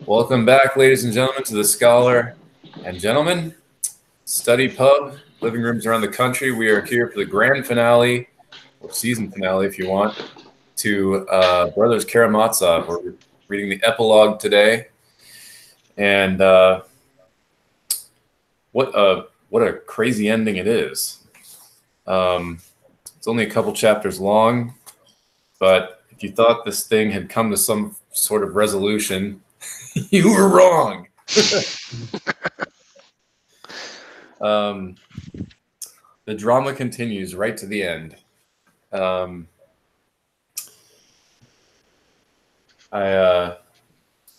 Welcome back, ladies and gentlemen, to the Scholar and Gentlemen Study Pub, living rooms around the country. We are here for the grand finale, or season finale if you want, to Brothers Karamazov. We're reading the epilogue today. And what a crazy ending it is. It's only a couple chapters long, but if you thought this thing had come to some sort of resolution, you were wrong. The drama continues right to the end. I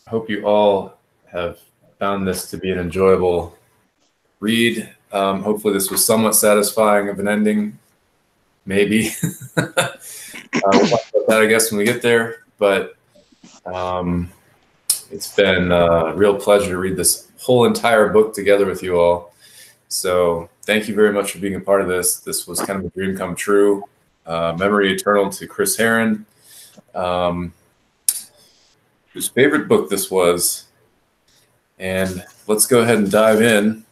hope you all have found this to be an enjoyable read. Hopefully this was somewhat satisfying of an ending. Maybe. We'll talk about that, I guess, when we get there. But it's been a real pleasure to read this whole entire book together with you all. So thank you very much for being a part of this. This was kind of a dream come true. Memory eternal to Chris Herron, whose favorite book this was. And let's go ahead and dive in,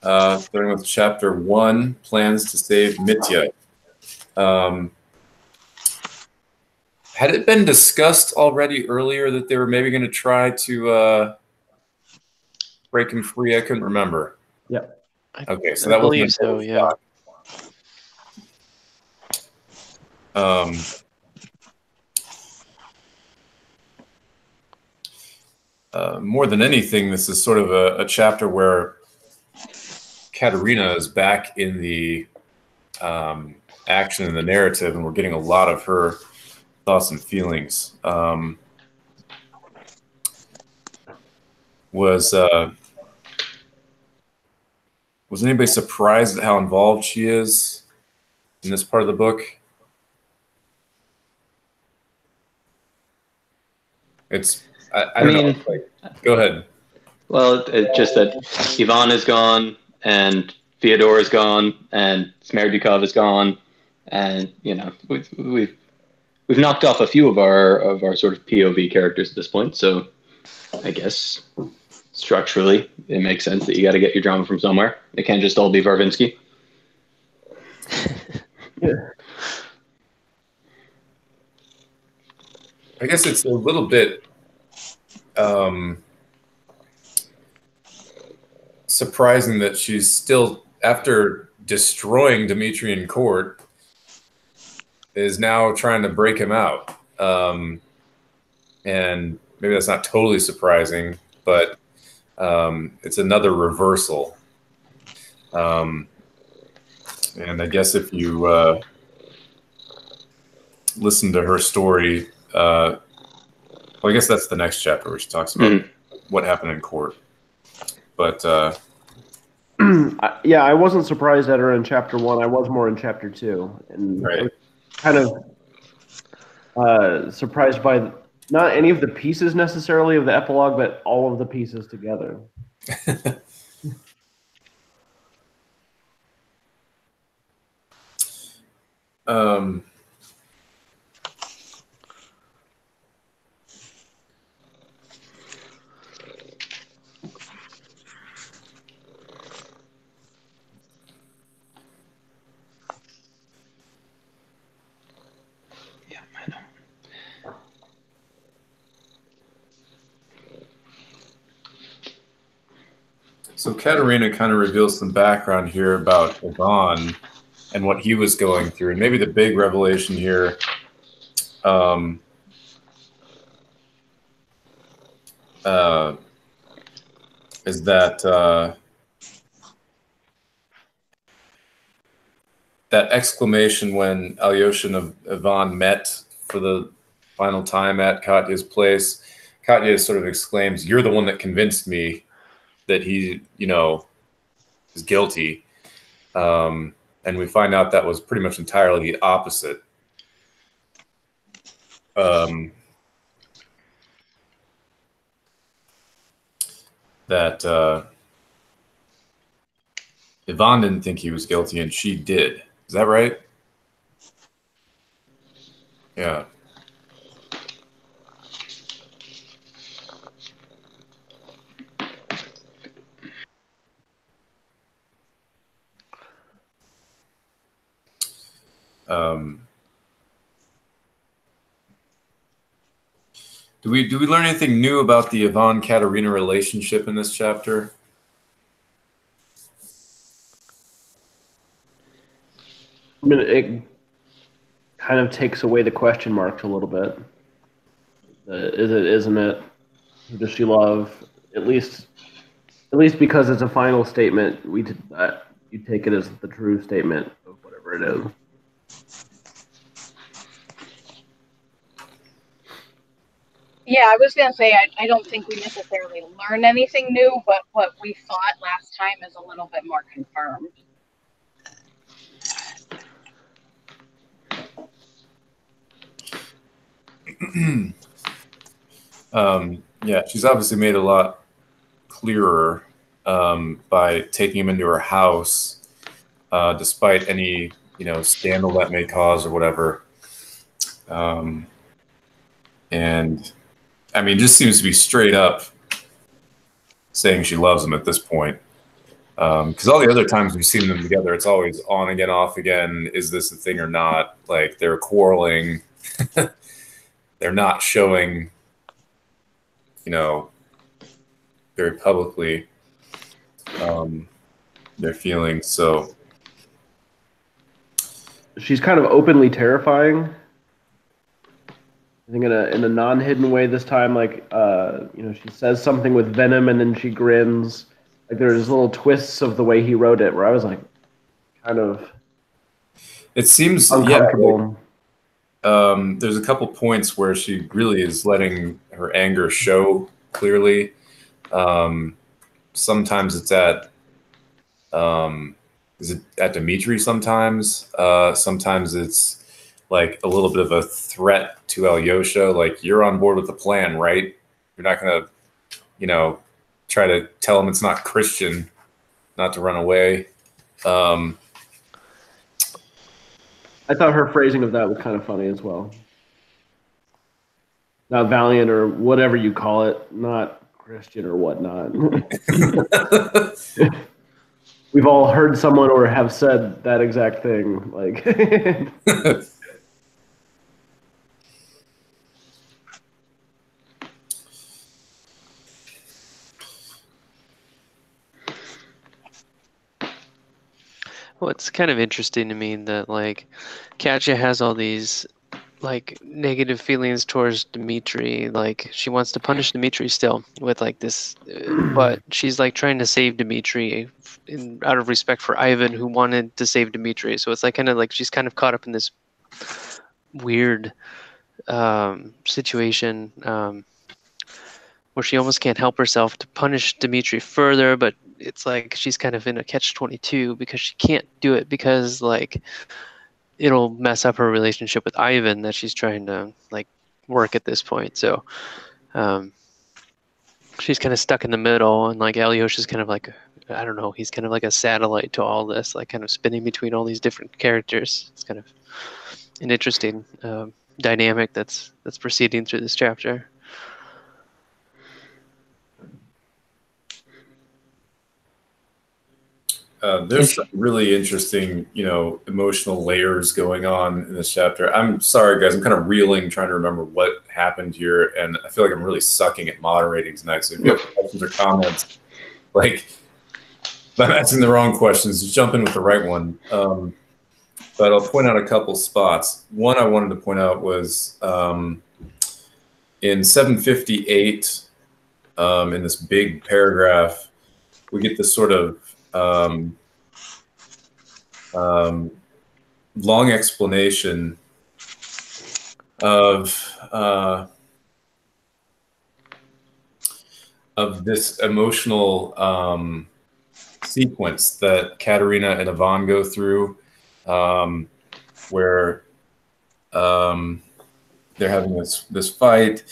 starting with chapter 1, Plans to Save Mitya. Had it been discussed already earlier that they were maybe going to try to break him free? I couldn't remember. Yeah. Okay, so that wasn't so, yeah. More than anything, this is sort of a chapter where Katerina is back in the action in the narrative, and we're getting a lot of her thoughts and feelings. Was anybody surprised at how involved she is in this part of the book? It's I don't know. Like, go ahead. Well, it's just that Ivan is gone, and Fyodor is gone, and Smerdukov is gone, and you know we've knocked off a few of our sort of POV characters at this point. So I guess structurally it makes sense that you got to get your drama from somewhere. It can't just all be Varvinsky. Yeah. I guess it's a little bit surprising that she's still, after destroying Dmitri in court, is now trying to break him out. And maybe that's not totally surprising, but it's another reversal. And I guess if you listen to her story, well, I guess that's the next chapter where she talks about what happened in court. But yeah, I wasn't surprised at her in chapter 1. I was more in chapter 2, and right. I was kind of surprised by not any of the pieces necessarily of the epilogue, but all of the pieces together. So Katerina kind of reveals some background here about Ivan and what he was going through. And maybe the big revelation here is that that exclamation when Alyosha and Ivan met for the final time at Katya's place. Katya sort of exclaims, "You're the one that convinced me that he, you know, is guilty." And we find out that was pretty much entirely the opposite. That Ivan didn't think he was guilty, and she did. Is that right? Yeah. Do we learn anything new about the Yvonne-Katerina relationship in this chapter? I mean, it kind of takes away the question marks a little bit. Is it? Isn't it? Who does she love? At least because it's a final statement, you take it as the true statement of whatever it is. Yeah, I was gonna say I don't think we necessarily learn anything new, but what we thought last time is a little bit more confirmed. Yeah, she's obviously made a lot clearer by taking him into her house, despite any scandal that may cause or whatever. And I mean, just seems to be straight up saying she loves him at this point. Because all the other times we've seen them together, it's always on again, off again. Is this a thing or not? Like they're quarreling. They're not showing, very publicly their feelings. So she's kind of openly terrifying. I think in a non-hidden way this time, like she says something with venom and then she grins. Like there's little twists of the way he wrote it where I was like, kind of. It seems uncomfortable. There's a couple points where she really is letting her anger show clearly. Sometimes it's at Dmitri sometimes. Sometimes it's like a little bit of a threat to Alyosha, like you're on board with the plan, right? You're not gonna, try to tell him it's not Christian, not to run away. I thought her phrasing of that was kind of funny as well. Not valiant or whatever you call it, not Christian or whatnot. We've all heard someone or have said that exact thing. Like, well, it's kind of interesting to me that like Katya has all these like negative feelings towards Dmitri. Like she wants to punish Dmitri still with like this, but she's like trying to save Dmitri out of respect for Ivan, who wanted to save Dmitri. So it's like kind of like she's kind of caught up in this weird situation where she almost can't help herself to punish Dmitri further, but it's like she's kind of in a catch-22 because she can't do it because like it'll mess up her relationship with Ivan that she's trying to like work at this point. So she's kind of stuck in the middle, and like Alyosha's kind of like, I don't know, he's kind of like a satellite to all this, like kind of spinning between all these different characters. It's kind of an interesting dynamic that's proceeding through this chapter. There's some really interesting, emotional layers going on in this chapter. I'm sorry, guys. I'm kind of reeling, trying to remember what happened here, and I feel like I'm really sucking at moderating tonight. So if you have questions or comments, like if I'm asking the wrong questions, just jump in with the right one. But I'll point out a couple spots. One I wanted to point out was in 758, in this big paragraph, we get this sort of long explanation of this emotional sequence that Katerina and Ivan go through, where they're having this fight.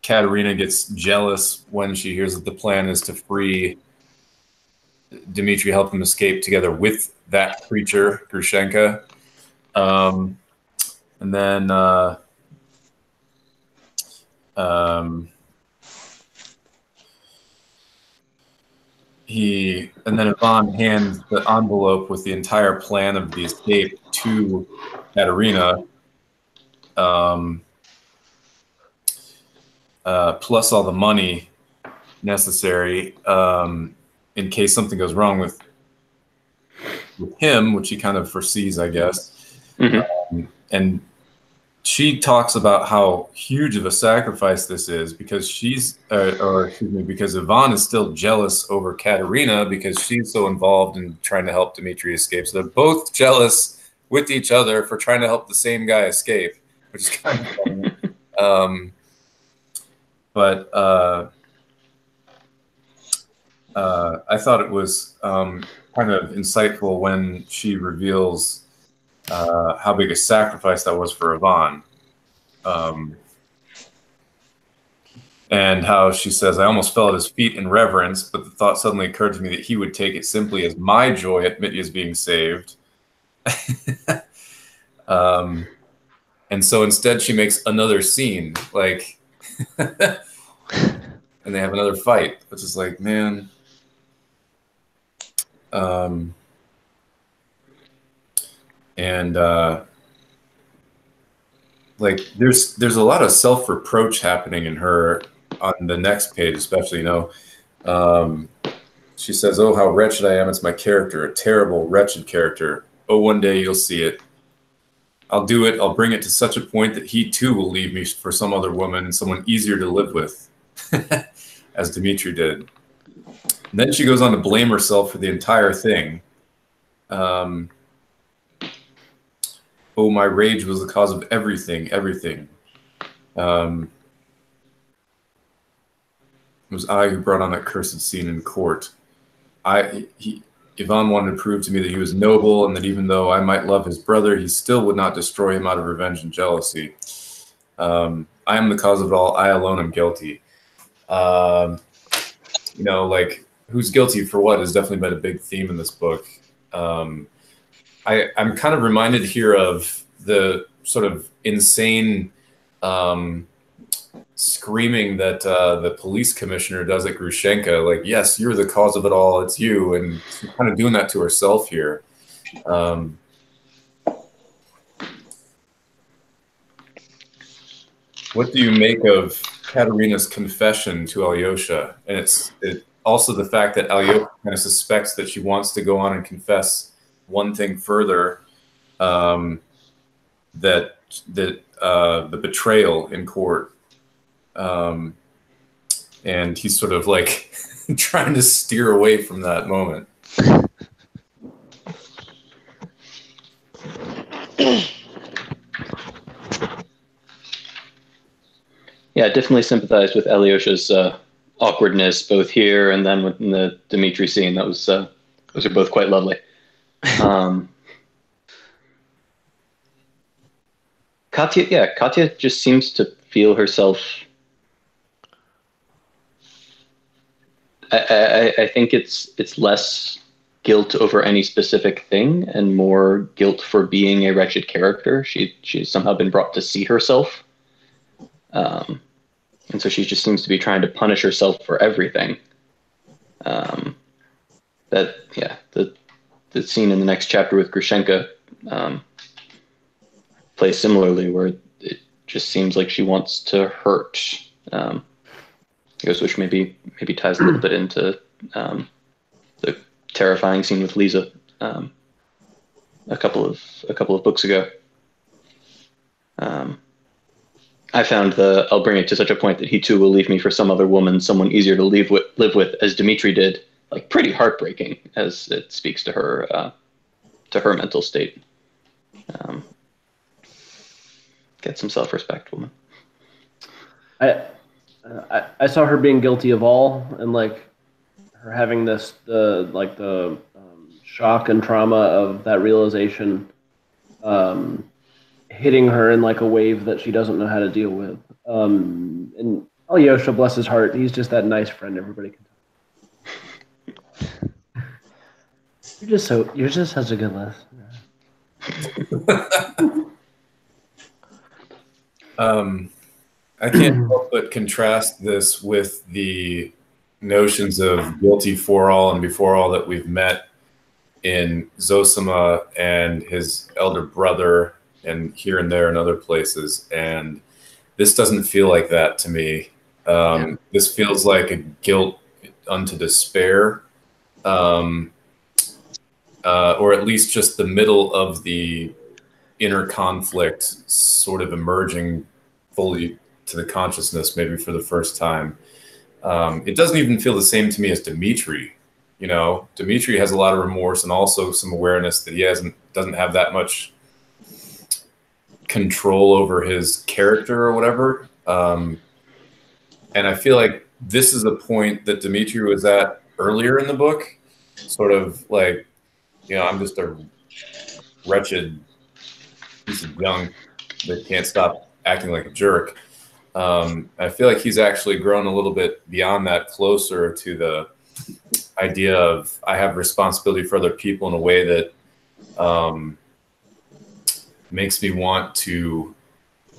Katerina gets jealous when she hears that the plan is to free Dmitri, help him escape together with that creature, Grushenka. And then Ivan hands the envelope with the entire plan of the escape to Katerina, plus all the money necessary in case something goes wrong with him, which he kind of foresees, I guess. And she talks about how huge of a sacrifice this is because because Ivan is still jealous over Katerina because she's so involved in trying to help Dmitri escape. So they're both jealous with each other for trying to help the same guy escape, which is kind of funny. But I thought it was kind of insightful when she reveals how big a sacrifice that was for Ivan. And how she says, I almost fell at his feet in reverence, but the thought suddenly occurred to me that he would take it simply as my joy at Mitya's being saved. And so instead she makes another scene, like, and they have another fight, which is like, man. Like there's a lot of self-reproach happening in her on the next page, especially, she says, oh, how wretched I am. It's my character, a terrible, wretched character. Oh, one day you'll see it. I'll do it. I'll bring it to such a point that he too will leave me for some other woman, someone easier to live with, as Dmitri did. And then she goes on to blame herself for the entire thing. Oh, my rage was the cause of everything, everything. It was I who brought on that cursed scene in court. Ivan wanted to prove to me that he was noble and that even though I might love his brother, he still would not destroy him out of revenge and jealousy. I am the cause of it all. I alone am guilty. Like who's guilty for what has definitely been a big theme in this book. I'm kind of reminded here of the sort of insane screaming that the police commissioner does at Grushenka, like, yes, you're the cause of it all, it's you, and she's kind of doing that to herself here. What do you make of Katerina's confession to Alyosha? And it's also the fact that Alyosha kind of suspects that she wants to go on and confess one thing further, that the betrayal in court, and he's sort of like trying to steer away from that moment. Yeah, definitely sympathize with Alyosha's awkwardness, both here and then within the Dmitri scene. Those are both quite lovely. Katya just seems to feel herself. I think it's less guilt over any specific thing and more guilt for being a wretched character. She's somehow been brought to see herself, and so she just seems to be trying to punish herself for everything. The scene in the next chapter with Grushenka plays similarly, where it just seems like she wants to hurt. Which maybe ties a little bit into the terrifying scene with Lisa a couple of books ago. I found I'll bring it to such a point that he too will leave me for some other woman, someone easier to live with, as Dmitri did, like pretty heartbreaking, as it speaks to her mental state. Get some self-respect, woman. I saw her being guilty of all, and like her having the shock and trauma of that realization hitting her in like a wave that she doesn't know how to deal with. And Alyosha, bless his heart, he's just that nice friend everybody can talk. You're just such a good listener. I can't help but contrast this with the notions of guilty for all and before all that we've met in Zosima and his elder brother, and here and there in other places. And this doesn't feel like that to me. This feels like a guilt unto despair, or at least just the middle of the inner conflict sort of emerging fully to the consciousness, maybe for the first time. It doesn't even feel the same to me as Dmitri. You know, Dmitri has a lot of remorse and also some awareness that he doesn't have that much control over his character or whatever. And I feel like this is a point that Dmitri was at earlier in the book, sort of like, you know, I'm just a wretched piece of junk that can't stop acting like a jerk. I feel like he's actually grown a little bit beyond that, closer to the idea of I have responsibility for other people in a way that makes me want to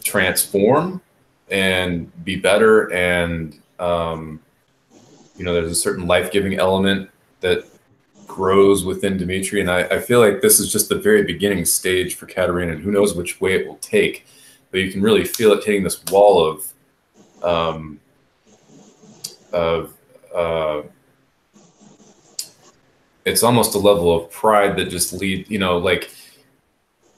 transform and be better. And, you know, there's a certain life-giving element that grows within Dmitri. And I feel like this is just the very beginning stage for Katerina, and who knows which way it will take. But you can really feel it hitting this wall of it's almost a level of pride that just you know, like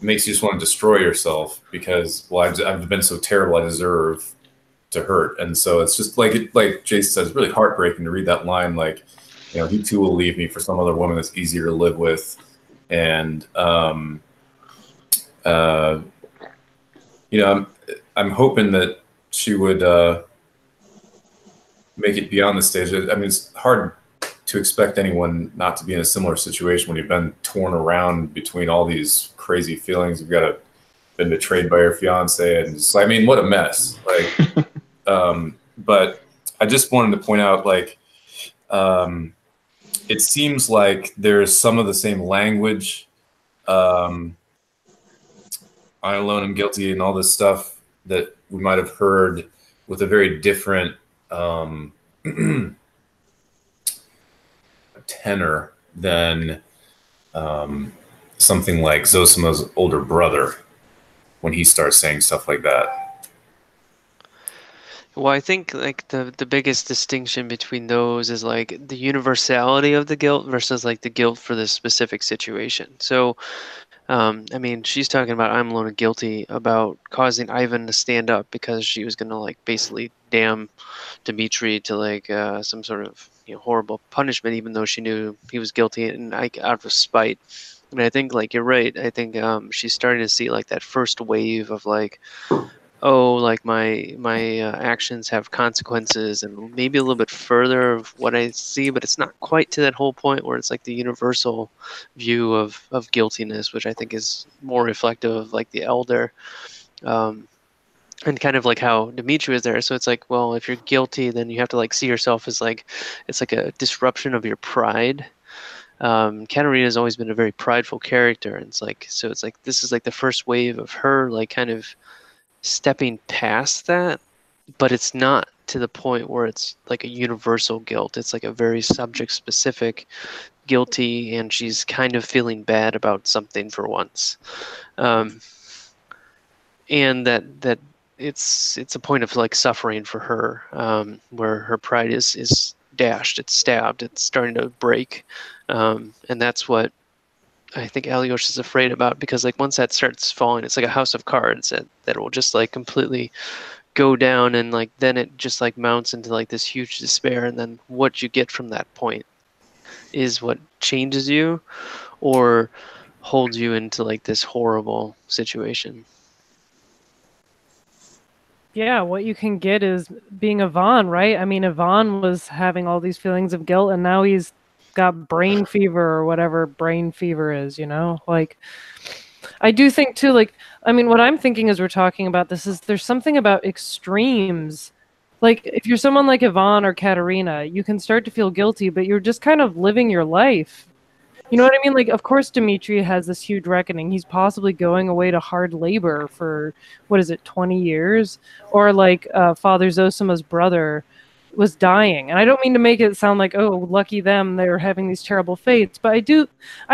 makes you just want to destroy yourself because, well, I've been so terrible, I deserve to hurt. And so it's just like Jason says, it's really heartbreaking to read that line, like, you know, he too will leave me for some other woman that's easier to live with. And, you know, I'm hoping that she would make it beyond the stage. I mean, it's hard to expect anyone not to be in a similar situation when you've been torn around between all these crazy feelings. You've been betrayed by your fiance, and just, I mean, what a mess. Like, but I just wanted to point out, like, it seems like there's some of the same language. I alone am guilty, and all this stuff that we might have heard with a very different tenor than something like Zosima's older brother when he starts saying stuff like that. Well, I think like the biggest distinction between those is like the universality of the guilt versus like the guilt for this specific situation. So I mean, she's talking about I'm alone and guilty about causing Ivan to stand up because she was going to like basically damn Dmitri to like some sort of, you know, horrible punishment, even though she knew he was guilty, and like out of spite. And I think like you're right. I think she's starting to see like that first wave of like, oh, like my actions have consequences, and maybe a little bit further of what I see, but it's not quite to that whole point where it's like the universal view of guiltiness, which I think is more reflective of like the elder, and kind of like how Dimitri is there. So it's like, well, if you're guilty, then you have to like see yourself as like, it's like a disruption of your pride. Katerina has always been a very prideful character, and it's like, so it's like this is like the first wave of her like kind of stepping past that, but it's not to the point where it's like a universal guilt. It's like a very subject specific guilty, and she's kind of feeling bad about something for once, and that it's a point of like suffering for her, where her pride is dashed, it's stabbed, it's starting to break, and that's what I think Alyosha is afraid about, because like once that starts falling, it's like a house of cards that will just like completely go down, and like then it just like mounts into like this huge despair, and then what you get from that point is what changes you or holds you into like this horrible situation. Yeah, what you can get is being Ivan, right? I mean, Ivan was having all these feelings of guilt, and now he's got brain fever or whatever brain fever is, you know? Like, I do think too, like, I mean, what I'm thinking as we're talking about this is there's something about extremes. Like, if you're someone like Ivan or Katerina, you can start to feel guilty, but you're just kind of living your life. You know what I mean? Like, of course, Dmitri has this huge reckoning. He's possibly going away to hard labor for, 20 years? Or like Father Zosima's brother, was dying. And I don't mean to make it sound like, oh, lucky them, they're having these terrible fates, but I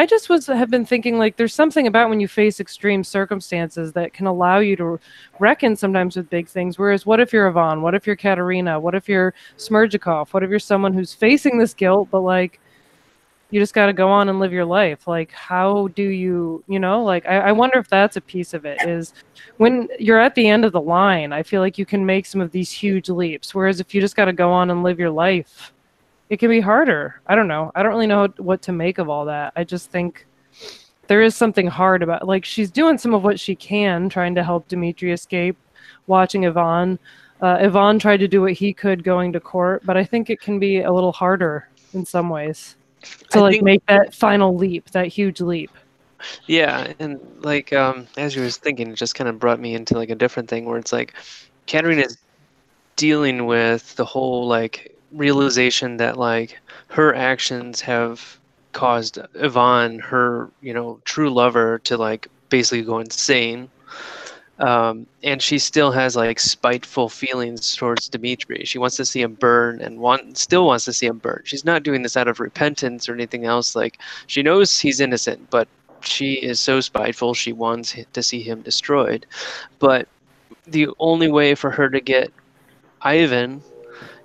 just have been thinking, like, there's something about when you face extreme circumstances that can allow you to reckon sometimes with big things. Whereas what if you're Yvonne? What if you're Katerina? What if you're Smerdyakov? What if you're someone who's facing this guilt, but like, you just got to go on and live your life? Like, how do you, like, I wonder if that's a piece of it, is when you're at the end of the line, I feel like you can make some of these huge leaps. Whereas if you just got to go on and live your life, it can be harder. I don't know. I don't really know what to make of all that. I just think there is something hard about, like, she's doing some of what she can, trying to help Dmitri escape, watching Ivan. Ivan tried to do what he could going to court, but I think it can be a little harder in some ways to like make that final leap, that huge leap. Yeah, and like as you was thinking, it just kind of brought me into like a different thing where it's like Katerina is dealing with the whole like realization that like her actions have caused Ivan, her true lover, to like basically go insane. And she still has like spiteful feelings towards Dmitri. She wants to see him burn and still wants to see him burn. She's not doing this out of repentance or anything else. Like, she knows he's innocent, but she is so spiteful. She wants to see him destroyed. But the only way for her to get Ivan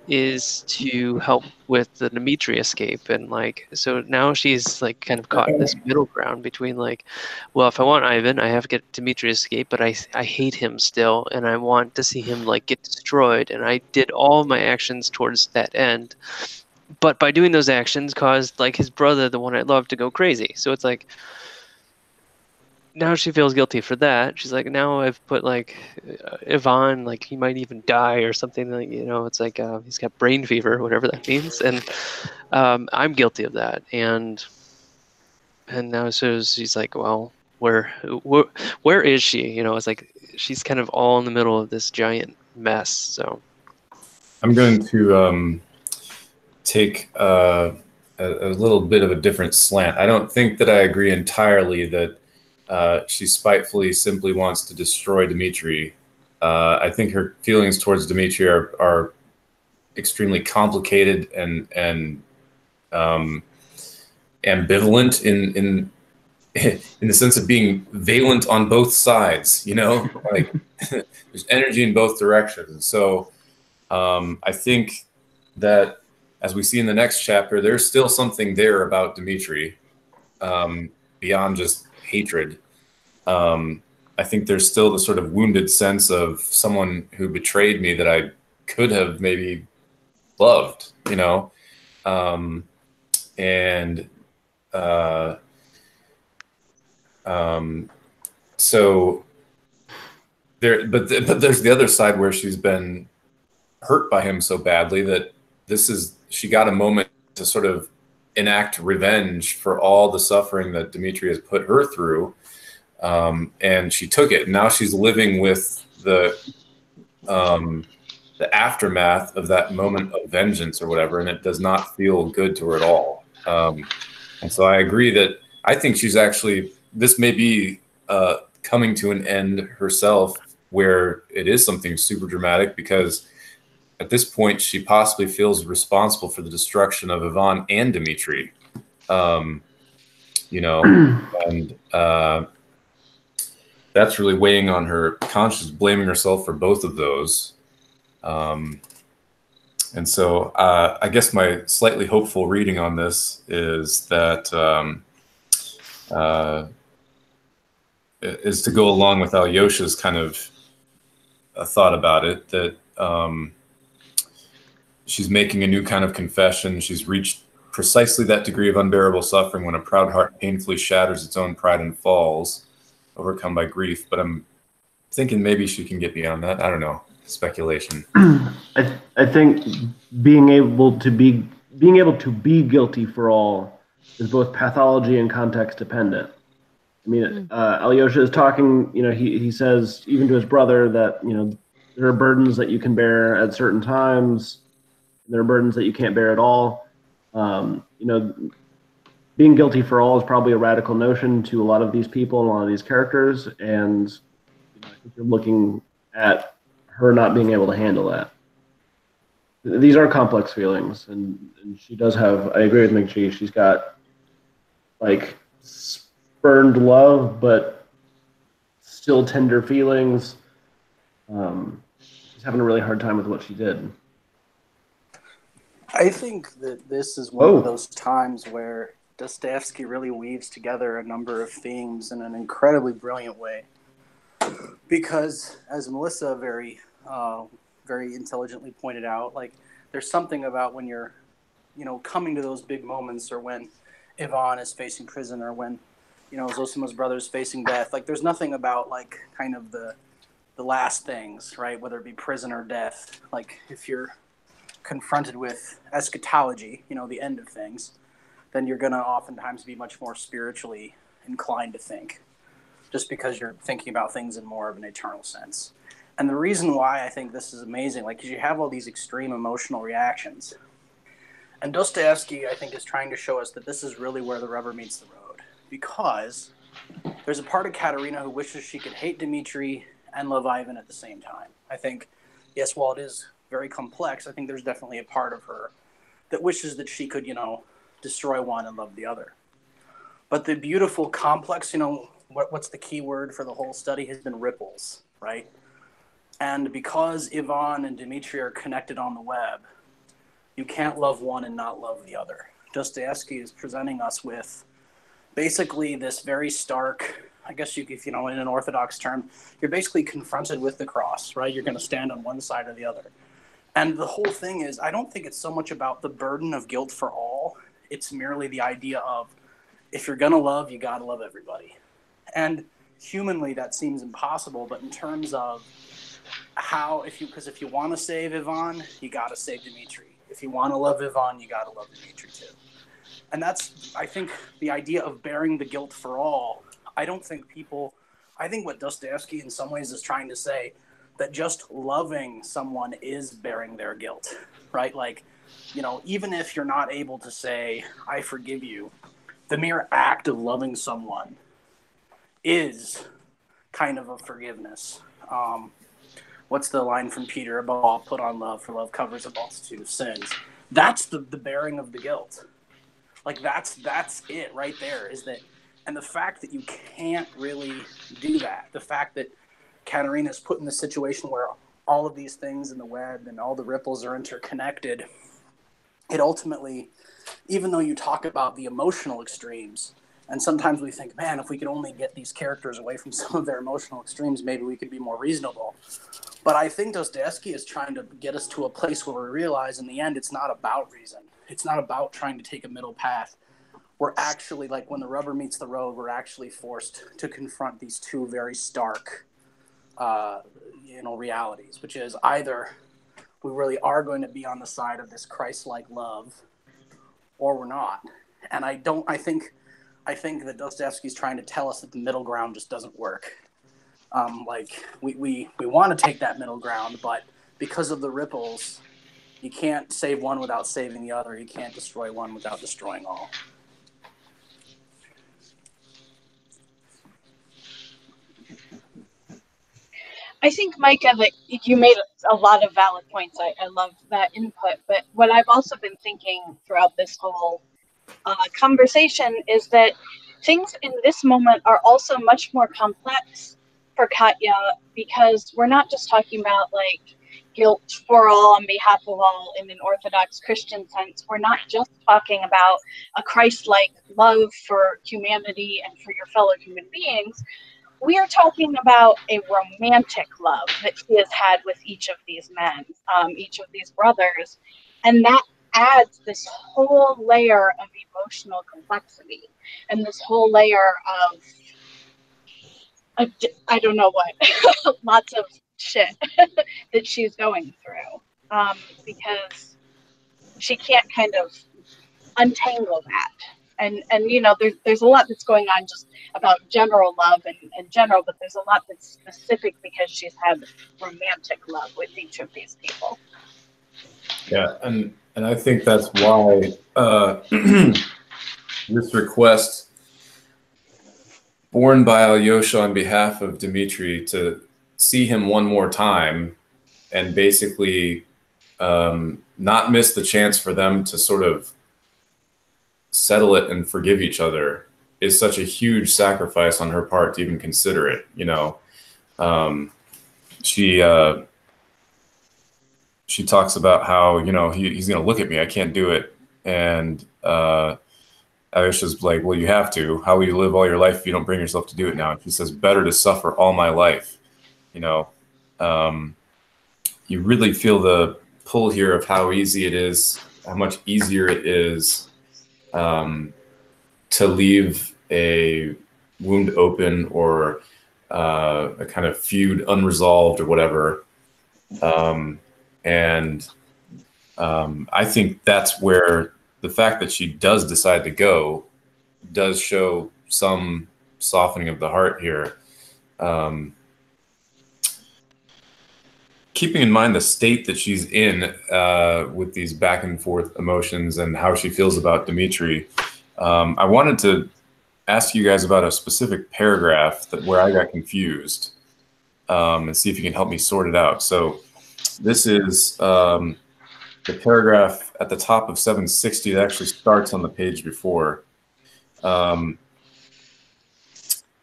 is to help with the Dmitri escape, and like, so now she's like kind of caught in this middle ground between like, well, if I want Ivan, I have to get Dmitri escape, but I hate him still, and I want to see him like get destroyed, and I did all my actions towards that end, but by doing those actions caused like his brother, the one I love, to go crazy. So it's like, now she feels guilty for that. She's like, now I've put like Ivan, like he might even die or something. Like, it's like he's got brain fever, whatever that means, and I'm guilty of that. And now so she's like, well, where is she? It's like she's kind of all in the middle of this giant mess. So I'm going to take a little bit of a different slant. I don't think that I agree entirely that she spitefully simply wants to destroy Dmitri. I think her feelings towards Dmitri are extremely complicated and ambivalent in the sense of being valent on both sides. Like there's energy in both directions. So I think that, as we see in the next chapter, there's still something there about Dmitri beyond just hatred. I think there's still the sort of wounded sense of someone who betrayed me that I could have maybe loved, so there, but there's the other side where she's been hurt by him so badly that she got a moment to sort of enact revenge for all the suffering that Dmitri has put her through. And she took it. Now she's living with the aftermath of that moment of vengeance or whatever, and it does not feel good to her at all. And so I agree that I think she's actually, this may be coming to an end herself, where it is something super dramatic, because at this point she possibly feels responsible for the destruction of Ivan and Dmitri. And that's really weighing on her conscience, blaming herself for both of those. And so I guess my slightly hopeful reading on this is that is to go along with Alyosha's kind of a thought about it, that she's making a new kind of confession. She's reached precisely that degree of unbearable suffering when a proud heart painfully shatters its own pride and falls, overcome by grief. But I'm thinking maybe she can get beyond that. I don't know. Speculation. I think being able to be guilty for all is both pathology and context dependent. I mean, Alyosha is talking, he says even to his brother that, there are burdens that you can bear at certain times, and there are burdens that you can't bear at all. Being guilty for all is probably a radical notion to a lot of these people and a lot of these characters, and I think you're looking at her not being able to handle that. these are complex feelings, and she does have. I agree with McGee. She's got like spurned love, but still tender feelings. She's having a really hard time with what she did. I think that this is one of those times where Dostoevsky really weaves together a number of themes in an incredibly brilliant way. Because, as Melissa very intelligently pointed out, like, there's something about when you're, coming to those big moments, or when Ivan is facing prison, or when, Zosima's brother is facing death. Like, there's nothing about, like, kind of the last things, right? Whether it be prison or death. Like, if you're confronted with eschatology, the end of things, then you're going to oftentimes be much more spiritually inclined to think, just because you're thinking about things in more of an eternal sense. And the reason why I think this is amazing, like, because you have all these extreme emotional reactions. And Dostoevsky, I think, is trying to show us that this is really where the rubber meets the road. Because there's a part of Katerina who wishes she could hate Dmitri and love Ivan at the same time. I think, yes, while it is very complex, I think there's definitely a part of her that wishes that she could, destroy one and love the other. But the beautiful, complex, what's the key word for the whole study has been ripples, right? And because Ivan and Dmitri are connected on the web, you can't love one and not love the other. Dostoevsky is presenting us with basically this very stark, I guess if in an Orthodox term, you're basically confronted with the cross, right? You're going to stand on one side or the other. And the whole thing is, I don't think it's so much about the burden of guilt for all. It's merely the idea of, if you're going to love, you got to love everybody. And humanly, that seems impossible. But in terms of how, because if you want to save Ivan, you got to save Dmitri. If you want to love Ivan, you got to love Dmitri too. And that's, I think, the idea of bearing the guilt for all. I think what Dostoevsky in some ways is trying to say, that just loving someone is bearing their guilt, right? Like, even if you're not able to say, I forgive you, the mere act of loving someone is kind of a forgiveness. What's the line from Peter? Above all, put on love, for love covers a multitude of sins. That's the bearing of the guilt. Like, that's it right there, is that, and the fact that you can't really do that, the fact that Katerina is put in the situation where all of these things in the web and all the ripples are interconnected, it ultimately, even though you talk about the emotional extremes, and sometimes we think, man, if we could only get these characters away from some of their emotional extremes, maybe we could be more reasonable. But I think Dostoevsky is trying to get us to a place where we realize in the end it's not about reason. It's not about trying to take a middle path. We're actually, like, when the rubber meets the road, we're actually forced to confront these two very stark realities, which is either we really are going to be on the side of this Christ-like love, or we're not. And I think that Dostoevsky's trying to tell us that the middle ground just doesn't work. We want to take that middle ground, but because of the ripples, you can't save one without saving the other. You can't destroy one without destroying all. I think, Micah, that you made a lot of valid points. I love that input. But what I've also been thinking throughout this whole conversation is that things in this moment are also much more complex for Katya, because we're not just talking about, like, guilt for all on behalf of all in an Orthodox Christian sense. We're not just talking about a Christ-like love for humanity and for your fellow human beings. We are talking about a romantic love that she has had with each of these men, each of these brothers. And that adds this whole layer of emotional complexity and this whole layer of I don't know what, lots of shit that she's going through, because she can't kind of untangle that. And there's a lot that's going on just about general love and general, but there's a lot that's specific because she's had romantic love with each of these people. Yeah, and I think that's why this request, born by Alyosha on behalf of Dmitri, to see him one more time and basically not miss the chance for them to sort of settle it and forgive each other is such a huge sacrifice on her part to even consider it. You know, she talks about how, you know, he's going to look at me. I can't do it. And Ayesha's like, well, you have to. How will you live all your life if you don't bring yourself to do it now? And she says, better to suffer all my life. You know, you really feel the pull here of how easy it is, how much easier it is to leave a wound open or a kind of feud unresolved or whatever. I think that's where the fact that she does decide to go does show some softening of the heart here. Keeping in mind the state that she's in with these back and forth emotions and how she feels about Dmitri, I wanted to ask you guys about a specific paragraph where I got confused and see if you can help me sort it out. So this is the paragraph at the top of 760 that actually starts on the page before. This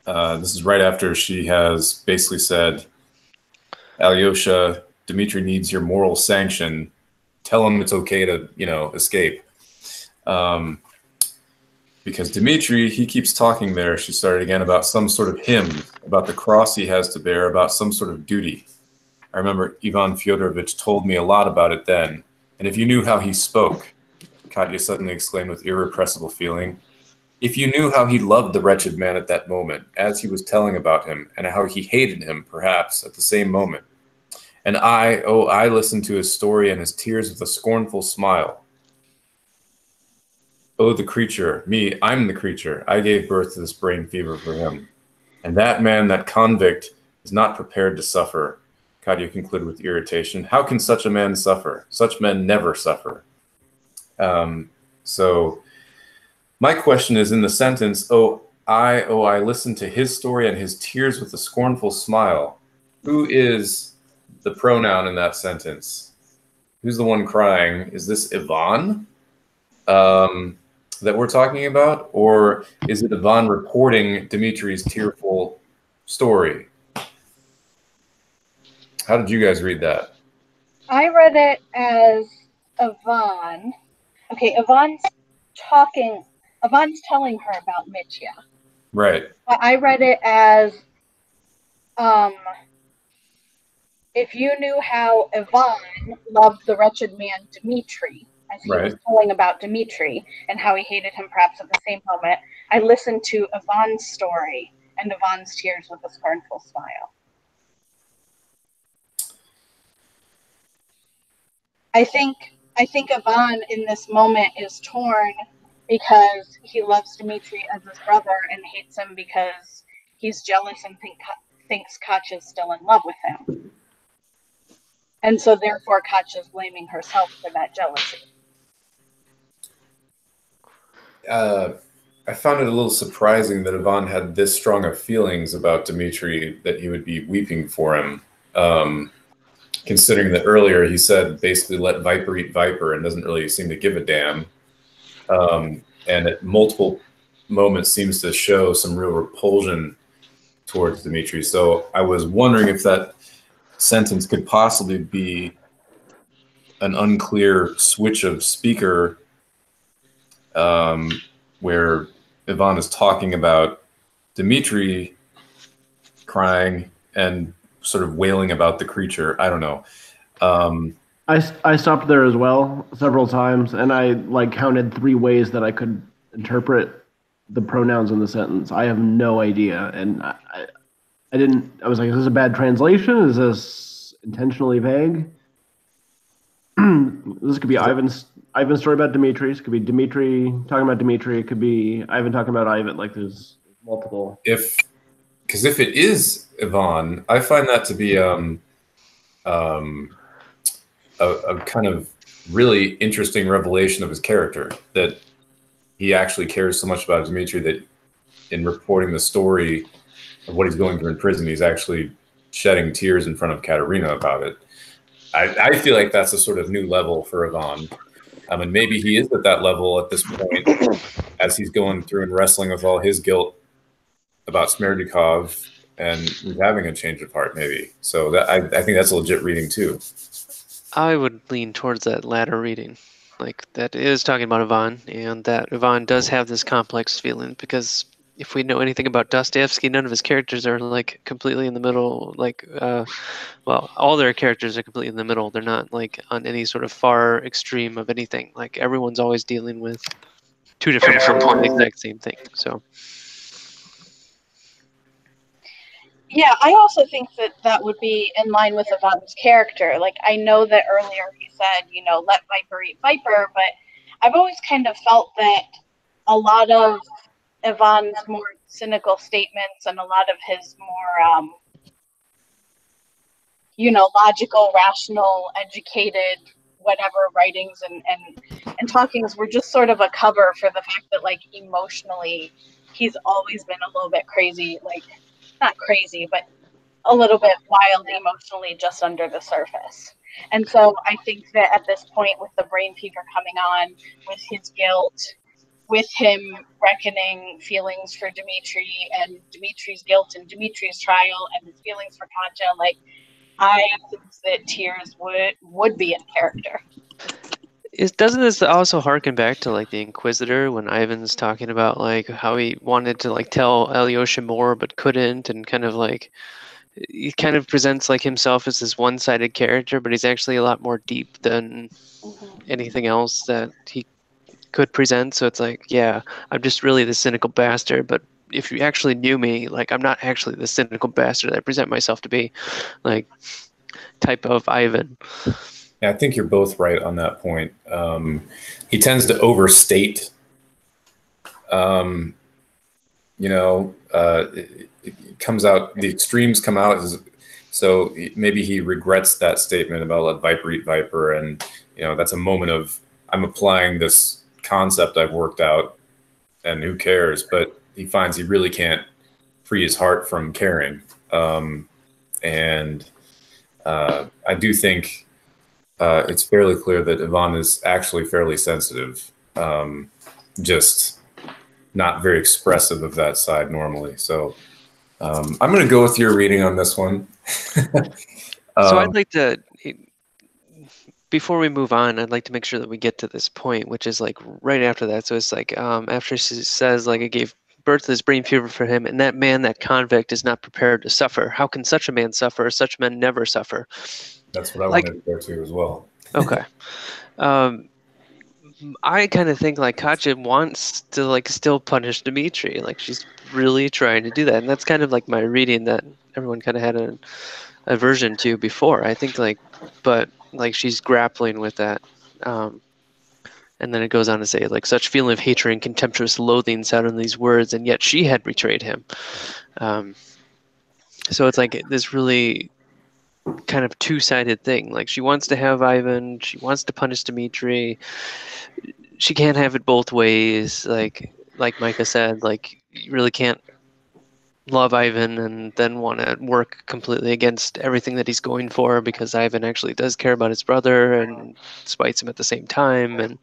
is right after she has basically said, Alyosha, Dmitri needs your moral sanction. Tell him it's okay to, you know, escape. Because Dmitri, he keeps talking there, she started again, about some sort of hymn, about the cross he has to bear, about some sort of duty. I remember Ivan Fyodorovich told me a lot about it then. And if you knew how he spoke, Katya suddenly exclaimed with irrepressible feeling, if you knew how he loved the wretched man at that moment, as he was telling about him, and how he hated him, perhaps, at the same moment. And I listened to his story and his tears with a scornful smile. Oh, the creature, me, I'm the creature. I gave birth to this brain fever for him. And that man, that convict, is not prepared to suffer. Katya concluded with irritation. How can such a man suffer? Such men never suffer. So my question is in the sentence, I listened to his story and his tears with a scornful smile. Who is the pronoun in that sentence? Who's the one crying? Is this Ivan that we're talking about? Or is it Ivan reporting Dmitri's tearful story? How did you guys read that? I read it as Ivan. Okay, Ivan's telling her about Mitya. Right. I read it as, if you knew how Ivan loved the wretched man Dmitri, as he was telling about Dmitri and how he hated him perhaps at the same moment, I listened to Ivan's story and Ivan's tears with a scornful smile. I think Ivan in this moment is torn because he loves Dmitri as his brother and hates him because he's jealous and thinks Katya's still in love with him. And so therefore Katya's blaming herself for that jealousy. I found it a little surprising that Ivan had this strong of feelings about Dmitri, that he would be weeping for him. Considering that earlier he said basically let viper eat viper and doesn't really seem to give a damn. And at multiple moments seems to show some real repulsion towards Dmitri. So I was wondering if that sentence could possibly be an unclear switch of speaker where Ivan is talking about Dmitri crying and sort of wailing about the creature. I don't know. I stopped there as well several times, and I counted 3 ways that I could interpret the pronouns in the sentence. I have no idea, and I was like, is this a bad translation? Is this intentionally vague? This could be Ivan's story about Dmitri. This could be Dmitri talking about Dmitri. It could be Ivan talking about Ivan. Like, there's multiple. Because if it is Ivan, I find that to be a kind of really interesting revelation of his character, that he actually cares so much about Dmitri that in reporting the story of what he's going through in prison, he's actually shedding tears in front of Katerina about it. I feel like that's a sort of new level for Ivan. And maybe he is at that level at this point as he's going through and wrestling with all his guilt about Smerdikov, and he's having a change of heart, maybe. So that I think that's a legit reading too. I would lean towards that latter reading. Like, that is talking about Ivan, and that Ivan does have this complex feeling, because if we know anything about Dostoevsky, none of his characters are like completely in the middle. Like, well, all their characters are completely in the middle. They're not like on any sort of far extreme of anything. Like, everyone's always dealing with two different points of the exact same thing. So, yeah, I also think that would be in line with Ivan's character. Like, I know that earlier he said, let Viper eat Viper, but I've always kind of felt that a lot of Ivan's more cynical statements and a lot of his more, logical, rational, educated, whatever writings and talkings were just sort of a cover for the fact that, like, emotionally, he's always been a little bit crazy, like, not crazy, but a little bit wild emotionally just under the surface. And so I think that at this point, with the brain fever coming on, with his guilt, with him reckoning feelings for Dmitri and Dmitri's guilt and Dmitri's trial and his feelings for Katya, like, I think that tears would be in character. Doesn't this also harken back to like the Inquisitor, when Ivan's talking about like how he wanted to like tell Alyosha more but couldn't, and kind of like he kind of presents like himself as this one-sided character, but he's actually a lot more deep than anything else that he could present. So it's like, yeah, I'm just really the cynical bastard, but if you actually knew me, like, I'm not actually the cynical bastard that I present myself to be, like, type of Ivan. Yeah, I think you're both right on that point. He tends to overstate. It comes out, the extremes come out. So maybe he regrets that statement about let Viper eat Viper. And, that's a moment of, I'm applying this concept I've worked out and who cares? But he finds he really can't free his heart from caring. I do think it's fairly clear that Ivan is actually fairly sensitive, just not very expressive of that side normally. So I'm going to go with your reading on this one. So I'd like to, before we move on, I'd like to make sure that we get to this point, which is like right after that. So it's like after she says, like, it gave birth to this brain fever for him, and that man, that convict, is not prepared to suffer. How can such a man suffer? Such men never suffer. That's what I wanted to go to as well. Okay. I kind of think like Katya wants to like still punish Dmitri. Like, she's really trying to do that. And that's kind of like my reading that everyone kind of had an aversion to before. I think but she's grappling with that. And then it goes on to say, like, such feeling of hatred and contemptuous loathing sound in these words, and yet she had betrayed him. So it's like this really kind of two-sided thing. Like, she wants to have Ivan, she wants to punish Dmitri. She can't have it both ways. Like Micah said, like, you really can't love Ivan and then want to work completely against everything that he's going for, because Ivan actually does care about his brother and spites him at the same time. And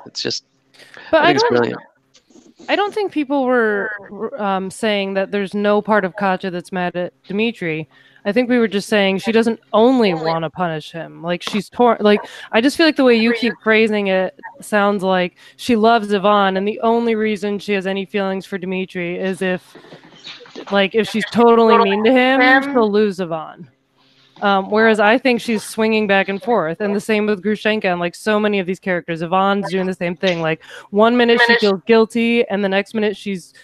it's just, But I think it's brilliant. I don't think people were saying that there's no part of Katya that's mad at Dmitri. I think we were just saying she doesn't only want to punish him. Like, she's torn. Like, I just feel like the way you keep phrasing it sounds like she loves Ivan, and the only reason she has any feelings for Dmitri is if she's totally mean to him, she'll lose Ivan. Whereas I think she's swinging back and forth, and the same with Grushenka and like so many of these characters. Ivan's doing the same thing. Like, one minute she feels guilty, and the next minute she's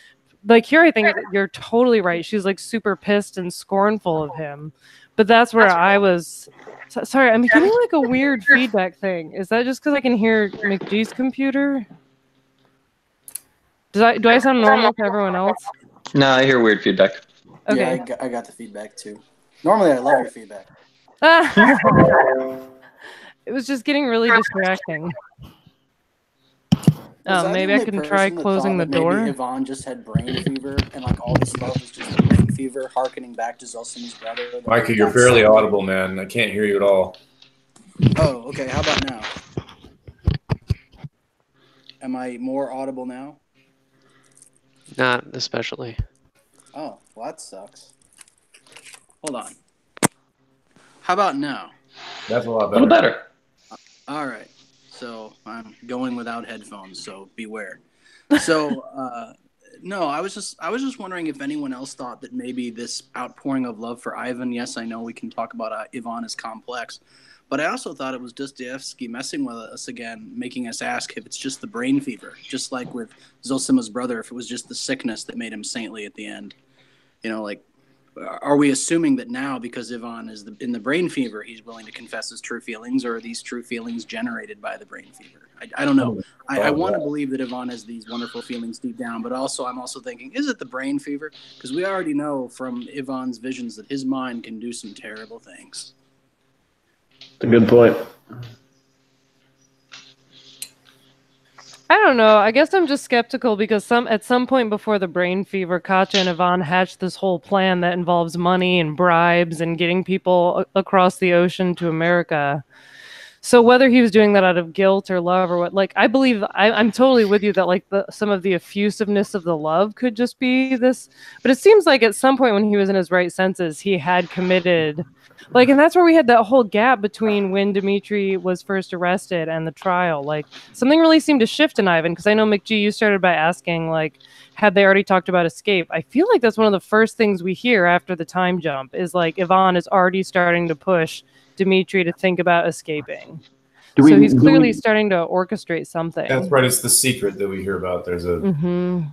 like, here I think you're totally right. She's like super pissed and scornful of him. But that's where I was. Sorry, I'm getting like a weird feedback thing. Is that just because I can hear McGee's computer? Do I sound normal to everyone else? No, I hear weird feedback. Okay. Yeah, I got the feedback too. Normally, I love your feedback. It was just getting really distracting. Maybe I can try closing the door. Maybe Ivan just had brain fever, and like all this stuff is just brain fever, harkening back to Zosima's brother. Micah, you're fairly audible, man. I can't hear you at all. Oh, okay. How about now? Am I more audible now? Not especially. Oh, well, that sucks. Hold on. How about now? That's a lot A little better. All right. So I'm going without headphones, so beware. So, no, I was just wondering if anyone else thought that maybe this outpouring of love for Ivan. Yes, I know we can talk about Ivan as complex, but I also thought it was Dostoevsky messing with us again, making us ask if it's just the brain fever, just like with Zosima's brother, if it was just the sickness that made him saintly at the end. You know, like, are we assuming that now, because Ivan is in the brain fever, he's willing to confess his true feelings, or are these true feelings generated by the brain fever? I don't know. I want to believe that Ivan has these wonderful feelings deep down, but I'm also thinking, is it the brain fever? Because we already know from Ivan's visions that his mind can do some terrible things. That's a good point. I don't know. I guess I'm just skeptical because at some point before the brain fever, Katya and Ivan hatched this whole plan that involves money and bribes and getting people across the ocean to America. So whether he was doing that out of guilt or love or what, like, I believe I'm totally with you that like some of the effusiveness of the love could just be this, but it seems like at some point when he was in his right senses, he had committed, like, and that's where we had that whole gap between when Dmitri was first arrested and the trial. Like, something really seemed to shift in Ivan, because I know, McG, you started by asking, like, had they already talked about escape? I feel like that's one of the first things we hear after the time jump is like Ivan is already starting to push Dmitri to think about escaping. So he's clearly starting to orchestrate something. That's right. It's the secret that we hear about. There's a. Mm-hmm.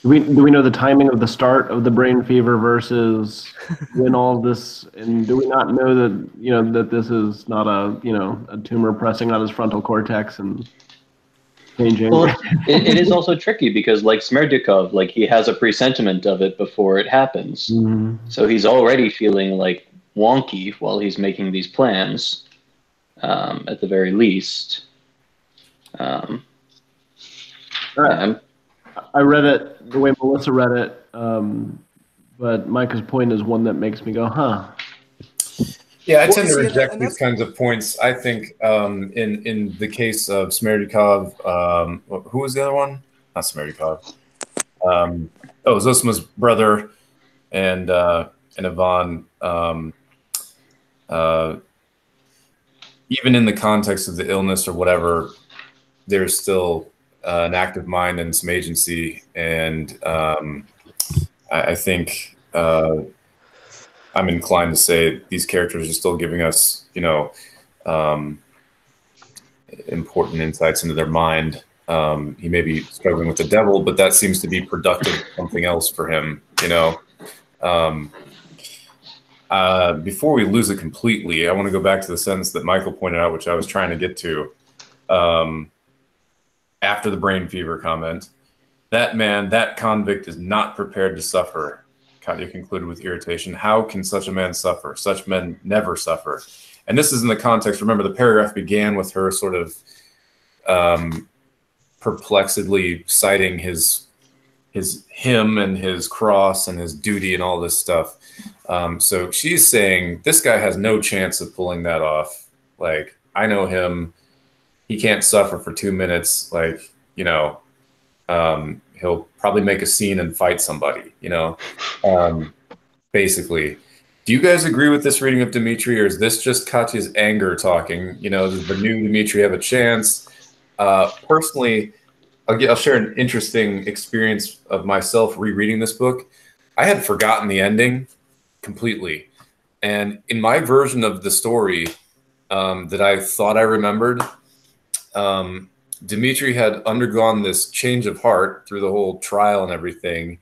Do we know the timing of the start of the brain fever versus when all this, and do we not know that that this is not a tumor pressing on his frontal cortex and changing? Well, it is also tricky because, like Smerdikov, like he has a presentiment of it before it happens, so he's already feeling like wonky while he's making these plans, at the very least. I read it the way Melissa read it, but Micah's point is one that makes me go, huh. Yeah, I tend to reject these kinds of points. I think in the case of Smerdikov, who was the other one? Not Smerdikov. Zosima's brother and Ivan. Even in the context of the illness or whatever, there's still an active mind and some agency, and I think I'm inclined to say these characters are still giving us, important insights into their mind. He may be struggling with the devil, but that seems to be productive of something else for him, Before we lose it completely, I want to go back to the sentence that Michael pointed out, which I was trying to get to. After the brain fever comment, that convict is not prepared to suffer. Katya concluded with irritation. How can such a man suffer? Such men never suffer. And this is in the context, remember, the paragraph began with her sort of perplexedly citing him and his cross and his duty and all this stuff. So she's saying, this guy has no chance of pulling that off. Like, I know him. He can't suffer for 2 minutes. Like, he'll probably make a scene and fight somebody, basically. Do you guys agree with this reading of Dmitri, or is this just Katya's anger talking? Does the new Dmitri have a chance? Personally, I'll share an interesting experience of myself rereading this book. I had forgotten the ending completely. And in my version of the story that I thought I remembered, Dmitri had undergone this change of heart through the whole trial and everything,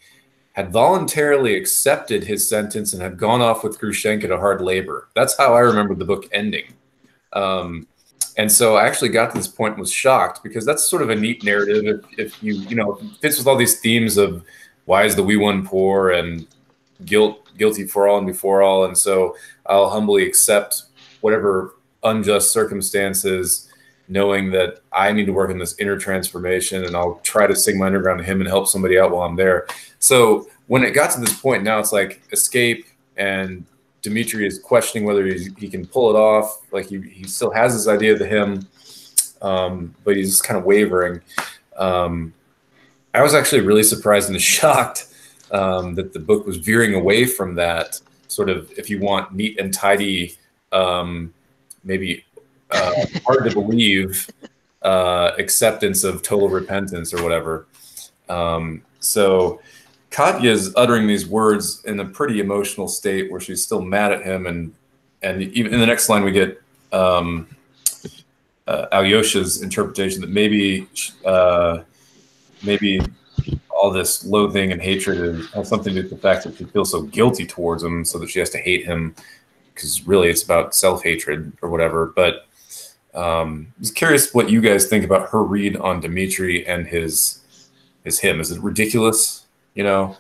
had voluntarily accepted his sentence, and had gone off with Grushenka to hard labor. That's how I remembered the book ending. And so I actually got to this point and was shocked, because that's sort of a neat narrative. If it fits with all these themes of why is the wee one poor and guilty for all and before all. And so I'll humbly accept whatever unjust circumstances, knowing that I need to work in this inner transformation, and I'll try to sing my underground to him and help somebody out while I'm there. So when it got to this point, now it's like escape, and Dmitri is questioning whether he can pull it off. Like he still has this idea of the hymn, but he's just kind of wavering. I was actually really surprised and shocked that the book was veering away from that sort of, if you want, neat and tidy, maybe hard to believe acceptance of total repentance or whatever. So Katya's uttering these words in a pretty emotional state where she's still mad at him, and even in the next line we get Alyosha's interpretation that maybe all this loathing and hatred has something to do with the fact that she feels so guilty towards him, so that she has to hate him, because really it's about self-hatred or whatever. But I'm just curious what you guys think about her read on Dmitri and his hymn. Is it ridiculous? You know?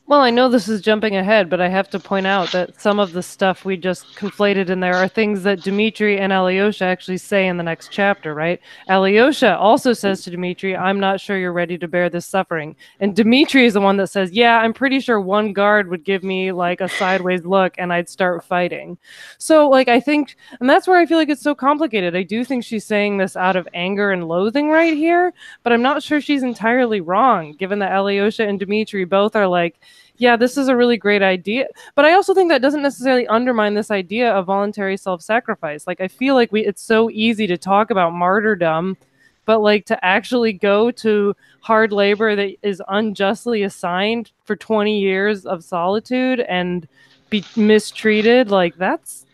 Well, I know this is jumping ahead, but I have to point out that some of the stuff we just conflated in there are things that Dmitri and Alyosha actually say in the next chapter, right? Alyosha also says to Dmitri, I'm not sure you're ready to bear this suffering. And Dmitri is the one that says, yeah, I'm pretty sure one guard would give me like a sideways look and I'd start fighting. So like, I think, and that's where I feel like it's so complicated. I do think she's saying this out of anger and loathing right here, but I'm not sure she's entirely wrong, given that Alyosha and Dmitri both are like, yeah, this is a really great idea. But I also think that doesn't necessarily undermine this idea of voluntary self-sacrifice. Like, I feel like it's so easy to talk about martyrdom, but like to actually go to hard labor that is unjustly assigned for 20 years of solitude and be mistreated, like that's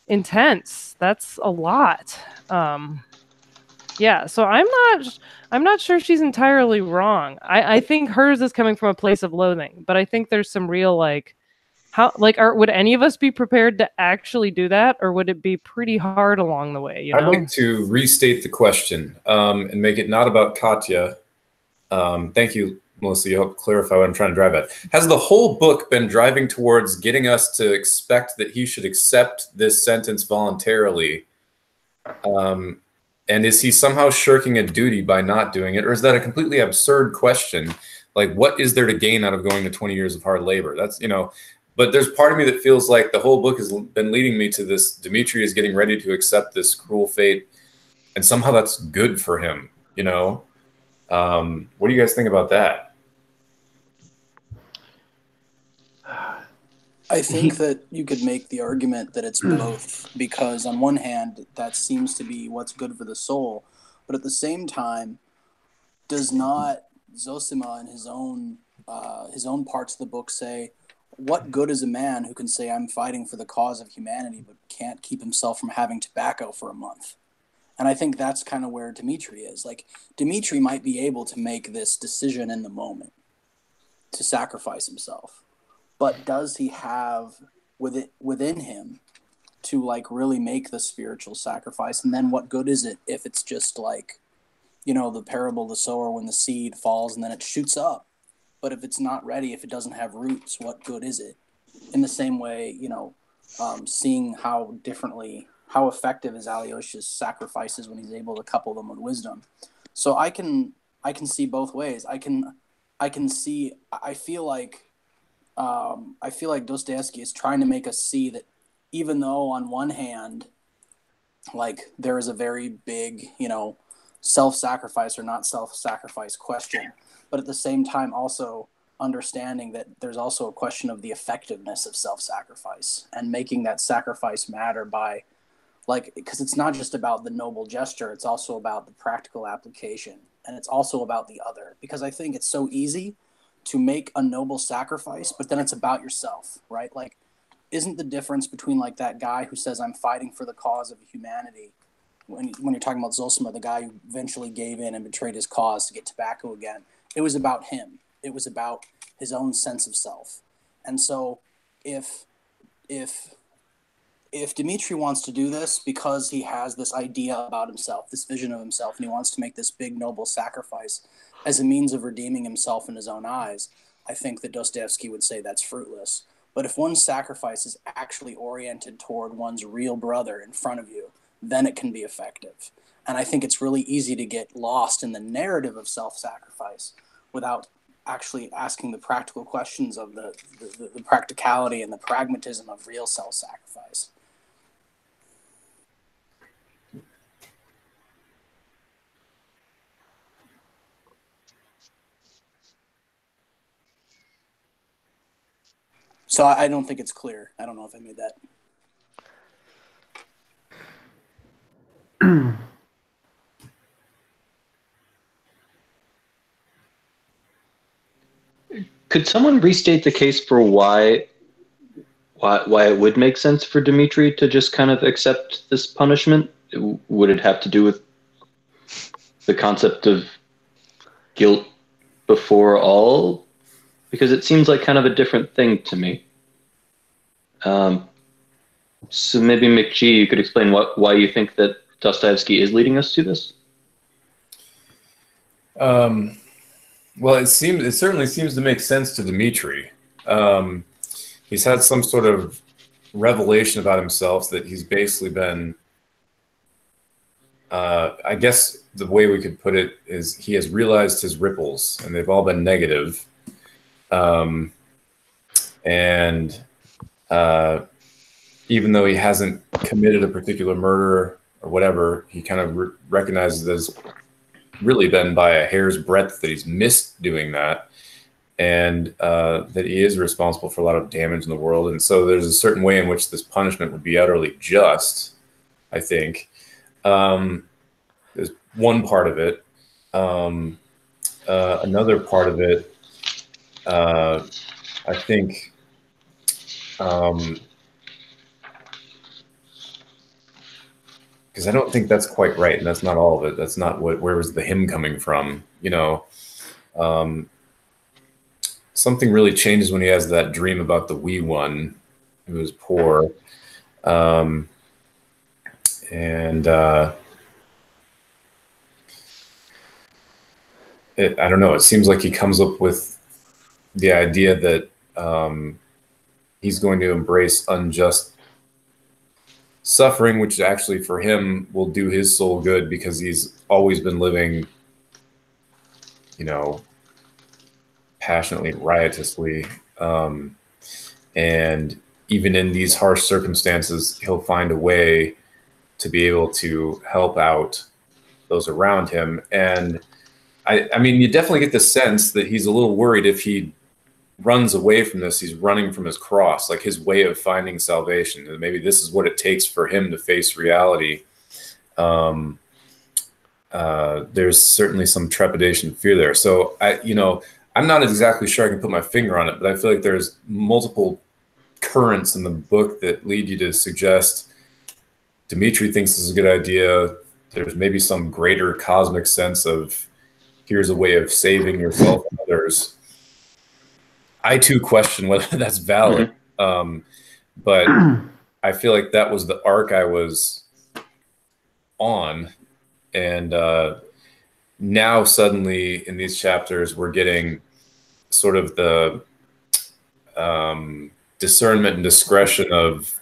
intense. That's a lot. Yeah, so I'm not sure she's entirely wrong. I think hers is coming from a place of loathing, but I think there's some real would any of us be prepared to actually do that, or would it be pretty hard along the way? You know? I'd like to restate the question and make it not about Katya. Thank you, Melissa. You helped clarify what I'm trying to drive at. Has the whole book been driving towards getting us to expect that he should accept this sentence voluntarily? And is he somehow shirking a duty by not doing it? Or is that a completely absurd question? Like, what is there to gain out of going to 20 years of hard labor? That's, you know, but there's part of me that feels like the whole book has been leading me to this. Dmitri is getting ready to accept this cruel fate. And somehow that's good for him, you know? What do you guys think about that? I think that you could make the argument that it's both, because on one hand, that seems to be what's good for the soul, but at the same time, does not Zosima in his own parts of the book say, what good is a man who can say I'm fighting for the cause of humanity but can't keep himself from having tobacco for a month? And I think that's kind of where Dmitri is. Like, Dmitri might be able to make this decision in the moment to sacrifice himself. But does he have within him to like really make the spiritual sacrifice? And then what good is it if it's just like, you know, the parable of the sower when the seed falls and then it shoots up? But if it's not ready, if it doesn't have roots, what good is it? In the same way, you know, seeing how effective is Alyosha's sacrifices when he's able to couple them with wisdom. So I can see both ways. I feel like Dostoevsky is trying to make us see that even though on one hand, like there is a very big, you know, self-sacrifice or not self-sacrifice question, but at the same time also understanding that there's also a question of the effectiveness of self-sacrifice and making that sacrifice matter by, like, because it's not just about the noble gesture, it's also about the practical application, and it's also about the other, because I think it's so easy to make a noble sacrifice, but then it's about yourself, right? Like, isn't the difference between like that guy who says, I'm fighting for the cause of humanity, when you're talking about Zosima, the guy who eventually gave in and betrayed his cause to get tobacco again, it was about him. It was about his own sense of self. And so if Dmitri wants to do this because he has this idea about himself, this vision of himself, and he wants to make this big noble sacrifice as a means of redeeming himself in his own eyes, I think that Dostoevsky would say that's fruitless. But if one's sacrifice is actually oriented toward one's real brother in front of you, then it can be effective. And I think it's really easy to get lost in the narrative of self-sacrifice without actually asking the practical questions of the practicality and the pragmatism of real self-sacrifice. So I don't think it's clear. I don't know if I made that. Could someone restate the case for why it would make sense for Dmitri to just kind of accept this punishment? Would it have to do with the concept of guilt before all? Because it seems like kind of a different thing to me. So maybe McGee, you could explain why you think that Dostoevsky is leading us to this? Well, it certainly seems to make sense to Dmitri. He's had some sort of revelation about himself that he's basically been, I guess the way we could put it is he has realized his ripples, and they've all been negative. Even though he hasn't committed a particular murder or whatever, he kind of recognizes there's really been by a hair's breadth that he's missed doing that, and that he is responsible for a lot of damage in the world. And so there's a certain way in which this punishment would be utterly just, I think. There's one part of it. Another part of it, I think, because I don't think that's quite right, and that's not all of it. That's not where was the hymn coming from, you know? Something really changes when he has that dream about the wee one who is poor. I don't know, it seems like he comes up with the idea that he's going to embrace unjust suffering, which actually for him will do his soul good, because he's always been living, you know, passionately, riotously. And even in these harsh circumstances, he'll find a way to be able to help out those around him. And I mean, you definitely get the sense that he's a little worried if he runs away from this, he's running from his cross, like his way of finding salvation. And maybe this is what it takes for him to face reality. There's certainly some trepidation, fear there. So I'm not exactly sure I can put my finger on it, but I feel like there's multiple currents in the book that lead you to suggest Dmitri thinks this is a good idea. There's maybe some greater cosmic sense of here's a way of saving yourself and others. I too question whether that's valid, but I feel like that was the arc I was on, and now suddenly in these chapters we're getting sort of the discernment and discretion of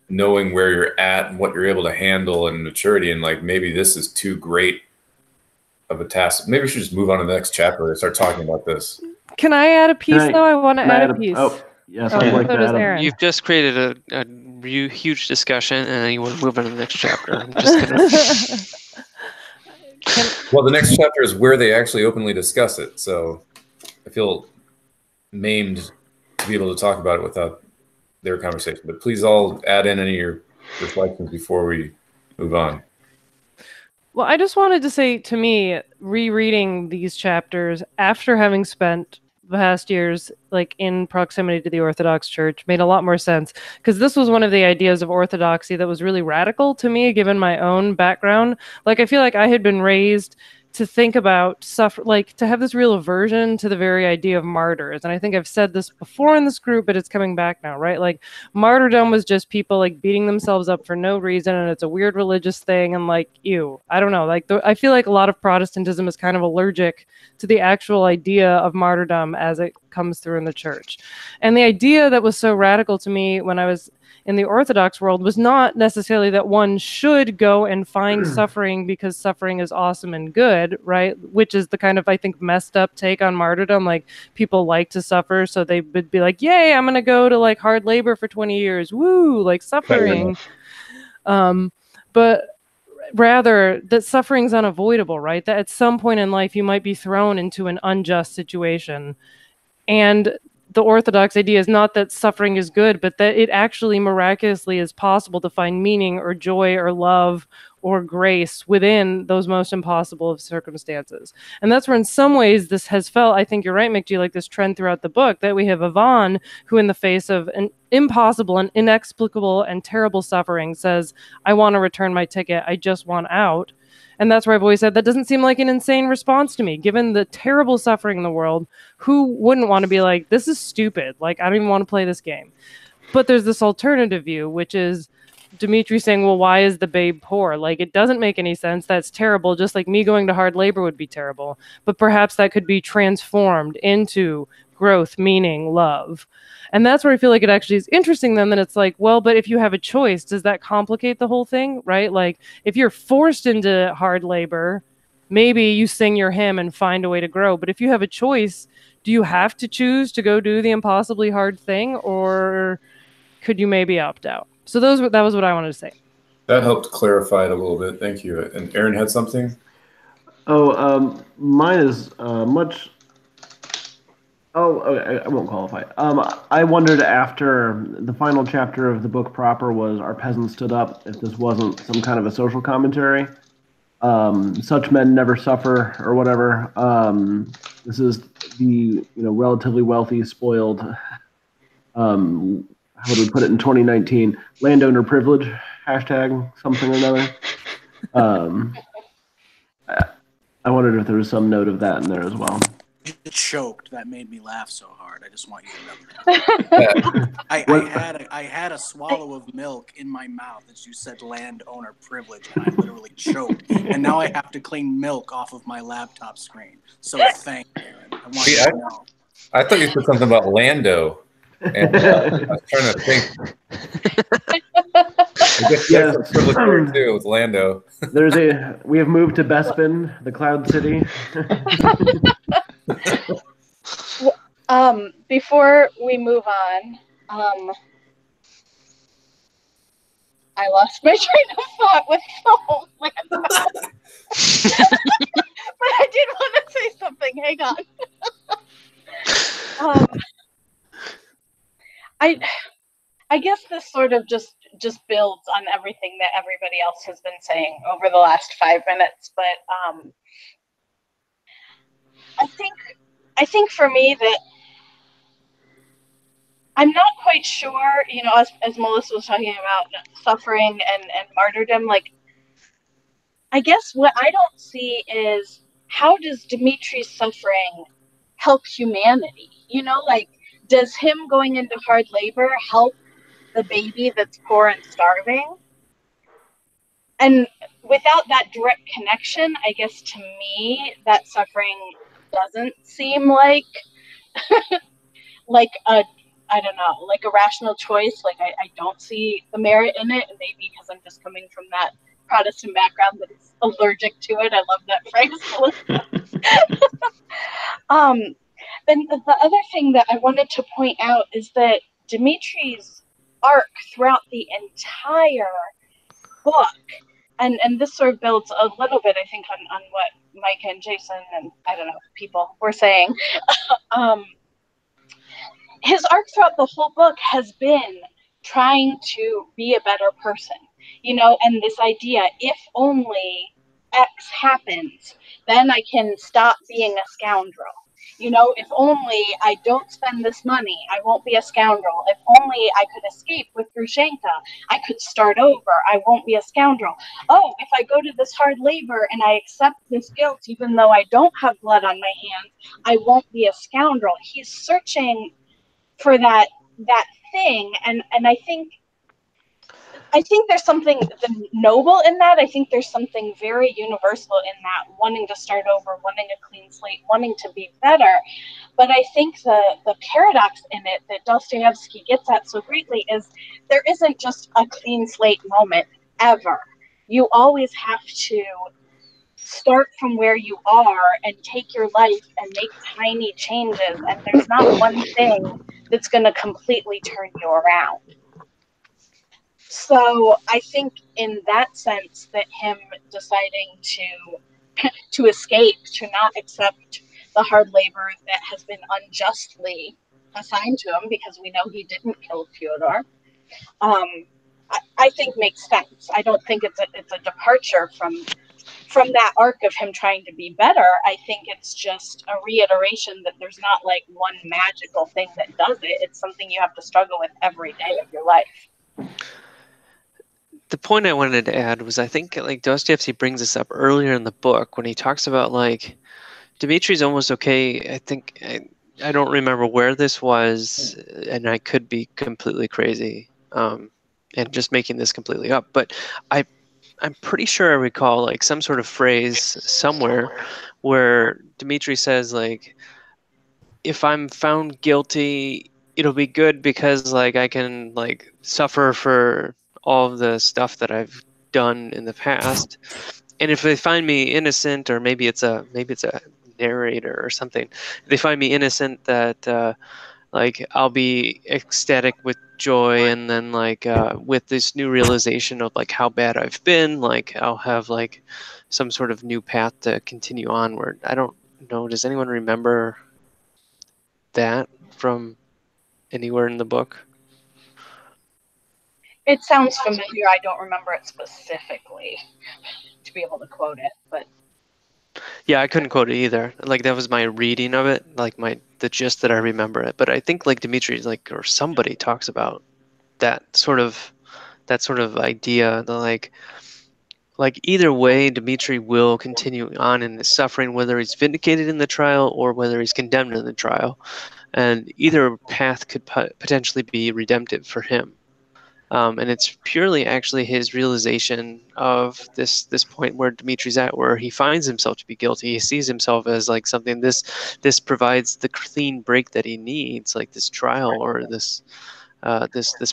knowing where you're at and what you're able to handle and maturity, and like maybe this is too great of a task. Maybe we should just move on to the next chapter and start talking about this. Can I add a piece, though? I want to add a piece. Oh, yes, I'd like so does that. Aaron. You've just created a huge discussion, and then you want to move on to the next chapter. I'm just gonna... Well, the next chapter is where they actually openly discuss it, so I feel maimed to be able to talk about it without their conversation. But please all add in any of your reflections before we move on. Well, I just wanted to say, to me, rereading these chapters after having spent the past years like in proximity to the Orthodox Church made a lot more sense, because this was one of the ideas of orthodoxy that was really radical to me, given my own background. Like, I feel like I had been raised to think about like to have this real aversion to the very idea of martyrs. And I think I've said this before in this group, but it's coming back now, right? Like, martyrdom was just people like beating themselves up for no reason, and it's a weird religious thing, and like, ew, I don't know. Like, I feel like a lot of Protestantism is kind of allergic to the actual idea of martyrdom as it comes through in the church. And the idea that was so radical to me when I was in the Orthodox world was not necessarily that one should go and find suffering because suffering is awesome and good, right? Which is the kind of, I think, messed up take on martyrdom. Like, people like to suffer, so they would be like, yay, I'm going to go to like hard labor for 20 years. Woo, like suffering. But rather that suffering's unavoidable, right? That at some point in life you might be thrown into an unjust situation. And the Orthodox idea is not that suffering is good, but that it actually miraculously is possible to find meaning or joy or love or grace within those most impossible of circumstances. And that's where in some ways this has felt, I think you're right, McG, like this trend throughout the book, that we have Yvonne who in the face of an impossible and inexplicable and terrible suffering says, I want to return my ticket. I just want out. And that's where I've always said that doesn't seem like an insane response to me. Given the terrible suffering in the world, who wouldn't want to be like, this is stupid. Like, I don't even want to play this game. But there's this alternative view, which is Dimitri saying, well, why is the babe poor? Like, it doesn't make any sense. That's terrible. Just like me going to hard labor would be terrible. But perhaps that could be transformed into growth, meaning, love. And that's where I feel like it actually is interesting then that it's like, well, but if you have a choice, does that complicate the whole thing, right? Like, if you're forced into hard labor, maybe you sing your hymn and find a way to grow. But if you have a choice, do you have to choose to go do the impossibly hard thing, or could you maybe opt out? So that was what I wanted to say. That helped clarify it a little bit. Thank you. And Aaron had something? Mine is much... Oh, okay, I won't qualify. I wondered after the final chapter of the book proper was Our Peasant Stood Up, if this wasn't some kind of a social commentary. Such men never suffer, or whatever. This is the relatively wealthy, spoiled, how would we put it in 2019? Landowner privilege, hashtag something or another. I wondered if there was some note of that in there as well. Choked. That made me laugh so hard. I just want you to know that. I had a swallow of milk in my mouth as you said landowner privilege, and I literally choked. And now I have to clean milk off of my laptop screen. So thank you, Aaron. I want you to know. I thought you said something about Lando. And I was trying to think. I guess that's privilege there too with Lando. We have moved to Bespin, the Cloud City. Before we move on, I lost my train of thought with the whole Lando. But I did want to say something. Hang on. I guess this sort of just builds on everything that everybody else has been saying over the last 5 minutes. But I think for me that I'm not quite sure, as Melissa was talking about suffering and martyrdom, like, I guess what I don't see is how does Dimitri's suffering help humanity? Like, does him going into hard labor help the baby that's poor and starving? And without that direct connection, I guess to me, that suffering doesn't seem like like a rational choice. Like, I don't see the merit in it, and maybe because I'm just coming from that Protestant background that is allergic to it. I love that phrase. Then the other thing that I wanted to point out is that Dimitri's arc throughout the entire book, and this sort of builds a little bit, I think, on what Mike and Jason and people were saying. His arc throughout the whole book has been trying to be a better person, and this idea, if only X happens, then I can stop being a scoundrel. If only I don't spend this money, I won't be a scoundrel. If only I could escape with Grushenka, I could start over. I won't be a scoundrel. Oh, if I go to this hard labor and I accept this guilt, even though I don't have blood on my hands, I won't be a scoundrel. He's searching for that thing, and I think I think there's something noble in that. I think there's something very universal in that, wanting to start over, wanting a clean slate, wanting to be better. But I think the paradox in it that Dostoevsky gets at so greatly is there isn't just a clean slate moment ever. You always have to start from where you are and take your life and make tiny changes. And there's not one thing that's going to completely turn you around. So I think in that sense that him deciding to escape, to not accept the hard labor that has been unjustly assigned to him, because we know he didn't kill Fyodor, I think makes sense. I don't think it's a departure from that arc of him trying to be better. I think it's just a reiteration that there's not like one magical thing that does it. It's something you have to struggle with every day of your life. The point I wanted to add was I think like Dostoevsky brings this up earlier in the book when he talks about like Dmitri's almost okay. I think I don't remember where this was, and I could be completely crazy and just making this completely up. But I'm pretty sure I recall like some sort of phrase somewhere where Dmitri says like, if I'm found guilty, it'll be good because like I can like suffer for all of the stuff that I've done in the past. And if they find me innocent, or maybe it's a narrator or something, if they find me innocent, that like I'll be ecstatic with joy, and then like with this new realization of like how bad I've been, like I'll have like some sort of new path to continue onward. I don't know. Does anyone remember that from anywhere in the book? It sounds familiar. I don't remember it specifically to be able to quote it, but Yeah, I couldn't quote it either. Like that was my reading of it, like the gist that I remember it. But I think like Dmitri, like, or somebody talks about that sort of idea, the like either way, Dmitri will continue on in his suffering, whether he's vindicated in the trial or whether he's condemned in the trial, and either path could potentially be redemptive for him. And it's purely actually his realization of this point where Dmitri's at, where he finds himself to be guilty. He sees himself as like something. This provides the clean break that he needs, like this trial or this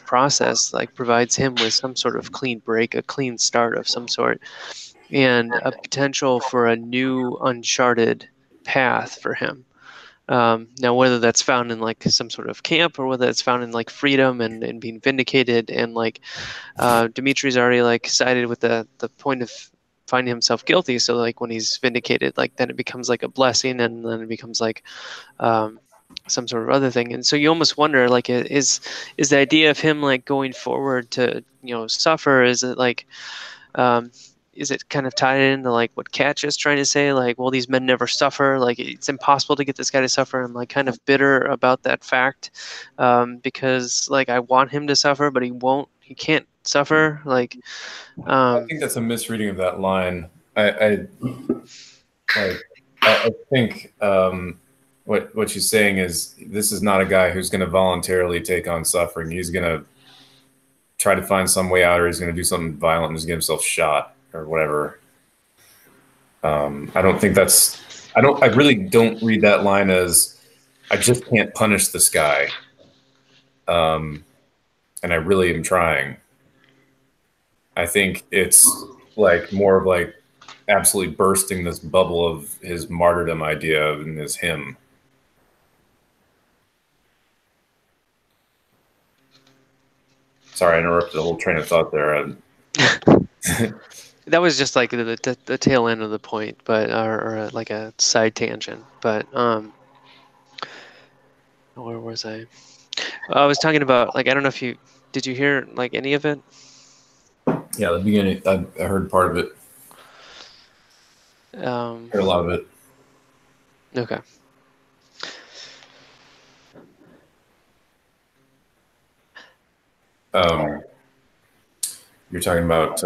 process, like provides him with some sort of clean break, a clean start of some sort, and a potential for a new uncharted path for him. Now, whether that's found in like some sort of camp or whether it's found in like freedom and being vindicated, and like Dimitri's already like sided with the point of finding himself guilty. So like when he's vindicated, like then it becomes like a blessing, and then it becomes like some sort of other thing. And so you almost wonder, like, is the idea of him like going forward to suffer? Is it like is it kind of tied into like what Katja is trying to say? Like, well, these men never suffer. Like, it's impossible to get this guy to suffer. I'm like kind of bitter about that fact because like I want him to suffer, but he won't. He can't suffer. Like, I think that's a misreading of that line. I think what she's saying is this is not a guy who's going to voluntarily take on suffering.'s going to try to find some way out, or he's going to do something violent and just get himself shot or whatever. I don't think that's. I really don't read that line as I just can't punish this guy, and I really am trying. I think it's like more of like absolutely bursting this bubble of his martyrdom idea and his hymn. Sorry, I interrupted the whole train of thought there. That was just like the tail end of the point, but or like a side tangent. But where was I? I was talking about like I don't know if did you hear like any of it? Yeah, the beginning. I heard part of it. Heard a lot of it. Okay. You're talking about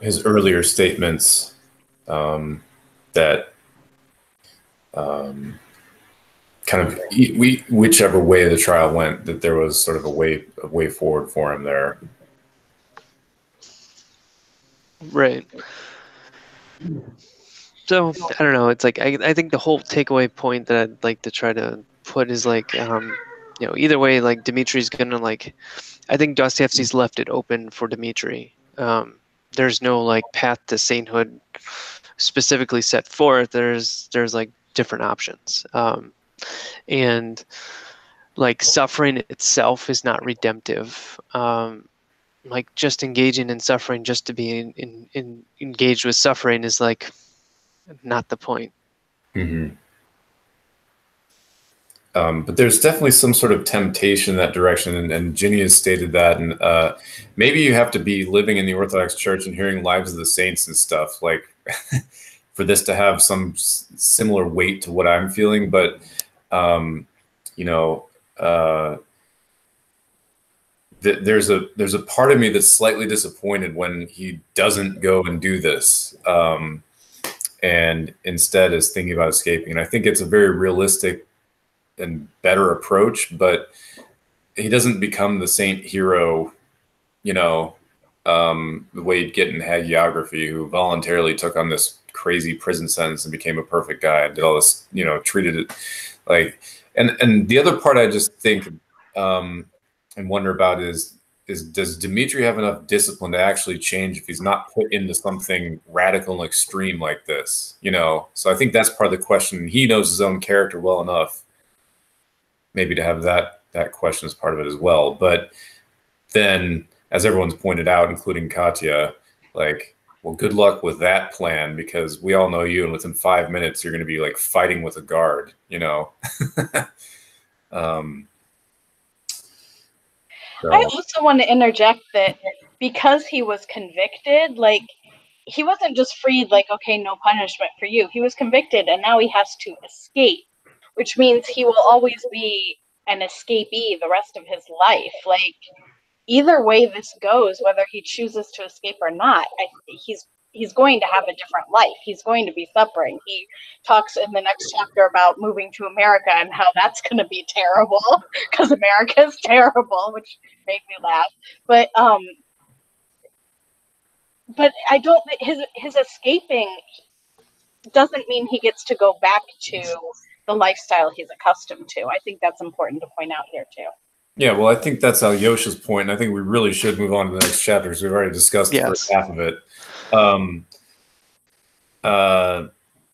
his earlier statements that kind of whichever way the trial went, that there was sort of a way forward for him there. Right. So I don't know. It's like I think the whole takeaway point that I'd like to try to put is like, either way, like Dimitri's gonna like. I think Dostoevsky's left it open for Dmitri. There's no like path to sainthood specifically set forth. There's like different options, and like suffering itself is not redemptive. Like just engaging in suffering just to be engaged with suffering is like not the point. Mm-hmm. But there's definitely some sort of temptation in that direction, and Ginny has stated that. And maybe you have to be living in the Orthodox Church and hearing Lives of the Saints and stuff, like for this to have some similar weight to what I'm feeling. But there's a part of me that's slightly disappointed when he doesn't go and do this, and instead is thinking about escaping. And I think it's a very realistic and better approach, but he doesn't become the saint hero, the way you'd get in hagiography, who voluntarily took on this crazy prison sentence and became a perfect guy and did all this, treated it like, and the other part I just think, and wonder about is does Dmitri have enough discipline to actually change if he's not put into something radical and extreme like this, So I think that's part of the question. He knows his own character well enough, maybe to have that question as part of it as well. But then, as everyone's pointed out, including Katya, like, well, good luck with that plan, because we all know you, and within 5 minutes, you're going to be like fighting with a guard, So. I also want to interject that because he was convicted, like, he wasn't just freed, like, okay, no punishment for you. He was convicted, and now he has to escape, which means he will always be an escapee the rest of his life. Like, either way this goes, whether he chooses to escape or not, he's going to have a different life. He's going to be suffering. He talks in the next chapter about moving to America and how that's going to be terrible because America is terrible, which made me laugh. But I don't. His escaping doesn't mean he gets to go back to the lifestyle he's accustomed to. I think that's important to point out here too. Yeah, well, I think that's Alyosha's point, and I think we really should move on to the next chapter because we've already discussed the first half of it.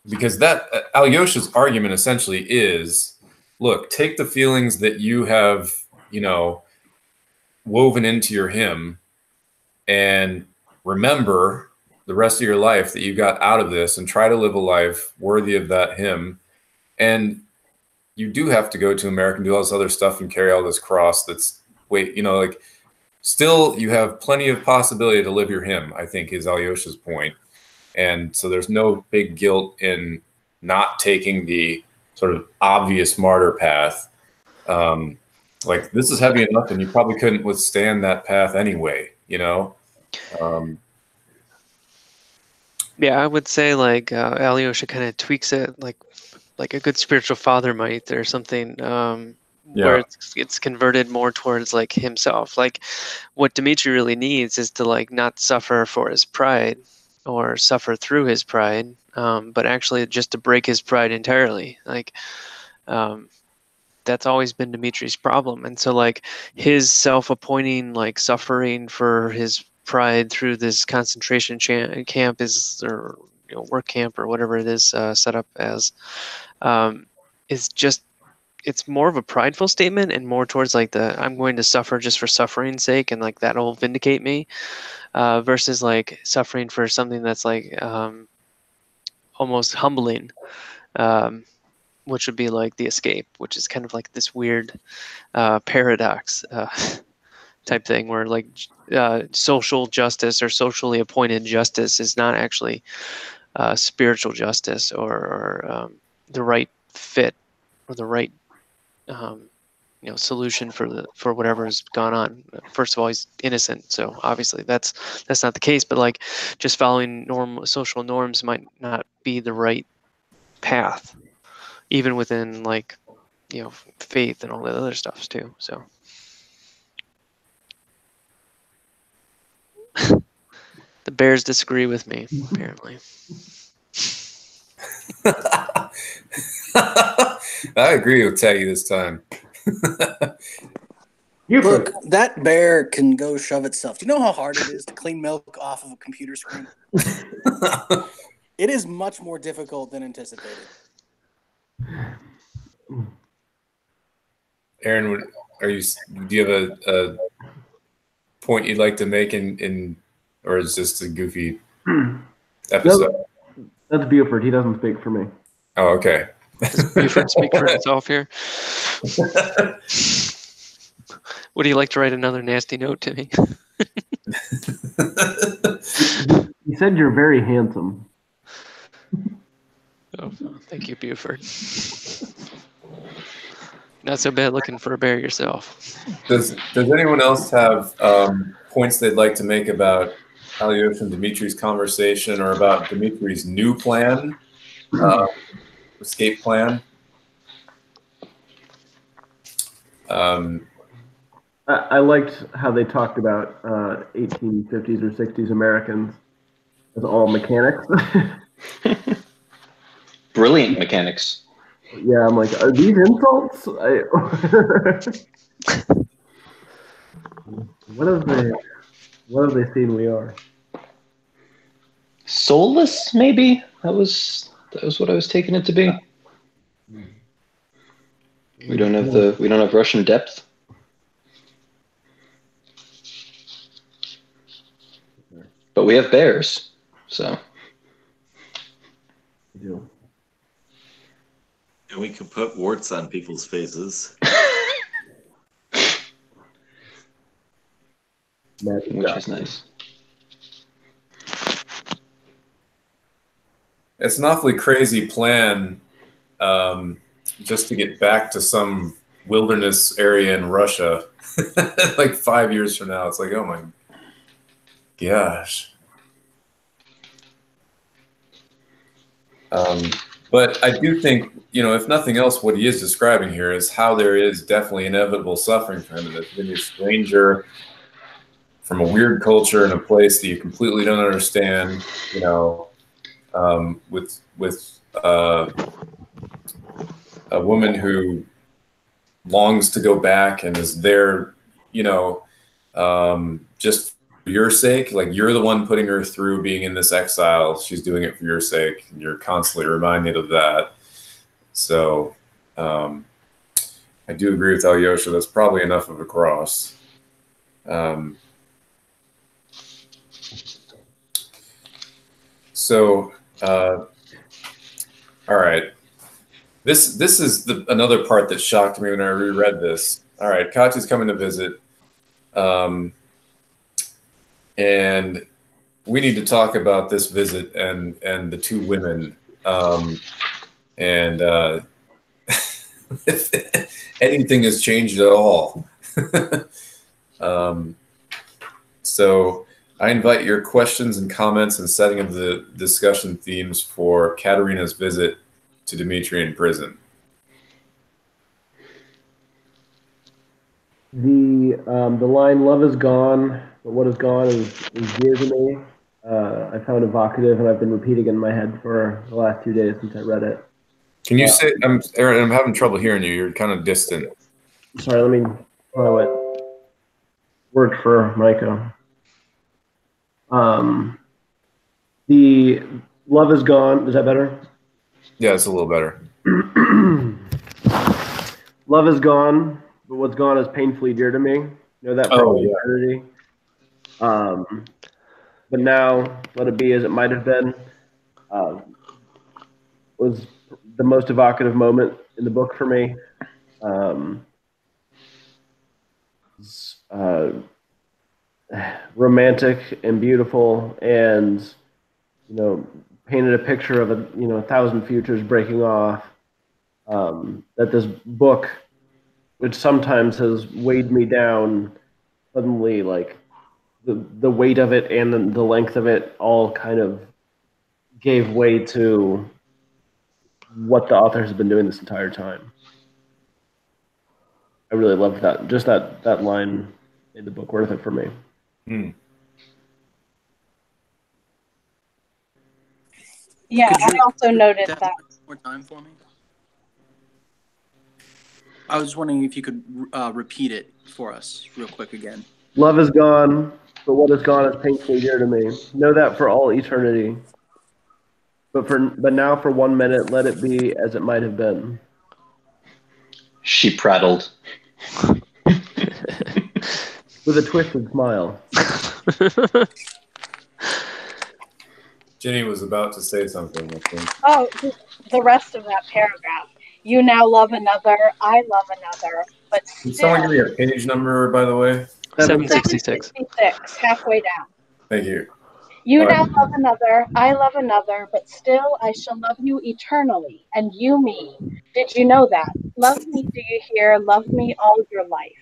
Because that Alyosha's argument essentially is, look, take the feelings that you have, woven into your hymn, and remember the rest of your life that you got out of this, and try to live a life worthy of that hymn. And you do have to go to America and do all this other stuff and carry all this cross. Still you have plenty of possibility to live your hymn, I think, is Alyosha's point. And so there's no big guilt in not taking the sort of obvious martyr path. Like, this is heavy enough, and you probably couldn't withstand that path anyway, Yeah, I would say like Alyosha kind of tweaks it like a good spiritual father might, or something, where it's converted more towards like himself. Like, what Dmitri really needs is to like not suffer for his pride or suffer through his pride, but actually just to break his pride entirely. Like, that's always been Dmitri's problem. And so like his self-appointing like suffering for his pride through this concentration camp or work camp or whatever it is set up as, is just, it's more of a prideful statement and more towards like I'm going to suffer just for suffering's sake, and like that'll vindicate me, versus like suffering for something that's like almost humbling, which would be like the escape, which is kind of like this weird paradox type thing where like social justice or socially appointed justice is not actually spiritual justice or the right fit or the right solution for whatever has gone on. First of all, he's innocent, so obviously that's not the case. But like just following social norms might not be the right path. even within like, faith and all that other stuff too. So the bears disagree with me, apparently. I agree with Taggy this time. Look, that bear can go shove itself. Do you know how hard it is to clean milk off of a computer screen? It is much more difficult than anticipated. Aaron, do you have a point you'd like to make in or is this a goofy episode? That's Buford. He doesn't speak for me. Oh, okay. Does Buford speak for himself here? Would he like to write another nasty note to me? He said you're very handsome. Oh, thank you, Buford. Not so bad looking for a bear yourself. Does anyone else have points they'd like to make about Alyosha and Dimitri's conversation, or about Dimitri's new plan, escape plan? I liked how they talked about 1850s or 60s Americans as all mechanics. Brilliant mechanics. Yeah, I'm like, are these insults? What have they seen we are? Soulless, maybe? That was what I was taking it to be. We don't have Russian depth. But we have bears, so. We do. And we can put warts on people's faces. Which is nice. It's an awfully crazy plan, just to get back to some wilderness area in Russia, like 5 years from now. It's like, oh my gosh. But I do think, if nothing else, what he is describing here is how there is definitely inevitable suffering for him. That when you're a stranger from a weird culture in a place that you completely don't understand, with a woman who longs to go back and is there, just for your sake. Like, you're the one putting her through being in this exile. She's doing it for your sake, and you're constantly reminded of that. So I do agree with Alyosha. That's probably enough of a cross. All right. This is another part that shocked me when I reread this. All right, Katya's coming to visit, and we need to talk about this visit and the two women, and if anything has changed at all. So I invite your questions and comments and setting of the discussion themes for Katerina's visit to Dmitri in prison. The line "Love is gone, but what is gone is dear to me." I found evocative, and I've been repeating it in my head for the last 2 days since I read it. Can you say, Aaron, I'm having trouble hearing you. You're kind of distant. Sorry, let me throw it. Word for Micah. The love is gone. Is that better? Yeah, it's a little better. Love is gone, but what's gone is painfully dear to me. You know that for eternity. But now, let it be as it might have been. Was the most evocative moment in the book for me. Romantic and beautiful, and painted a picture of 1,000 futures breaking off. That this book, which sometimes has weighed me down, suddenly, like the weight of it and the length of it all kind of gave way to what the author has been doing this entire time. I really loved that. Just that line made the book worth it for me. Yeah, I also noted that. More time for me. I was wondering if you could repeat it for us real quick again. Love is gone, but what is gone is painfully dear to me. Know that for all eternity. But now for 1 minute, let it be as it might have been. She prattled. With a twisted smile. Jenny was about to say something, I think. Oh, the rest of that paragraph. You now love another, I love another, but Can still... someone give me a page number, by the way? 766. 766, halfway down. Thank you. You All now right. love another, I love another, but still I shall love you eternally, and you me. Did you know that? Love me, do you hear? Love me all your life.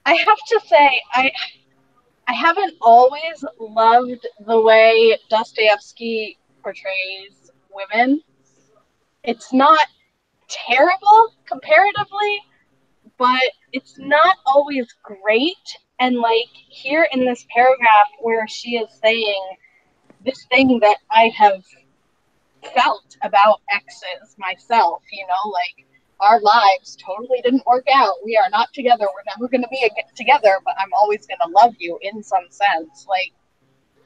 I have to say, I haven't always loved the way Dostoevsky portrays women. It's not terrible comparatively, but it's not always great. And like here in this paragraph where she is saying this thing that I have felt about exes myself, you know, like our lives totally didn't work out. We are not together. We're never going to be together, but I'm always going to love you in some sense. Like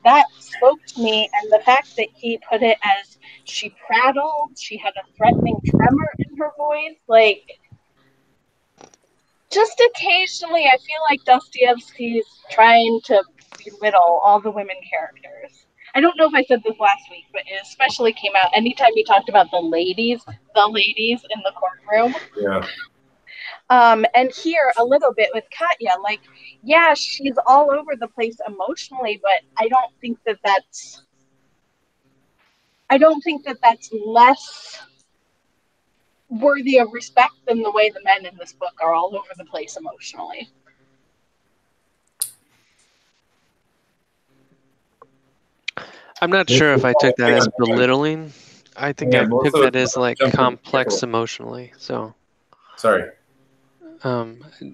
that spoke to me. And the fact that he put it as she prattled, she had a threatening tremor in her voice, like just occasionally I feel like Dostoevsky's trying to belittle all the women characters. I don't know if I said this last week, but it especially came out anytime he talked about the ladies in the courtroom. Yeah. And here a little bit with Katya, like, yeah, she's all over the place emotionally, but I don't think that that's less worthy of respect than the way the men in this book are all over the place emotionally. I'm not sure if I took that as belittling. I think I took that as like complex emotionally. So, sorry.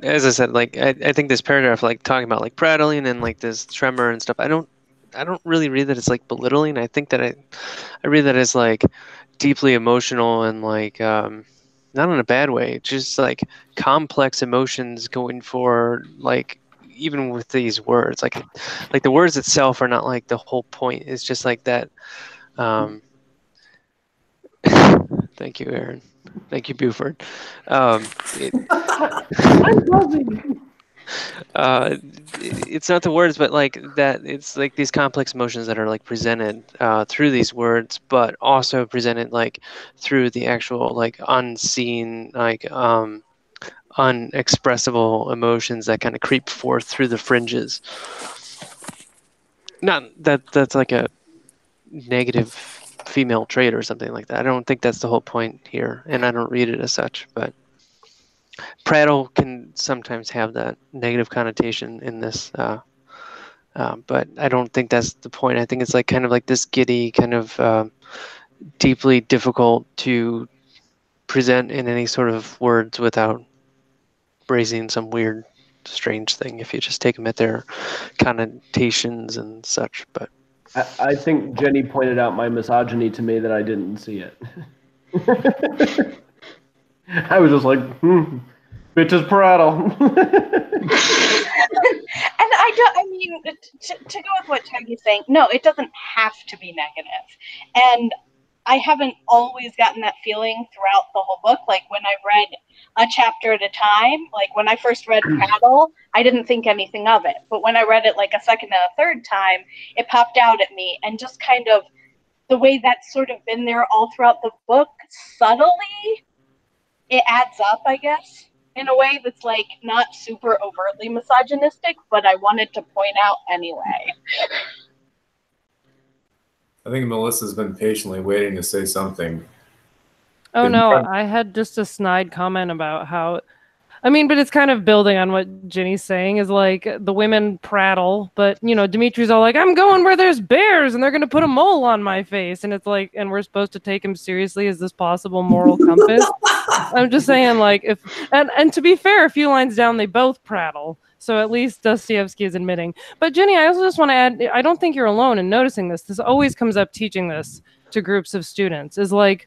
As I said, like I think this paragraph, like talking about like prattling and like this tremor and stuff, I don't really read that as like belittling. I think that I read that as like deeply emotional and like not in a bad way, just like complex emotions going for like even with these words, like the words itself are not like the whole point. It's just like that. Thank you, Aaron. Thank you, Buford. I'm buzzing. It's not the words, but like that. It's like these complex emotions that are like presented through these words, but also presented like through the actual like unseen, like unexpressible emotions that kind of creep forth through the fringes. Not that that's like a negative female trait or something like that. I don't think that's the whole point here, and I don't read it as such, but prattle can sometimes have that negative connotation in this, but I don't think that's the point. I think it's like kind of like this giddy, kind of deeply difficult to present in any sort of words without raising some weird, strange thing if you just take them at their connotations and such. But I think Jenny pointed out my misogyny to me that I didn't see it. I was just like, bitches prattle. And I mean, to go with what Taggy's saying, no, it doesn't have to be negative. And I haven't always gotten that feeling throughout the whole book. Like when I read a chapter at a time, like when I first read Prattle, I didn't think anything of it. But when I read it like a second and a third time, it popped out at me. And just kind of the way that's sort of been there all throughout the book, subtly, it adds up, I guess, in a way that's like not super overtly misogynistic, but I wanted to point out anyway. I think Melissa's been patiently waiting to say something. Oh no, I had just a snide comment about how I mean, but it's kind of building on what Ginny's saying is like the women prattle, but you know, Dimitri's all like, I'm going where there's bears and they're going to put a mole on my face. And it's like, and we're supposed to take him seriously as this possible moral compass. I'm just saying, like, and to be fair, a few lines down, they both prattle. So at least Dostoevsky is admitting. But Ginny, I also just want to add, I don't think you're alone in noticing this. This always comes up teaching this to groups of students is like,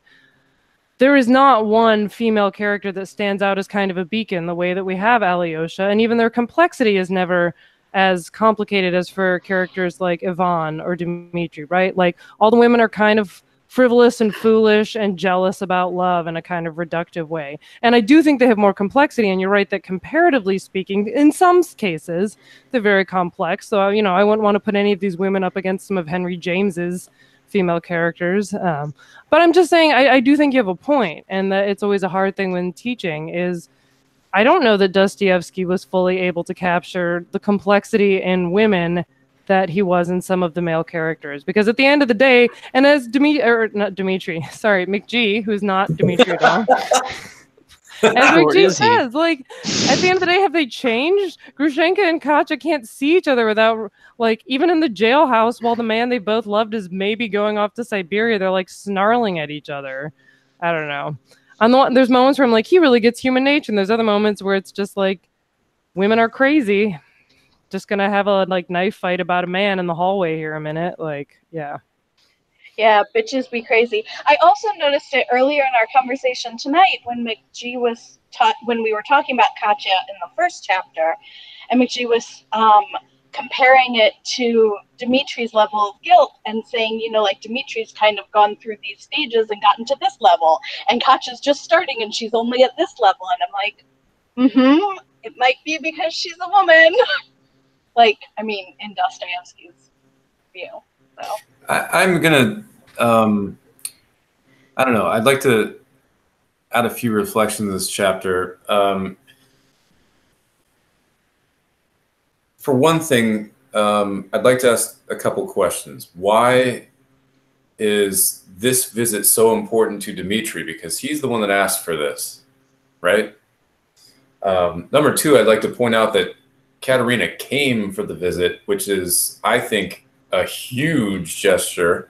there is not one female character that stands out as kind of a beacon the way that we have Alyosha, and even their complexity is never as complicated as for characters like Ivan or Dmitri, right? Like all the women are kind of frivolous and foolish and jealous about love in a kind of reductive way. And I do think they have more complexity, and you're right that comparatively speaking, in some cases, they're very complex. So, you know, I wouldn't want to put any of these women up against some of Henry James's female characters. But I'm just saying, I do think you have a point, and that it's always a hard thing when teaching is, I don't know that Dostoevsky was fully able to capture the complexity in women that he was in some of the male characters. Because at the end of the day, and as McG, who's not Dmitri at all, as McG says, like, at the end of the day, have they changed? Grushenka and Katya can't see each other without, like, even in the jailhouse, while the man they both loved is maybe going off to Siberia, they're, like, snarling at each other. I don't know. There's moments where I'm like, he really gets human nature, and there's other moments where it's just, like, women are crazy. Just gonna have a, like, knife fight about a man in the hallway here a minute. Like, yeah. Yeah, bitches be crazy. I also noticed it earlier in our conversation tonight when McG was when we were talking about Katya in the first chapter, and McG was comparing it to Dimitri's level of guilt and saying, you know, like Dimitri's kind of gone through these stages and gotten to this level, and Katya's just starting and she's only at this level, and I'm like, it might be because she's a woman. Like, I mean, in Dostoevsky's view. So. I'm gonna, I don't know. I'd like to add a few reflections to this chapter. For one thing, I'd like to ask a couple questions. Why is this visit so important to Dmitri? Because he's the one that asked for this, right? Number two, I'd like to point out that Katerina came for the visit, which is, I think, a huge gesture.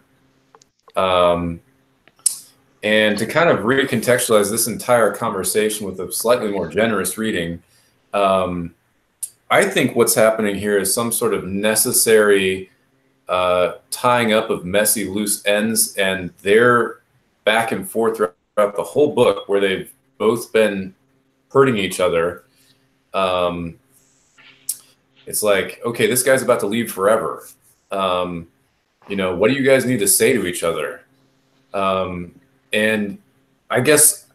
And to kind of recontextualize this entire conversation with a slightly more generous reading, I think what's happening here is some sort of necessary tying up of messy loose ends, and they're back and forth throughout the whole book where they've both been hurting each other. It's like, okay, this guy's about to leave forever. You know, what do you guys need to say to each other? And I guess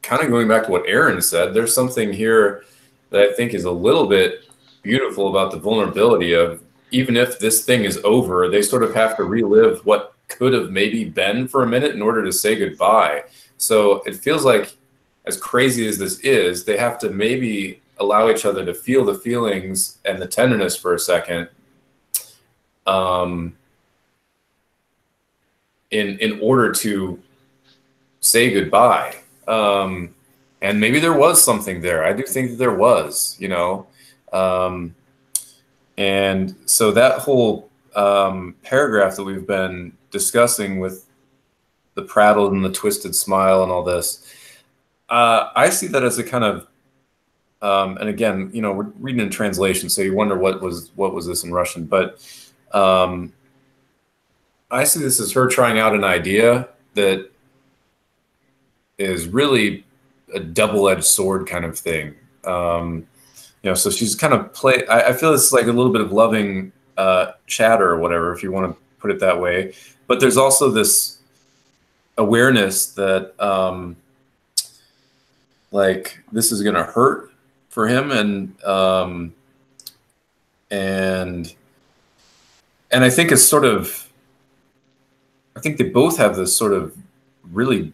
kind of going back to what Aaron said, there's something here that I think is a little bit beautiful about the vulnerability of, even if this thing is over, they sort of have to relive what could have maybe been for a minute in order to say goodbye. So it feels like, as crazy as this is, they have to maybe allow each other to feel the feelings and the tenderness for a second, in order to say goodbye. And maybe there was something there. I do think that there was, you know. And so that whole paragraph that we've been discussing with the prattle and the twisted smile and all this, I see that as a kind of, and again, you know, we're reading in translation, so you wonder what was this in Russian, but I see this as her trying out an idea that is really a double-edged sword kind of thing. You know, so she's kind of I feel it's like a little bit of loving chatter or whatever, if you want to put it that way. But there's also this awareness that like this is going to hurt for him, and I think it's sort of, I think they both have this sort of really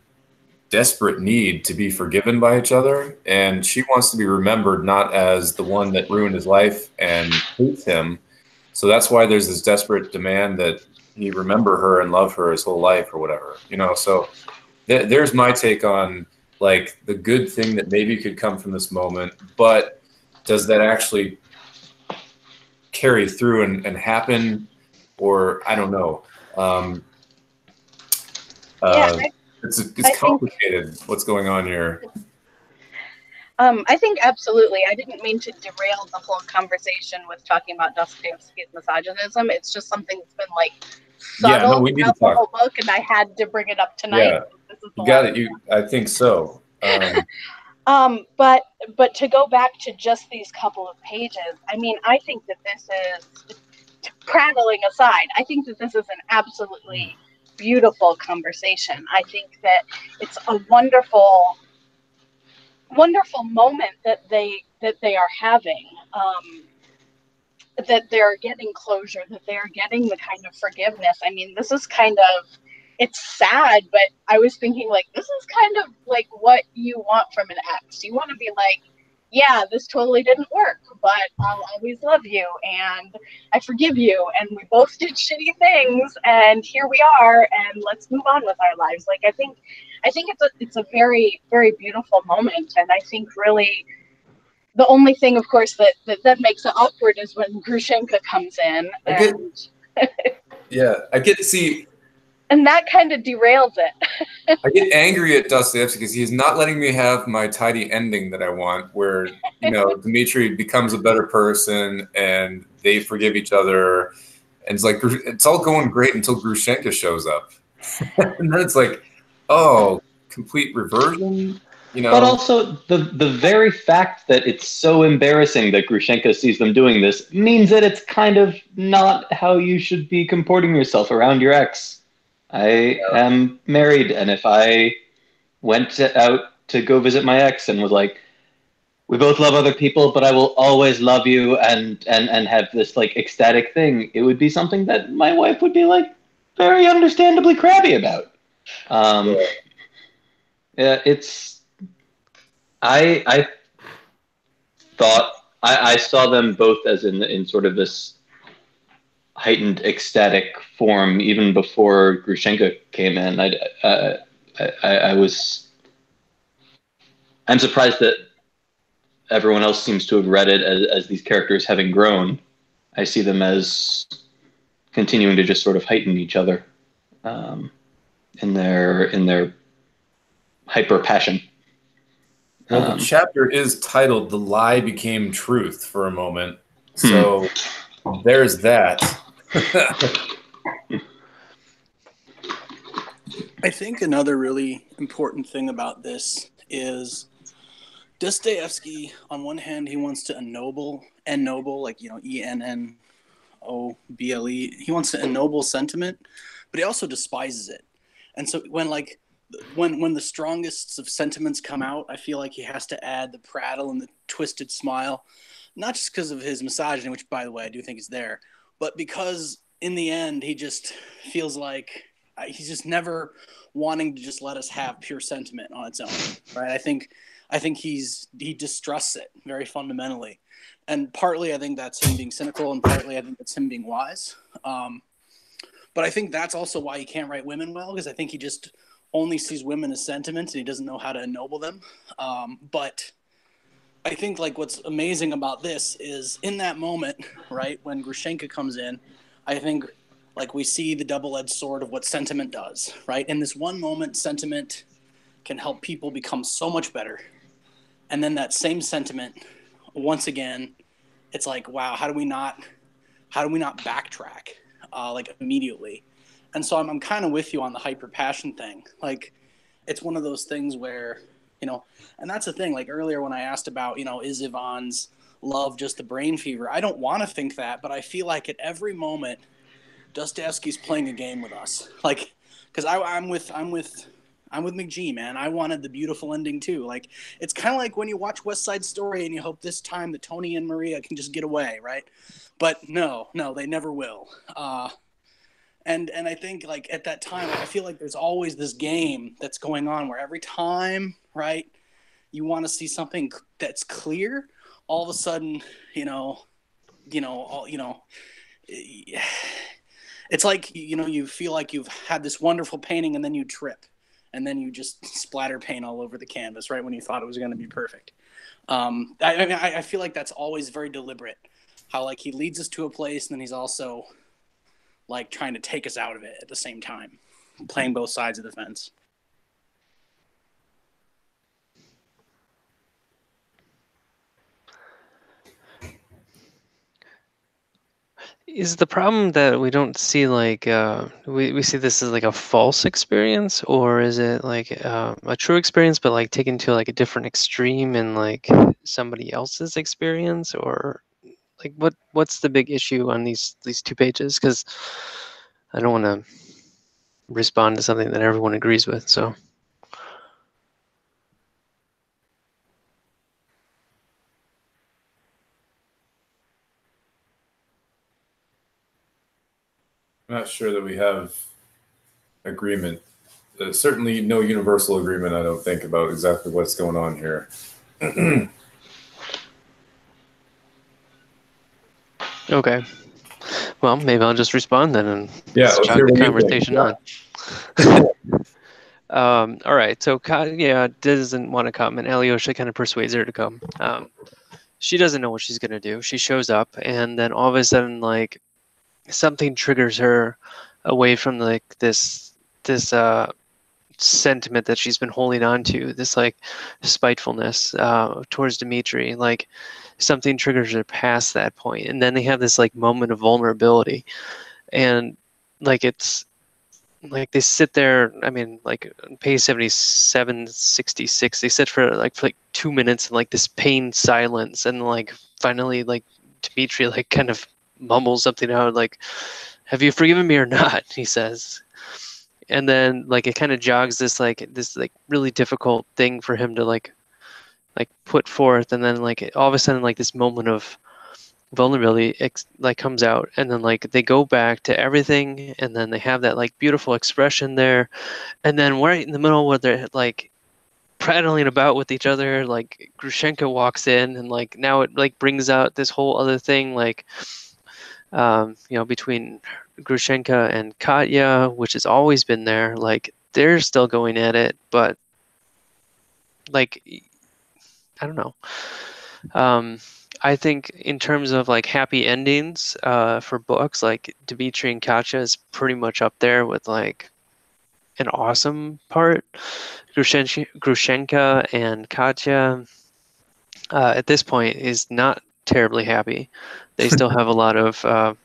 desperate need to be forgiven by each other, and she wants to be remembered not as the one that ruined his life and hates him. So that's why there's this desperate demand that he remember her and love her his whole life or whatever, you know. So there's my take on like the good thing that maybe could come from this moment, but does that actually carry through and happen? Or I don't know. It's complicated what's going on here. I think absolutely. I didn't mean to derail the whole conversation with talking about Dostoevsky's misogynism. It's just something that's been like subtle throughout the whole book, and I had to bring it up tonight. Yeah, you got it. I think so. But to go back to just these couple of pages, I mean, I think that this is, prattling aside, I think that this is an absolutely beautiful conversation. I think that it's a wonderful moment that they are having, that they're getting closure, that they're getting the kind of forgiveness. I mean, this is kind of, it's sad, but I was thinking, like, this is kind of like what you want from an ex. You want to be like, yeah, this totally didn't work, but I'll always love you, and I forgive you, and we both did shitty things, and here we are, and let's move on with our lives. Like, I think it's a very, very beautiful moment, and I think really the only thing, of course, that makes it awkward is when Grushenka comes in, I get to see. And that kind of derails it. I get angry at Dostoevsky because he's not letting me have my tidy ending that I want, where, you know, Dmitri becomes a better person and they forgive each other. And it's like, it's all going great until Grushenka shows up. And then it's like, oh, complete reversion, you know. But also the very fact that it's so embarrassing that Grushenka sees them doing this means that it's kind of not how you should be comporting yourself around your ex. I am married, and if I went out to go visit my ex and was like, we both love other people, but I will always love you, and have this like ecstatic thing, it would be something that my wife would be like very understandably crabby about. It's I thought I saw them both as in sort of this heightened ecstatic form even before Grushenka came in. I'm surprised that everyone else seems to have read it as these characters having grown. I see them as continuing to just sort of heighten each other in their hyper passion. Well, the chapter is titled "The Lie Became Truth" for a moment, so there's that. I think another really important thing about this is Dostoevsky, on one hand, he wants to ennoble, like, you know, ENNOBLE. He wants to ennoble sentiment, but he also despises it. And so when the strongest of sentiments come out, I feel like he has to add the prattle and the twisted smile, not just because of his misogyny, which, by the way, I do think is there, but because in the end, he just feels like he's just never wanting to just let us have pure sentiment on its own, right? I think he distrusts it very fundamentally. And partly I think that's him being cynical, and partly I think it's him being wise. But I think that's also why he can't write women well, because I think he just only sees women as sentiments and he doesn't know how to ennoble them. But I think like what's amazing about this is in that moment, right, when Grushenka comes in, I think like we see the double-edged sword of what sentiment does, right? In this one moment, sentiment can help people become so much better. And then that same sentiment, once again, it's like, wow, how do we not backtrack like immediately? And so I'm kind of with you on the hyper passion thing. Like, it's one of those things where, you know, and that's the thing, like earlier when I asked about, you know, is Ivan's love just the brain fever? I don't want to think that, but I feel like at every moment, Dostoevsky's playing a game with us. Like, because I'm with McGee, man. I wanted the beautiful ending too. Like, it's kind of like when you watch West Side Story and you hope this time that Tony and Maria can just get away, right? But no, they never will. And I think like at that time, I feel like there's always this game that's going on where every time, right, you want to see something that's clear, all of a sudden, it's like, you know, you feel like you've had this wonderful painting and then you trip. and then you just splatter paint all over the canvas right when you thought it was going to be perfect. I feel like that's always very deliberate. How like he leads us to a place, and then he's also like trying to take us out of it at the same time, playing both sides of the fence. Is the problem that we don't see like we see this as like a false experience, or is it like a true experience but like taken to like a different extreme in like somebody else's experience, or like what's the big issue on these 2 pages? Because I don't want to respond to something that everyone agrees with. So I'm not sure that we have agreement. Certainly no universal agreement, I don't think, about exactly what's going on here. okay, well maybe I'll just respond then and Yeah, let's jog hear the what you conversation think. on. All right, so Katya doesn't want to come, and Alyosha kind of persuades her to come. She doesn't know what she's gonna do. She shows up, and then all of a sudden, like something triggers her away from like this sentiment that she's been holding on to, this like spitefulness towards Dmitri. Like something triggers her past that point, and then they have this like moment of vulnerability, and like it's like they sit there. I mean, like on page 77, 66, they sit for like 2 minutes in like this pained silence, and like finally like Dmitri like kind of mumbles something out like, "Have you forgiven me or not?" he says. And then like it kind of jogs this like really difficult thing for him to like put forth, and then like all of a sudden like this moment of vulnerability like comes out, and then like they go back to everything, and then they have that like beautiful expression there, and then right in the middle where they're like prattling about with each other, like Grushenka walks in, and like now it like brings out this whole other thing, like between Grushenka and Katya, which has always been there. Like they're still going at it, but like I don't know. I think in terms of like happy endings for books, like Dmitri and Katya is pretty much up there with like an awesome part. Grushenka and Katya at this point is not terribly happy. They still have a lot of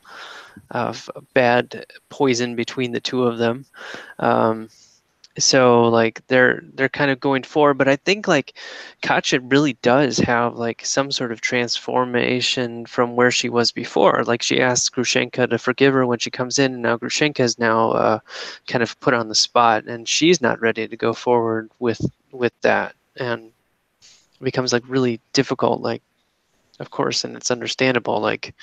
bad poison between the two of them. So like they're kind of going forward, but I think like Katya really does have like some sort of transformation from where she was before. Like she asks Grushenka to forgive her when she comes in, and now Grushenka is now kind of put on the spot, and she's not ready to go forward with that, and it becomes like really difficult. Like, of course, and it's understandable. Like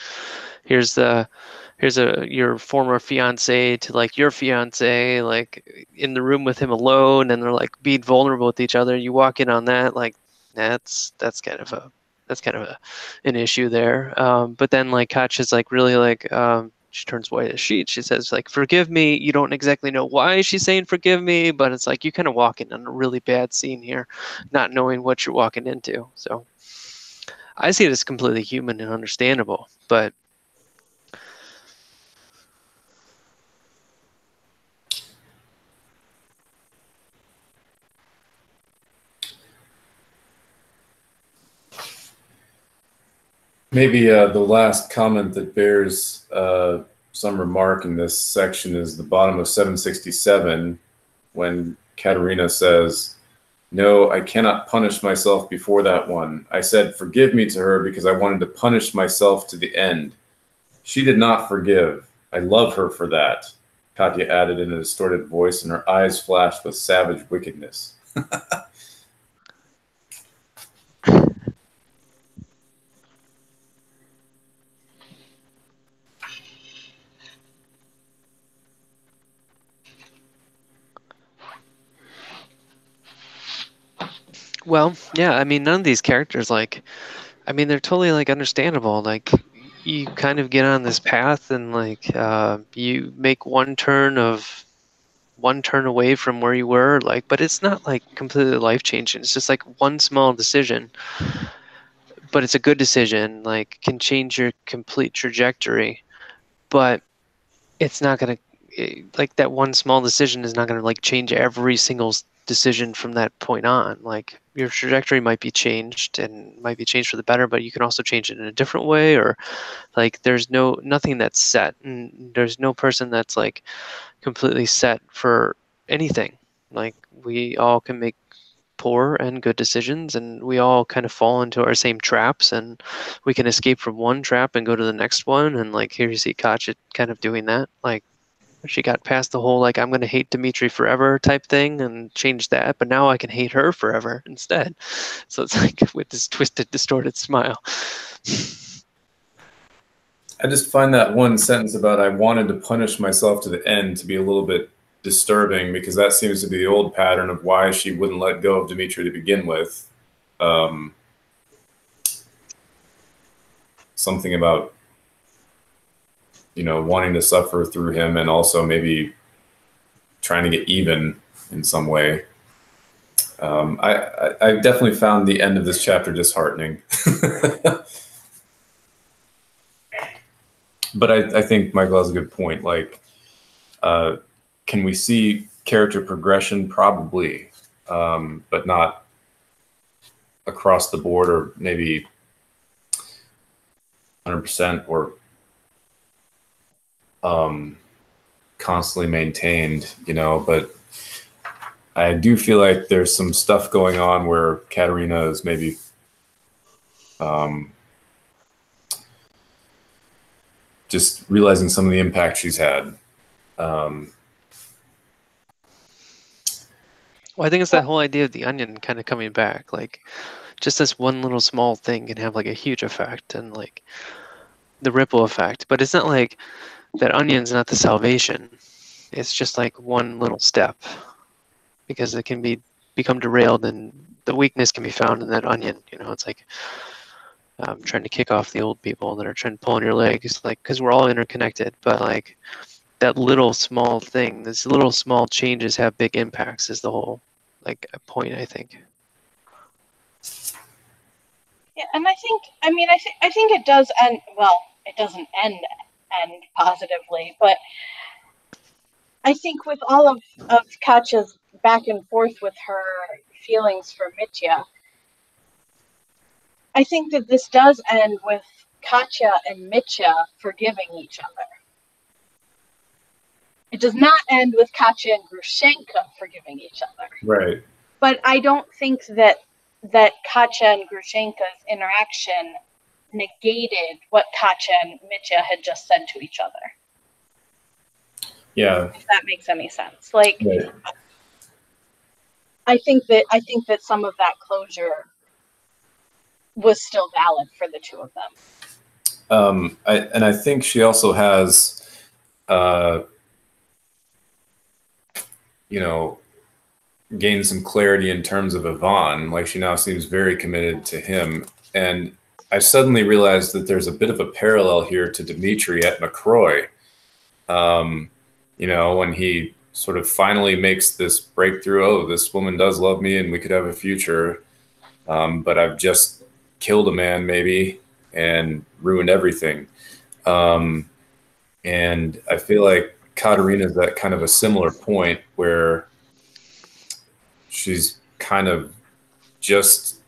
here's your former fiance to like your fiance, like in the room with him alone, and they're like being vulnerable with each other. You walk in on that, like that's kind of an issue there. But then like Katya's like really like she turns white as sheet. She says like, "Forgive me." You don't exactly know why she's saying "forgive me," but it's like you kind of walk in on a really bad scene here, not knowing what you're walking into. So I see it as completely human and understandable, but maybe the last comment that bears some remark in this section is the bottom of 767, when Katerina says, "No, I cannot punish myself before that one. I said, 'Forgive me' to her because I wanted to punish myself to the end. She did not forgive. I love her for that," Katya added in a distorted voice, and her eyes flashed with savage wickedness. well, yeah, I mean, none of these characters, like, I mean, they're totally like understandable. Like, you kind of get on this path, and like, you make one turn of one turn away from where you were, like, but it's not like completely life changing. It's just like one small decision, but it's a good decision, like can change your complete trajectory. But it's not gonna, like, that one small decision is not gonna like change every single decision from that point on. Like, your trajectory might be changed and might be changed for the better, but you can also change it in a different way. Or like, there's nothing that's set, and there's no person that's like completely set for anything. Like, we all can make poor and good decisions, and we all kind of fall into our same traps, and we can escape from one trap and go to the next one. And like, here you see Katya kind of doing that. Like, she got past the whole like I'm gonna hate Dmitri forever type thing and changed that, but now I can hate her forever instead. So it's like with this twisted, distorted smile. I just find that one sentence about I wanted to punish myself to the end to be a little bit disturbing, because that seems to be the old pattern of why she wouldn't let go of Dmitri to begin with. Something about, you know, wanting to suffer through him, and also maybe trying to get even in some way. I definitely found the end of this chapter disheartening. But I think Michael has a good point. Like, can we see character progression? Probably, but not across the board, or maybe 100%, or constantly maintained, you know. But I do feel like there's some stuff going on where Katerina is maybe just realizing some of the impact she's had. Well, I think it's that whole idea of the onion kind of coming back. Like, just this one little small thing can have like a huge effect, and like the ripple effect. But it's not like that onion's not the salvation. It's just like one little step, because it can become derailed, and the weakness can be found in that onion. You know, it's like trying to kick off the old people that are trying to pull on your legs, like, because we're all interconnected. But like, that little small thing, these little small changes have big impacts, is the whole like point, I think. Yeah, and I think it does end well. It doesn't end positively, but I think with all of Katya's back and forth with her feelings for Mitya, I think that this does end with Katya and Mitya forgiving each other. It does not end with Katya and Grushenka forgiving each other. Right. But I don't think that Katya and Grushenka's interaction negated what Katya and Mitya had just said to each other. Yeah. If that makes any sense. Like, Right. I think that some of that closure was still valid for the two of them. I think she also has, you know, gained some clarity in terms of Ivan. Like, she now seems very committed to him. And I suddenly realized that there's a bit of a parallel here to Dmitri at McCroy. You know, when he sort of finally makes this breakthrough, oh, this woman does love me and we could have a future, but I've just killed a man maybe and ruined everything. And I feel like Katerina's at kind of a similar point where she's kind of just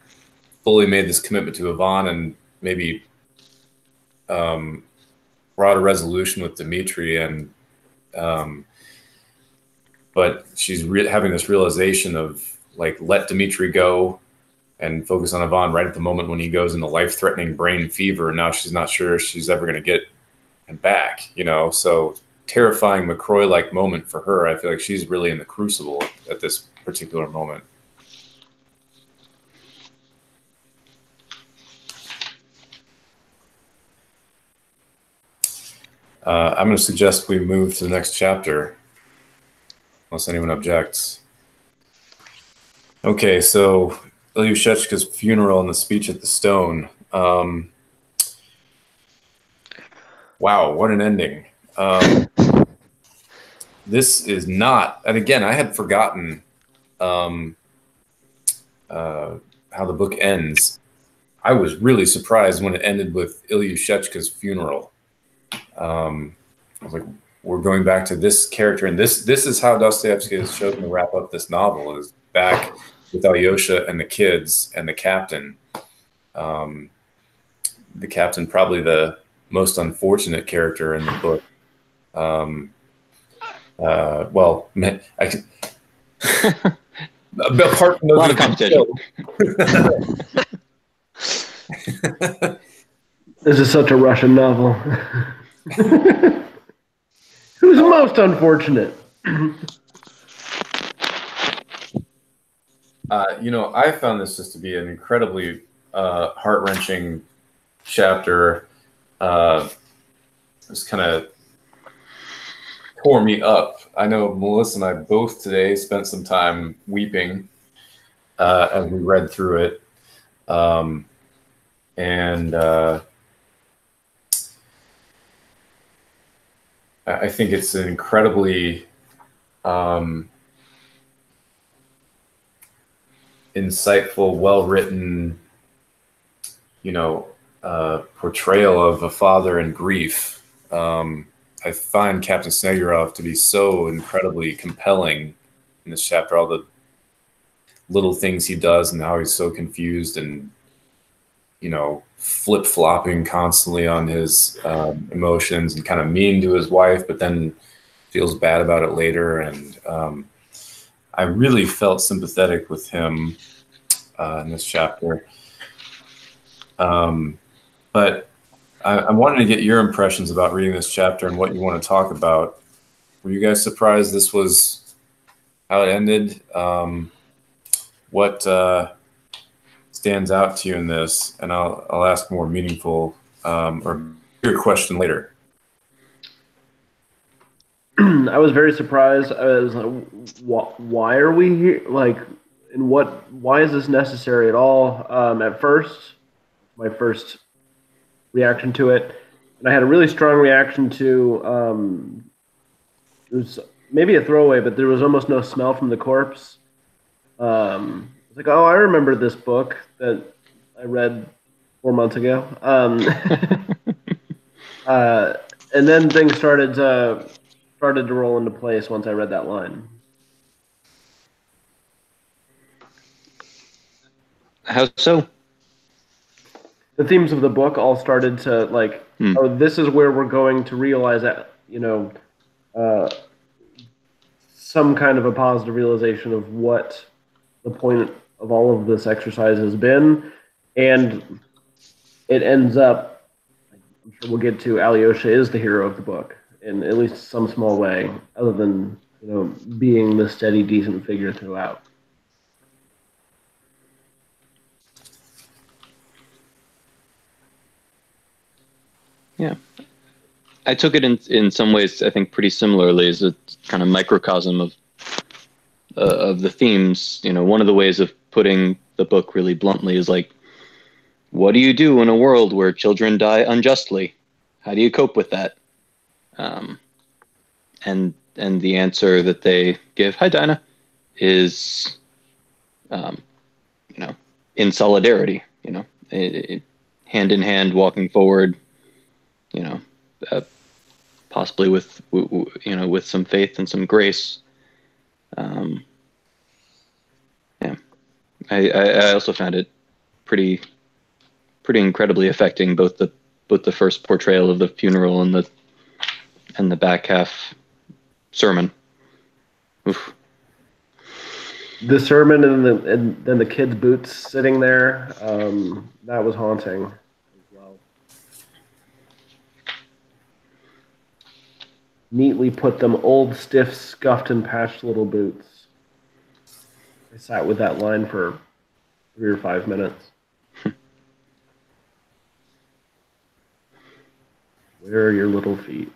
fully made this commitment to Ivan, and maybe brought a resolution with Dmitri, and but she's having this realization of like, let Dmitri go and focus on Ivan right at the moment when he goes into life-threatening brain fever. And now she's not sure she's ever going to get him back, you know? So terrifying McCroy-like moment for her. I feel like she's really in the crucible at this particular moment. I'm going to suggest we move to the next chapter, unless anyone objects. Okay, so Ilyushechka's funeral and the speech at the stone. Wow, what an ending. this is not, and again, I had forgotten how the book ends. I was really surprised when it ended with Ilyushechka's funeral. I was like, we're going back to this character, and this is how Dostoevsky has chosen to wrap up this novel, is back with Alyosha and the kids and the captain. The captain, probably the most unfortunate character in the book. Well, I can. Apart from a lot of competition. This is such a Russian novel. Who's most unfortunate? I found this just to be an incredibly heart-wrenching chapter. Just kind of tore me up. I know Melissa and I both today spent some time weeping as we read through it. I think it's an incredibly insightful, well-written, portrayal of a father in grief. I find Captain Snegurov to be so incredibly compelling in this chapter. All the little things he does and how he's so confused and, flip-flopping constantly on his emotions and kind of mean to his wife, but then feels bad about it later. And I really felt sympathetic with him in this chapter. But I wanted to get your impressions about reading this chapter and what you want to talk about. Were you guys surprised this was how it ended? What stands out to you in this? And I'll ask more meaningful or bigger question later. I was very surprised. I was like, why are we here? Like, and why is this necessary at all? At first, my first reaction to it, and I had a really strong reaction to, it was maybe a throwaway, but there was almost no smell from the corpse. It's like, oh, I remember this book that I read 4 months ago. And then things started to roll into place once I read that line. How so? The themes of the book all started to oh, this is where we're going to realize that, some kind of a positive realization of what the point of all of this exercise has been. And it ends up, I'm sure we'll get to, Alyosha is the hero of the book in at least some small way, other than, being the steady, decent figure throughout. Yeah, I took it in some ways, I think, pretty similarly as a kind of microcosm of the themes. One of the ways of putting the book really bluntly is like, what do you do in a world where children die unjustly? How do you cope with that? And the answer that they give, hi Dinah, is, in solidarity. Hand in hand, walking forward. Possibly with some faith and some grace. Yeah, I also found it pretty incredibly affecting, both the first portrayal of the funeral and the back half sermon. Oof. The sermon and then the kids' boots sitting there, that was haunting as well. Neatly put them, old, stiff, scuffed, and patched little boots. I sat with that line for 3 or 5 minutes. Where are your little feet?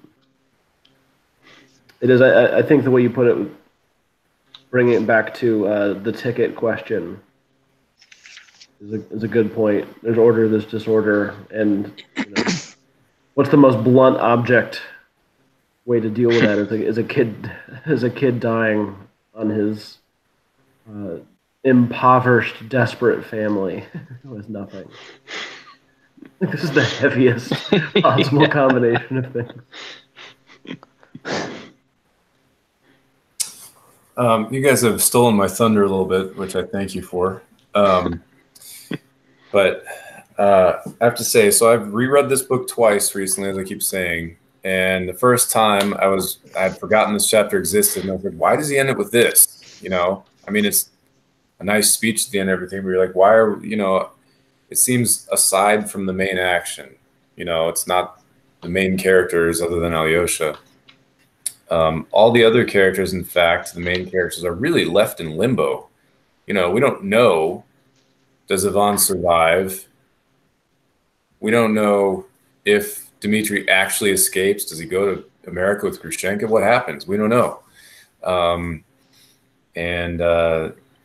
It is, I think the way you put it, bringing it back to the ticket question, is a good point. There's order, there's disorder, and what's the most blunt object way to deal with that as a kid dying on his impoverished, desperate family with nothing. This is the heaviest possible combination of things. You guys have stolen my thunder a little bit, which I thank you for. But I have to say, so I've reread this book twice recently, as I keep saying. And the first time I had forgotten this chapter existed, and I was like, why does he end it with this? You know, I mean, it's a nice speech at the end and everything, but you're like, why are, you know, it seems aside from the main action, you know, it's not the main characters other than Alyosha. All the other characters, in fact, the main characters are really left in limbo. You know, we don't know, does Ivan survive? We don't know if Dmitri actually escapes. Does he go to America with Grushenka? What happens? We don't know.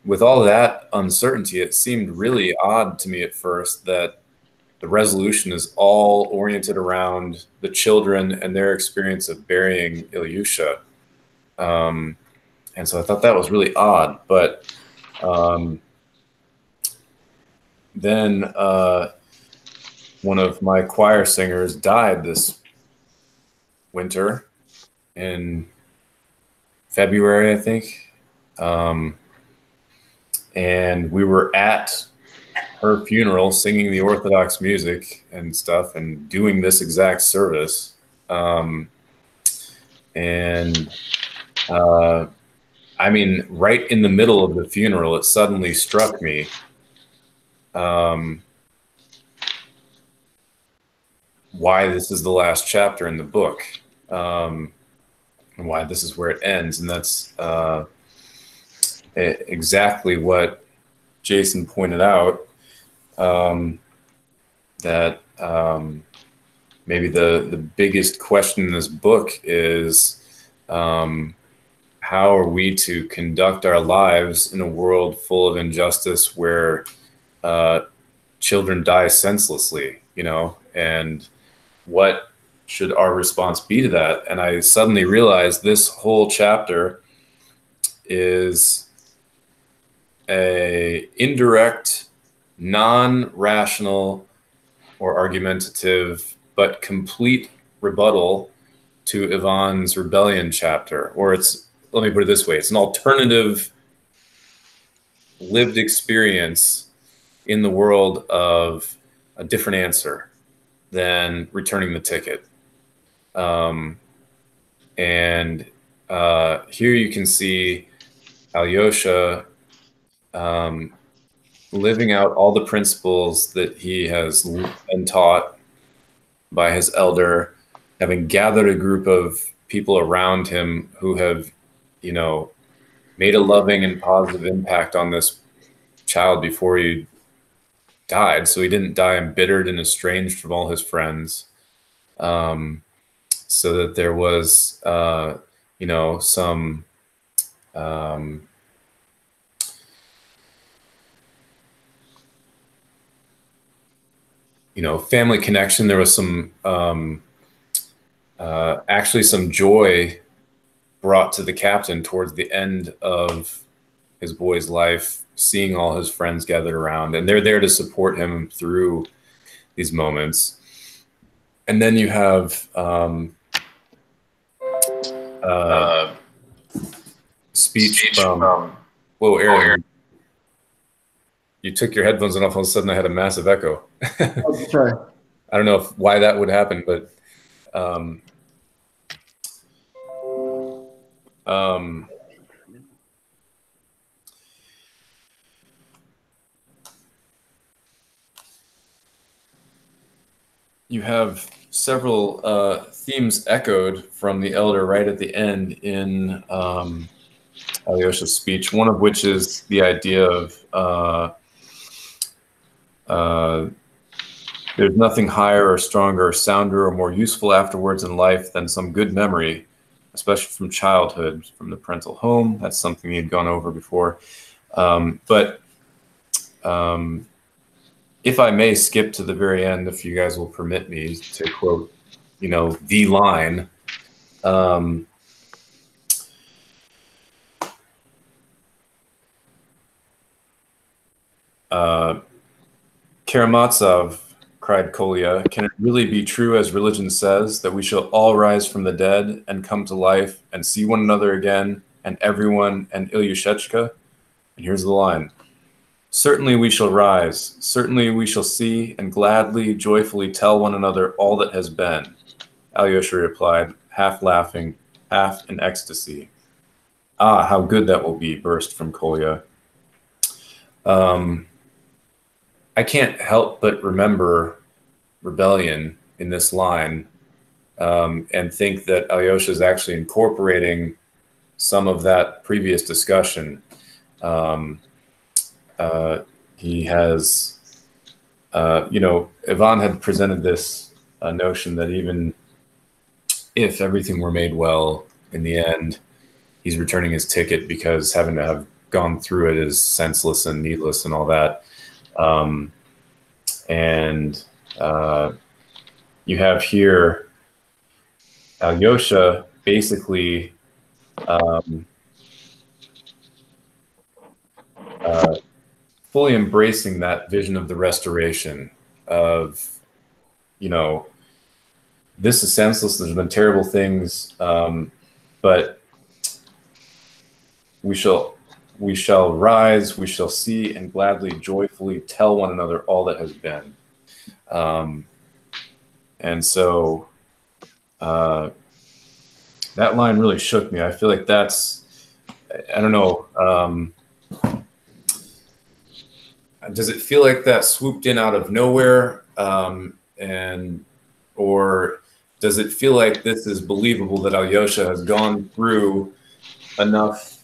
With all that uncertainty, it seemed really odd to me at first that the resolution is all oriented around the children and their experience of burying Ilyusha. And so I thought that was really odd. But then one of my choir singers died this winter in February, I think. And we were at her funeral singing the Orthodox music and stuff and doing this exact service. I mean, right in the middle of the funeral, it suddenly struck me why this is the last chapter in the book, and why this is where it ends. And that's exactly what Jason pointed out, that maybe the biggest question in this book is how are we to conduct our lives in a world full of injustice where children die senselessly, you know, and what should our response be to that? And I suddenly realized this whole chapter is a indirect, non-rational or argumentative, but complete rebuttal to Ivan's rebellion chapter. Or it's, let me put it this way, it's an alternative lived experience in the world of a different answer than returning the ticket. Here you can see Alyosha living out all the principles that he has been taught by his elder, having gathered a group of people around him who have, you know, made a loving and positive impact on this child before he died, so he didn't die embittered and estranged from all his friends. So that there was, you know, some you know, family connection. There was some actually some joy brought to the captain towards the end of his boy's life, seeing all his friends gathered around, and they're there to support him through these moments. And then you have speech from, whoa, Aaron, you took your headphones off, all of a sudden I had a massive echo. Oh, sorry. I don't know why that would happen, but you have several themes echoed from the elder right at the end in Alyosha's speech, one of which is the idea of there's nothing higher or stronger or sounder or more useful afterwards in life than some good memory, especially from childhood, from the parental home. That's something he had gone over before. If I may skip to the very end, if you guys will permit me to quote, you know, the line, Um, Karamazov, cried Kolya, can it really be true, as religion says, that we shall all rise from the dead and come to life and see one another again, and everyone, and Ilyushechka? And here's the line. Certainly we shall rise. Certainly we shall see and gladly, joyfully tell one another all that has been. Alyosha replied, half laughing, half in ecstasy. Ah, how good that will be, burst from Kolya. I can't help but remember rebellion in this line, and think that Alyosha is actually incorporating some of that previous discussion. He has, Ivan had presented this notion that even if everything were made well in the end, he's returning his ticket because having to have gone through it is senseless and needless and all that. You have here Alyosha basically fully embracing that vision of the restoration of, this is senseless, there's been terrible things, but we shall rise, we shall see and gladly, joyfully tell one another all that has been. And so that line really shook me. I feel like that's, I don't know, does it feel like that swooped in out of nowhere? Or does it feel like this is believable that Alyosha has gone through enough,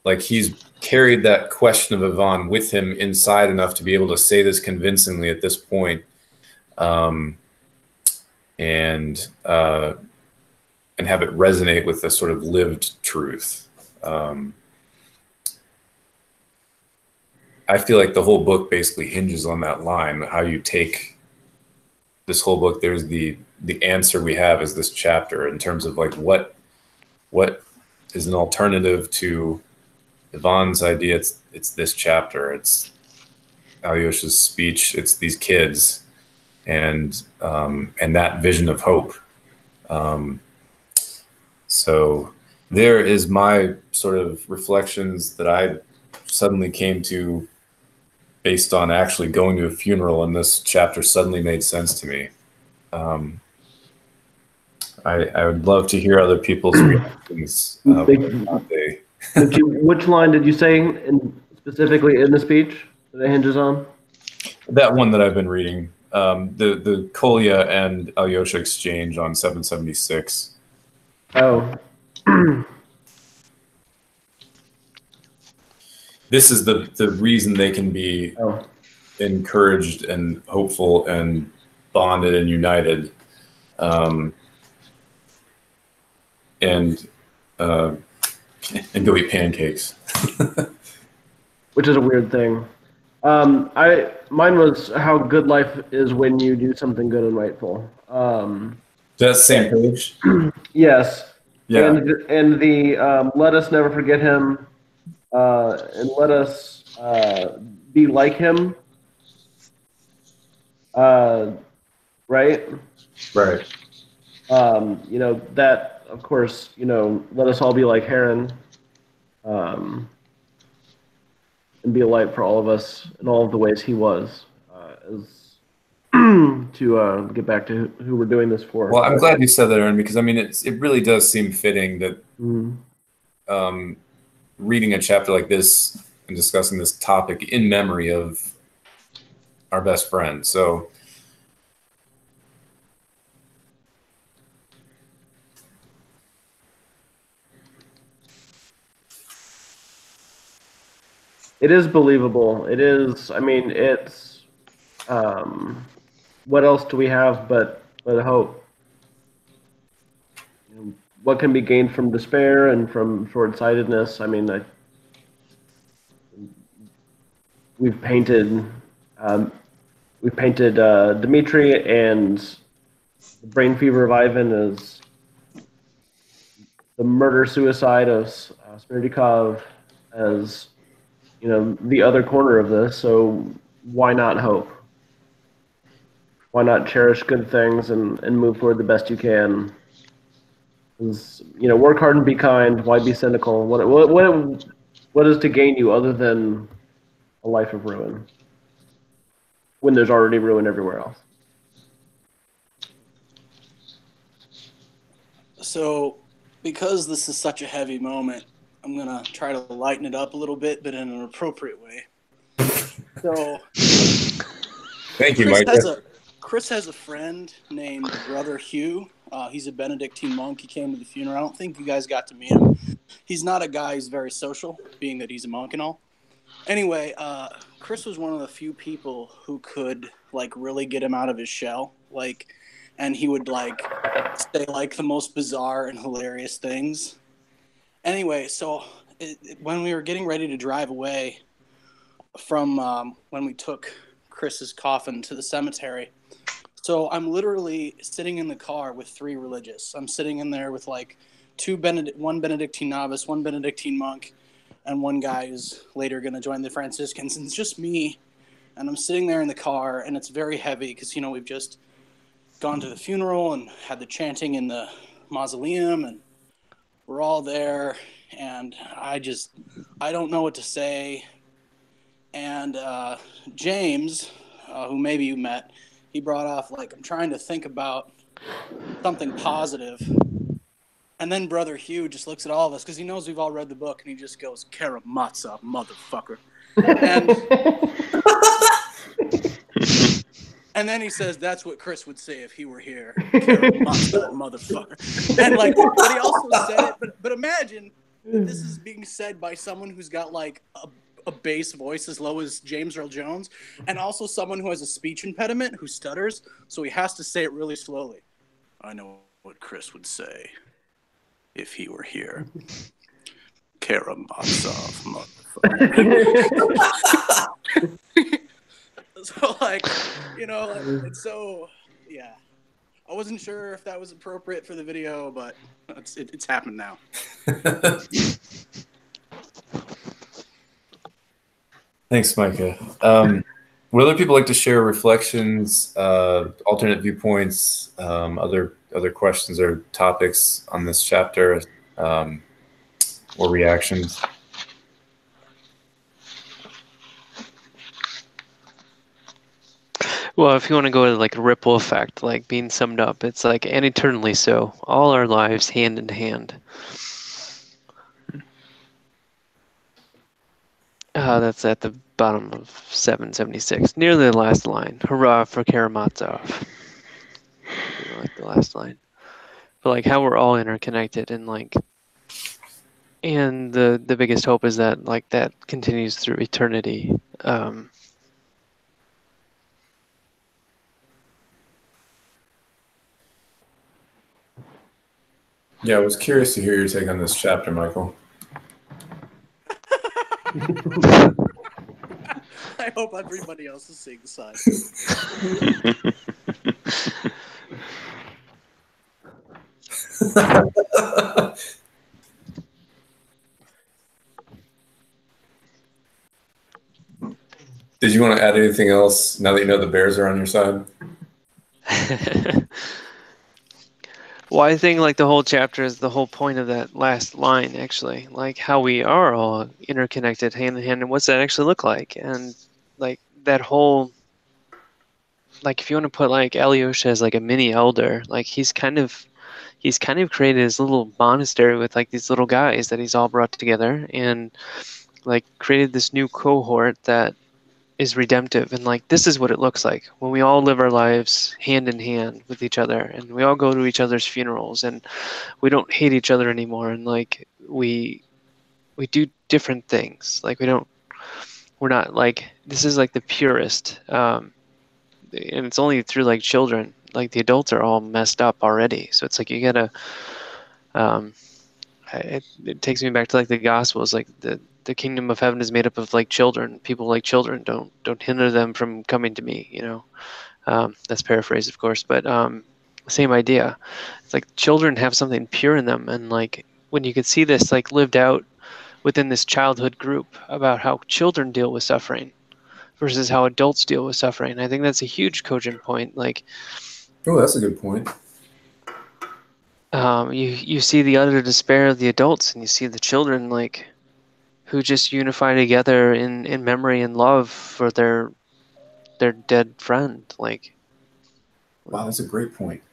like he's carried that question of Ivan with him inside enough to be able to say this convincingly at this point, and have it resonate with a sort of lived truth. I feel like the whole book basically hinges on that line. How you take this whole book, there's the answer we have is this chapter in terms of like what is an alternative to Ivan's idea. It's this chapter. It's Alyosha's speech. It's these kids, and that vision of hope. So there is my sort of reflections that I suddenly came to based on actually going to a funeral, and this chapter suddenly made sense to me. I would love to hear other people's reactions. Which line did you say specifically in the speech that it hinges on? That one that I've been reading, the Kolya and Alyosha exchange on 776. Oh. This is the reason they can be encouraged and hopeful and bonded and united, and go eat pancakes. Which is a weird thing. Mine was how good life is when you do something good and rightful. That's the same page. Yes. Yeah. And the let us never forget him, and let us be like him. Right. Right. That, of course, let us all be like Heron, and be a light for all of us in all of the ways he was, as to get back to who we're doing this for. Well, I'm glad you said that, Aaron, because I mean, it really does seem fitting that reading a chapter like this and discussing this topic in memory of our best friend. So it is believable. It is. I mean, it's. What else do we have but hope? What can be gained from despair and from short-sightedness? I mean, we've painted Dmitri, and the brain fever of Ivan is the murder-suicide of Smerdyakov as, the other corner of this. So why not hope? Why not cherish good things and move forward the best you can? Work hard and be kind. Why be cynical? What is to gain you other than a life of ruin when there's already ruin everywhere else? So, because this is such a heavy moment, I'm going to try to lighten it up a little bit, but in an appropriate way. So, Thank you, Chris Mike. Chris has a friend named Brother Hugh. He's a Benedictine monk. He came to the funeral. I don't think you guys got to meet him. He's not a guy who's very social, being that he's a monk and all. Anyway, Chris was one of the few people who could, really get him out of his shell. And he would, say, the most bizarre and hilarious things. Anyway, so when we were getting ready to drive away from when we took Chris's coffin to the cemetery, so I'm literally sitting in the car with 3 religious. I'm sitting in there with, one Benedictine novice, one Benedictine monk, and one guy who's later going to join the Franciscans. And it's just me, and I'm sitting there in the car, and it's very heavy because, we've just gone to the funeral and had the chanting in the mausoleum, and we're all there, and I don't know what to say. And James, who maybe you met, he brought off, I'm trying to think about something positive. And then Brother Hugh just looks at all of us because he knows we've all read the book, and he just goes, "Karamazov, motherfucker." And then he says, "That's what Chris would say if he were here. Karamazov, motherfucker." And but he also said it. But imagine that this is being said by someone who's got a bass voice as low as James Earl Jones, and also someone who has a speech impediment, who stutters, so he has to say it really slowly. "I know what Chris would say if he were here. Karamazov, motherfucker." So, it's so, yeah. I wasn't sure if that was appropriate for the video, but it's happened now. Thanks, Micah. Would other people like to share reflections, alternate viewpoints, other questions or topics on this chapter, or reactions? Well, if you want to go to a ripple effect, being summed up, it's and eternally so, all our lives hand in hand. That's at the bottom of 776, nearly the last line. Hurrah for Karamazov. The last line. But how we're all interconnected, and and the biggest hope is that that continues through eternity. Yeah, I was curious to hear your take on this chapter, Michael. I hope everybody else is seeing the sign. Did you want to add anything else now that you know the Bears are on your side? Well, I think the whole chapter is the whole point of that last line, actually, how we are all interconnected hand in hand, and what's that actually look like? And that whole, if you want to put Alyosha as a mini elder, he's kind of created his little monastery with these little guys that he's all brought together, and created this new cohort that is redemptive, and this is what it looks like when we all live our lives hand in hand with each other, and we all go to each other's funerals, and we don't hate each other anymore, and we do different things. We're not this is the purest, and it's only through children. The adults are all messed up already, so it's you gotta it takes me back to the Gospels, the kingdom of heaven is made up of children. People like children. Don't hinder them from coming to me. That's paraphrased, of course, but same idea. It's children have something pure in them, and when you could see this like lived out within this childhood group about how children deal with suffering versus how adults deal with suffering. I think that's a huge cogent point. Like, Oh, that's a good point. you see the utter despair of the adults, and you see the children like who just unify together in memory and love for their dead friend. Like, Wow, that's a great point.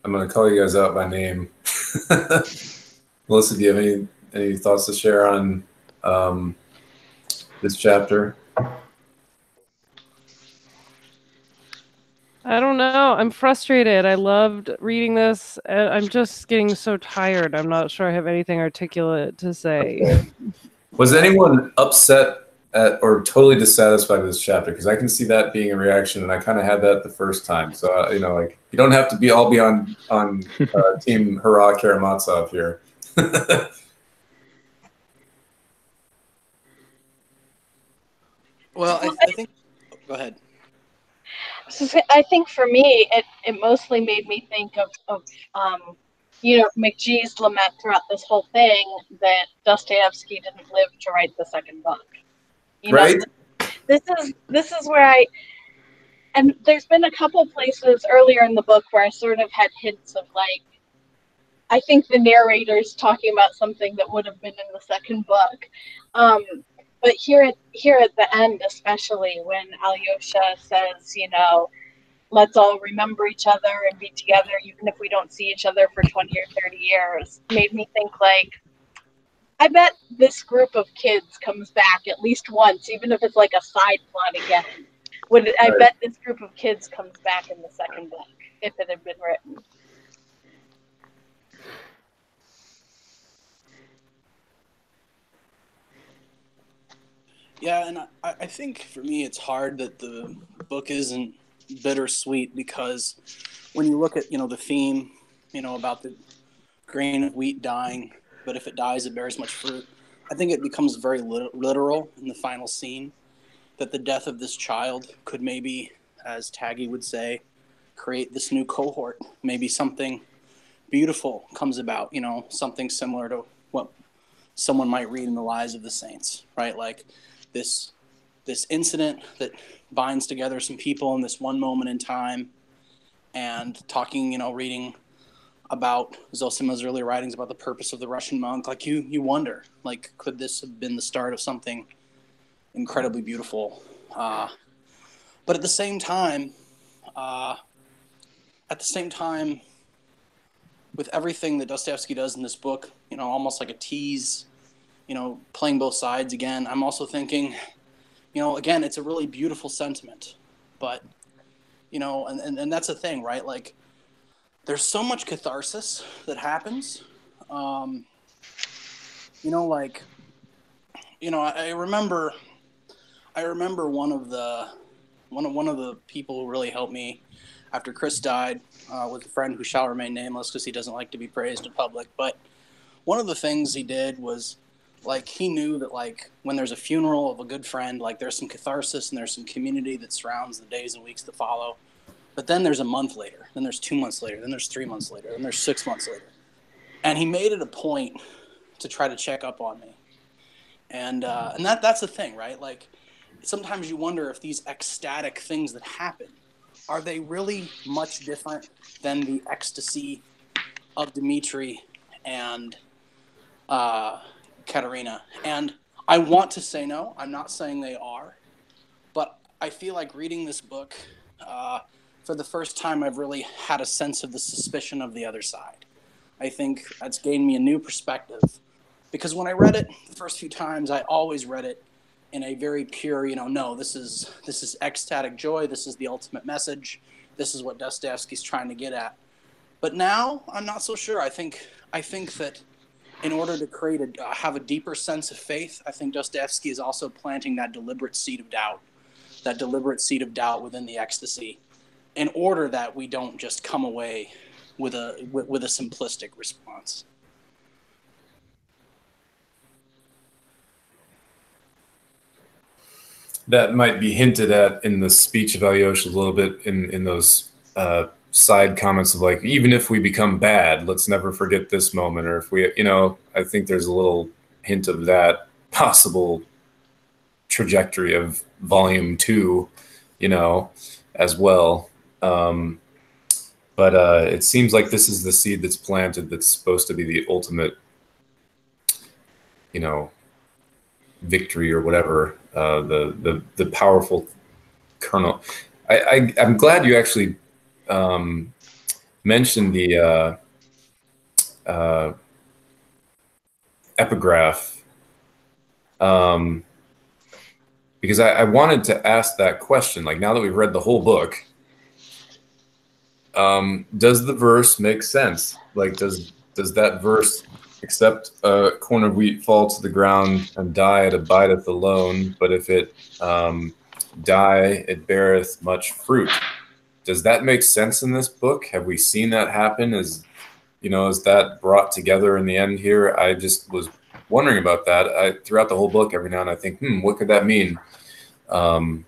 I'm going to call you guys out by name. Melissa, do you have any thoughts to share on this chapter? I don't know. I'm frustrated. I loved reading this. I'm just getting so tired. I'm not sure I have anything articulate to say. Was anyone upset at or totally dissatisfied with this chapter? Because I can see that being a reaction, and I kind of had that the first time. So you know, like, you don't have to be all be on Team Hurrah Karamazov here. Well, I think. Go ahead. I think for me, it mostly made me think of McGee's lament throughout this whole thing that Dostoevsky didn't live to write the second book. Right? This is where and there's been a couple places earlier in the book where I sort of had hints of like, I think the narrator's talking about something that would have been in the second book. But here at the end, especially when Alyosha says, let's all remember each other and be together, even if we don't see each other for 20 or 30 years, made me think like, I bet this group of kids comes back at least once, even if it's like a side plot again. I bet this group of kids comes back in the second book if it had been written. Yeah, and I think for me it's hard that the book isn't bittersweet, because when you look at, the theme, about the grain of wheat dying, but if it dies, it bears much fruit. I think it becomes very literal in the final scene, that the death of this child could maybe, as Taggy would say, create this new cohort. Maybe something beautiful comes about, something similar to what someone might read in the Lives of the Saints, right? Like this incident that binds together some people in this one moment in time, and talking, reading about Zosima's early writings about the purpose of the Russian monk. Like you wonder, like, could this have been the start of something incredibly beautiful? But at the same time, with everything that Dostoevsky does in this book, almost like a tease, playing both sides again, I'm also thinking, again, it's a really beautiful sentiment, but, and that's the thing, right? Like, there's so much catharsis that happens. I remember one of the people who really helped me after Chris died, was a friend who shall remain nameless because he doesn't like to be praised in public. But one of the things he did was, like, he knew that, like, when there's a funeral of a good friend, like, there's some catharsis and there's some community that surrounds the days and weeks that follow. But then there's a month later, then there's 2 months later, then there's 3 months later, then there's 6 months later. And he made it a point to try to check up on me. And that's the thing, right? Like, sometimes you wonder if these ecstatic things that happen, are they really much different than the ecstasy of Dmitri and Katerina? And I want to say no. I'm not saying they are. But I feel like reading this book, for the first time, I've really had a sense of the suspicion of the other side. I think that's gained me a new perspective. Because when I read it the first few times, I always read it in a very pure, no, this is ecstatic joy. This is the ultimate message. This is what Dostoevsky's trying to get at. But now I'm not so sure. I think that in order to have a deeper sense of faith, I think Dostoevsky is also planting that deliberate seed of doubt within the ecstasy, in order that we don't just come away with a simplistic response. That might be hinted at in the speech of Alyosha a little bit in those side comments of like, even if we become bad, let's never forget this moment. Or if we, I think there's a little hint of that possible trajectory of volume 2, as well. But it seems like this is the seed that's planted that's supposed to be the ultimate, victory or whatever, the powerful kernel. I'm glad you actually mentioned the epigraph, because I wanted to ask that question. Like, now that we've read the whole book, does the verse make sense? Like, does that verse, except a corn of wheat fall to the ground and die, it abideth alone, but if it die, it beareth much fruit. Does that make sense in this book? Have we seen that happen? Is that brought together in the end here? I just was wondering about that. Throughout the whole book, every now and then I think, what could that mean? Does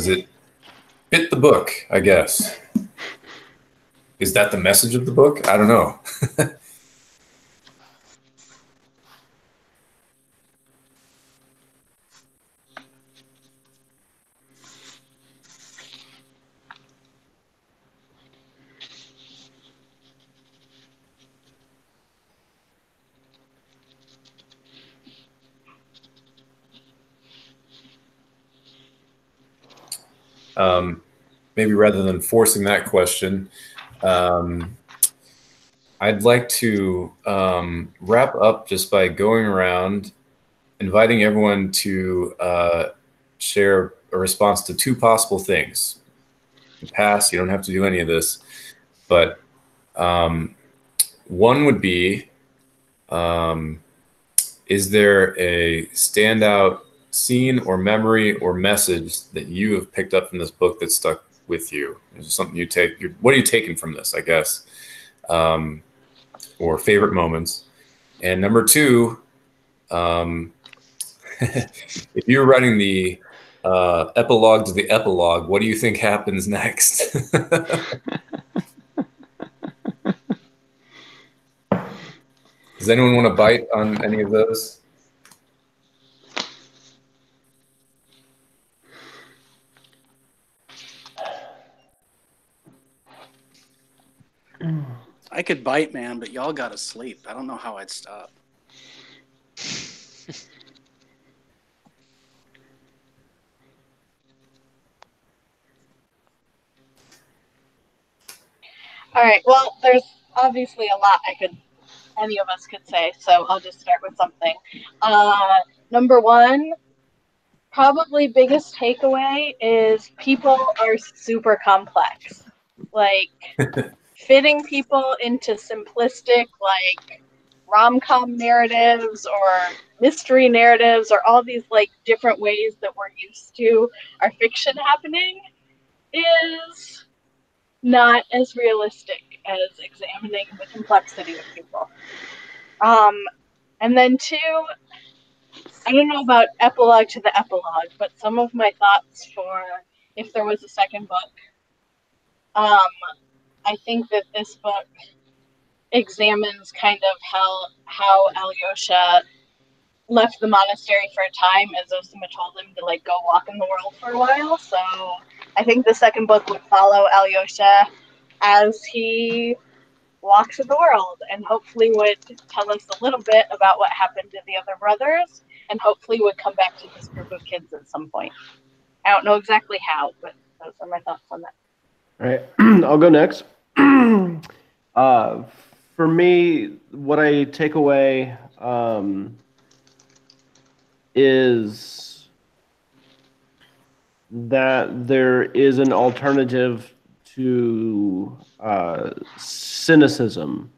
it fit the book, I guess? Is that the message of the book? I don't know. Maybe rather than forcing that question, I'd like to wrap up just by going around, inviting everyone to share a response to 2 possible things. Pass, you don't have to do any of this, but one would be, is there a standout scene or memory or message that you have picked up from this book that stuck with you? Is there something what are you taking from this, I guess? Or favorite moments. And number 2, if you're writing the epilogue to the epilogue, what do you think happens next? Does anyone want to bite on any of those? I could bite, man, but y'all gotta sleep. I don't know how I'd stop. All right. Well, there's obviously a lot any of us could say, so I'll just start with something. Number 1, probably biggest takeaway is people are super complex. Like, fitting people into simplistic, like, rom-com narratives or mystery narratives or all these, like, different ways that we're used to our fiction happening is not as realistic as examining the complexity of people. And then 2, I don't know about epilogue to the epilogue, but some of my thoughts for if there was a second book. I think that this book examines kind of how Alyosha left the monastery for a time, as Zosima told him to like go walk in the world for a while. So I think the second book would follow Alyosha as he walks in the world, and hopefully would tell us a little bit about what happened to the other brothers, and hopefully would come back to this group of kids at some point. I don't know exactly how, but those are my thoughts on that. All right, I'll go next. For me, what I take away is that there is an alternative to cynicism,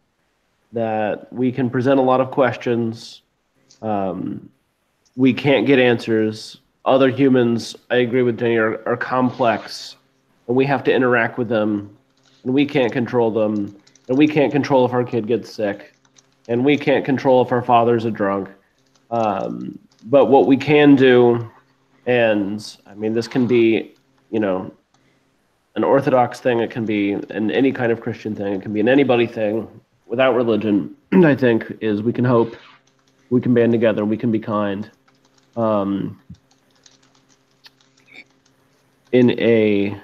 that we can present a lot of questions. We can't get answers. Other humans, I agree with Jenny, are complex, and we have to interact with them, and we can't control them, and we can't control if our kid gets sick, and we can't control if our father's a drunk. But what we can do, and I mean, this can be, an Orthodox thing, it can be in any kind of Christian thing, it can be an anybody thing without religion, I think, is we can hope, we can band together, we can be kind. In a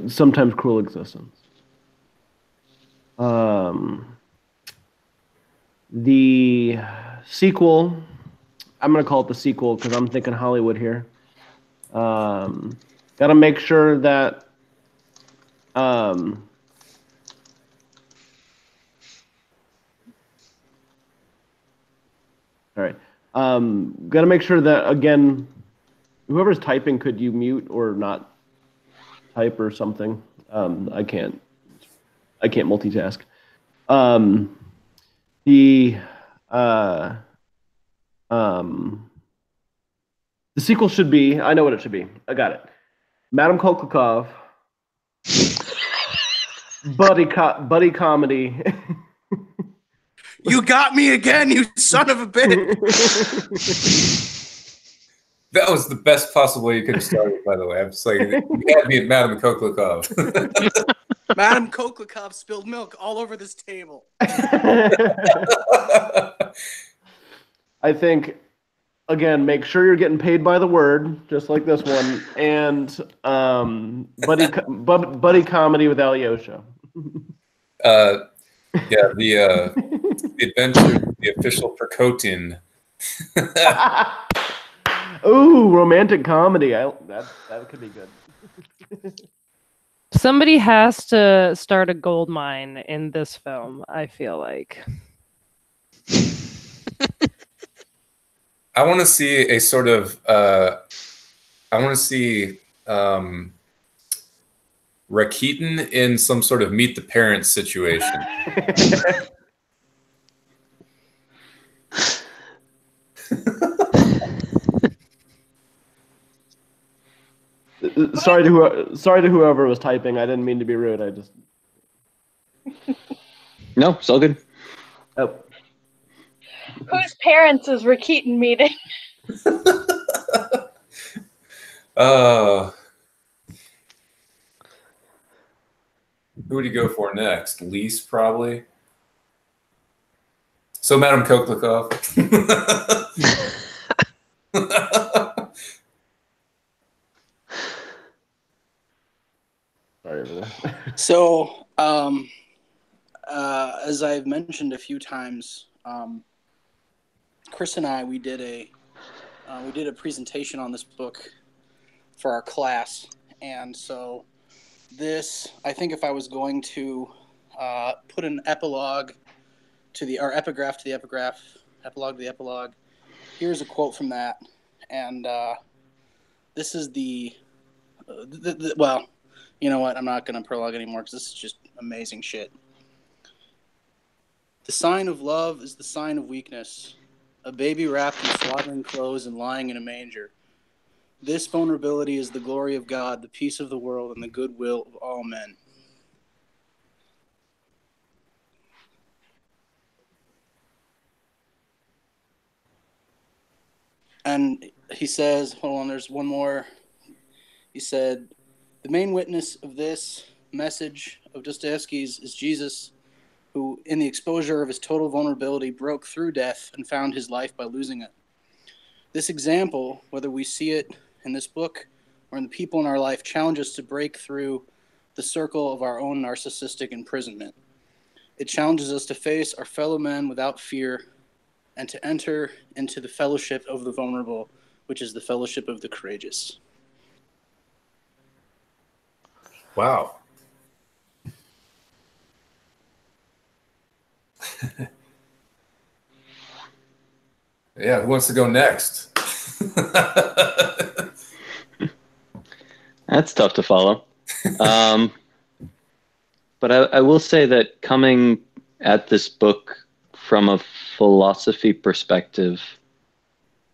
sometimes cruel existence. The sequel, I'm going to call it the sequel because I'm thinking Hollywood here. Got to make sure that all right. Got to make sure that, again, whoever's typing, could you mute or not type or something? I can't multitask. The sequel should be, I know what it should be. I got it. Madame Koklikov, buddy comedy. You got me again, you son of a bitch. That was the best possible way you could have started, by the way. I'm just like, you had me at Madame Koklikov. Madame Koklikov spilled milk all over this table. I think, again, make sure you're getting paid by the word, just like this one, and buddy comedy with Alyosha. Yeah, the adventure, the official Percotin. Ooh, romantic comedy. That could be good. Somebody has to start a gold mine in this film, I feel like. I want to see a sort of Rakitin in some sort of Meet the Parents situation. Sorry to whoever was typing. I didn't mean to be rude. I just No, it's all good. oh. Whose parents is Rakitin meeting? Who would you go for next? Lise, probably. So, Madame Koklikov. Sorry for that. So, as I've mentioned a few times, Chris and I, we did a presentation on this book for our class, and so this, I think, if I was going to put an epilogue to or epigraph to the epigraph, epilogue to the epilogue, here's a quote from that, and this is the well, you know what? I'm not going to prologue anymore because this is just amazing shit. The sign of love is the sign of weakness. A baby wrapped in swaddling clothes and lying in a manger. This vulnerability is the glory of God, the peace of the world, and the goodwill of all men. And he says, hold on, there's one more. He said, the main witness of this message of Dostoevsky's is Jesus, who, in the exposure of his total vulnerability, broke through death and found his life by losing it. This example, whether we see it in this book or in the people in our life, challenges us to break through the circle of our own narcissistic imprisonment. It challenges us to face our fellow men without fear and to enter into the fellowship of the vulnerable, which is the fellowship of the courageous. Wow. Yeah, who wants to go next? That's tough to follow. But I will say that coming at this book from a philosophy perspective,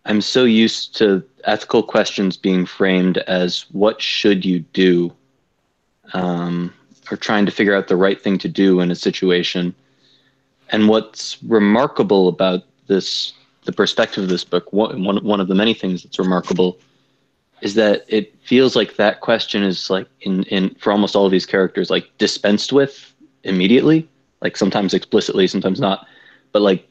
I'm so used to ethical questions being framed as what should you do, or trying to figure out the right thing to do in a situation. And what's remarkable about this, the perspective of this book, one of the many things that's remarkable, is that it feels like that question is like in for almost all of these characters, like dispensed with immediately, like sometimes explicitly, sometimes not. But like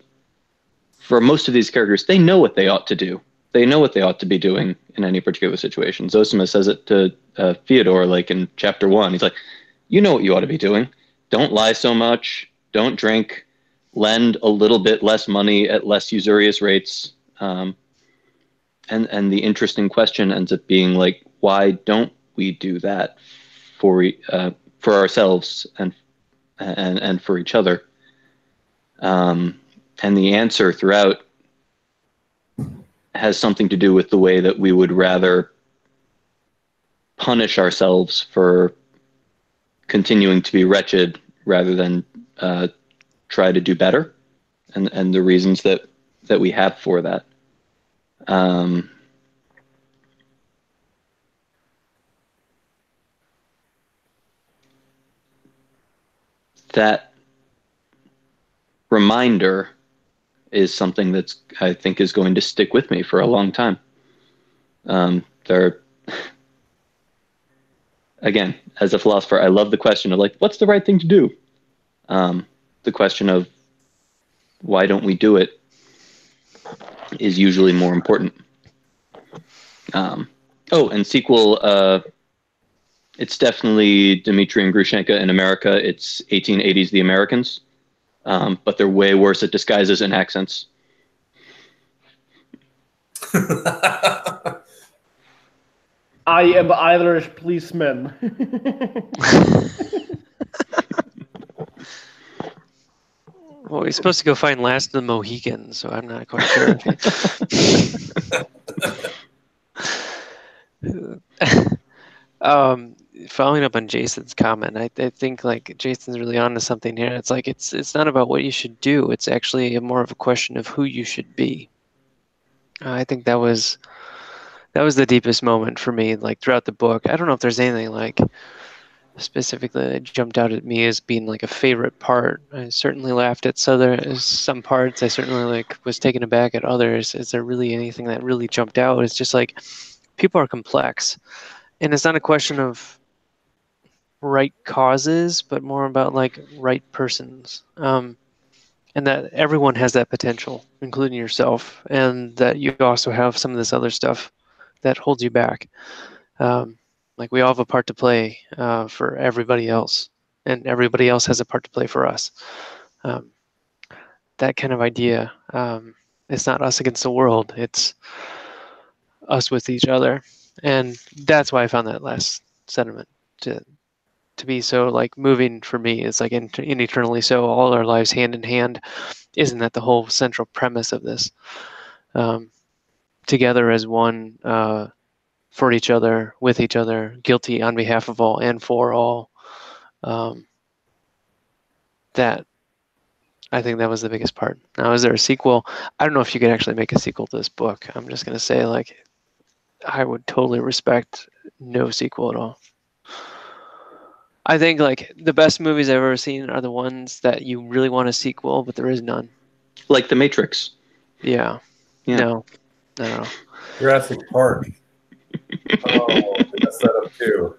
for most of these characters, they know what they ought to do. They know what they ought to be doing in any particular situation. Zosima says it to Fyodor, like in chapter 1. He's like, you know what you ought to be doing. Don't lie so much. Don't drink. Lend a little bit less money at less usurious rates. And the interesting question ends up being like, why don't we do that for ourselves and for each other? And the answer throughout has something to do with the way that we would rather punish ourselves for continuing to be wretched rather than try to do better, and the reasons that we have for that. That reminder is something that's, I think, is going to stick with me for a long time. Again, as a philosopher, I love the question of like, what's the right thing to do? The question of why don't we do it is usually more important. And sequel, it's definitely Dmitri and Grushenka in America. It's 1880s The Americans, but they're way worse at disguises and accents. I am Irish policeman. Well, he's supposed to go find Last of the Mohicans, so I'm not quite sure. Following up on Jason's comment, I think like Jason's really onto something here. It's like it's not about what you should do. It's actually more of a question of who you should be. I think that was the deepest moment for me, like throughout the book. I don't know if there's anything like specifically that jumped out at me as being like a favorite part. I certainly laughed at some parts. I certainly like was taken aback at others. Is there really anything that really jumped out? It's just like people are complex, and it's not a question of right causes, but more about like right persons. And that everyone has that potential, including yourself, and that you also have some of this other stuff that holds you back. Like we all have a part to play for everybody else, and everybody else has a part to play for us. That kind of idea. It's not us against the world. It's us with each other, and that's why I found that last sentiment to be so like moving for me. It's like in eternally so, all our lives hand in hand. Isn't that the whole central premise of this? Together as one. For each other, with each other, guilty on behalf of all and for all. That, I think that was the biggest part. Now, is there a sequel? I don't know if you could actually make a sequel to this book. I'm just going to say, like, I would totally respect no sequel at all. I think, like, the best movies I've ever seen are the ones that you really want a sequel, but there is none. Like The Matrix. Yeah. No. Jurassic Park. Oh, that's that up too.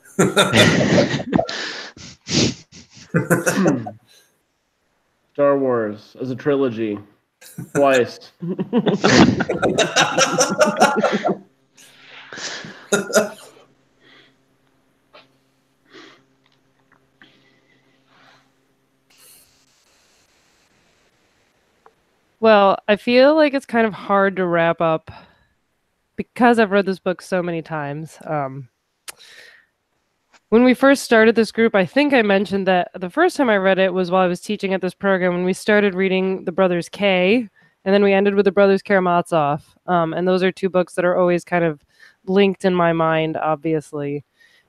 Star Wars as a trilogy. Twice. Well, I feel like it's kind of hard to wrap up because I've read this book so many times. When we first started this group, I think I mentioned that the first time I read it was while I was teaching at this program when we started reading the Brothers K, and then we ended with the Brothers Karamazov. And those are two books that are always kind of linked in my mind, obviously.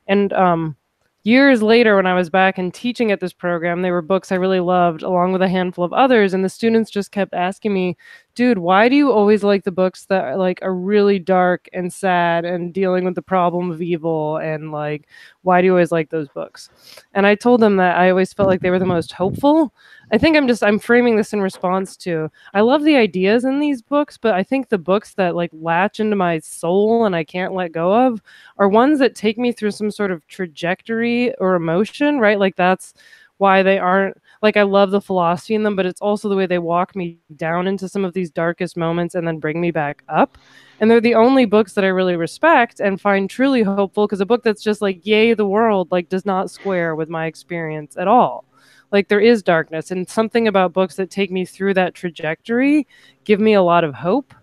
And years later, when I was back and teaching at this program, they were books I really loved, along with a handful of others. And the students just kept asking me, dude, why do you always like the books that are really dark and sad and dealing with the problem of evil? And like, why do you always like those books? And I told them that I always felt like they were the most hopeful. I think I'm framing this in response to, I love the ideas in these books, but I think the books that like latch into my soul and I can't let go of are ones that take me through some sort of trajectory or emotion, right? Like that's why they aren't like, I love the philosophy in them, but it's also the way they walk me down into some of these darkest moments and then bring me back up. And they're the only books that I really respect and find truly hopeful, because a book that's just like, yay, the world, like does not square with my experience at all. Like there is darkness, and something about books that take me through that trajectory give me a lot of hope.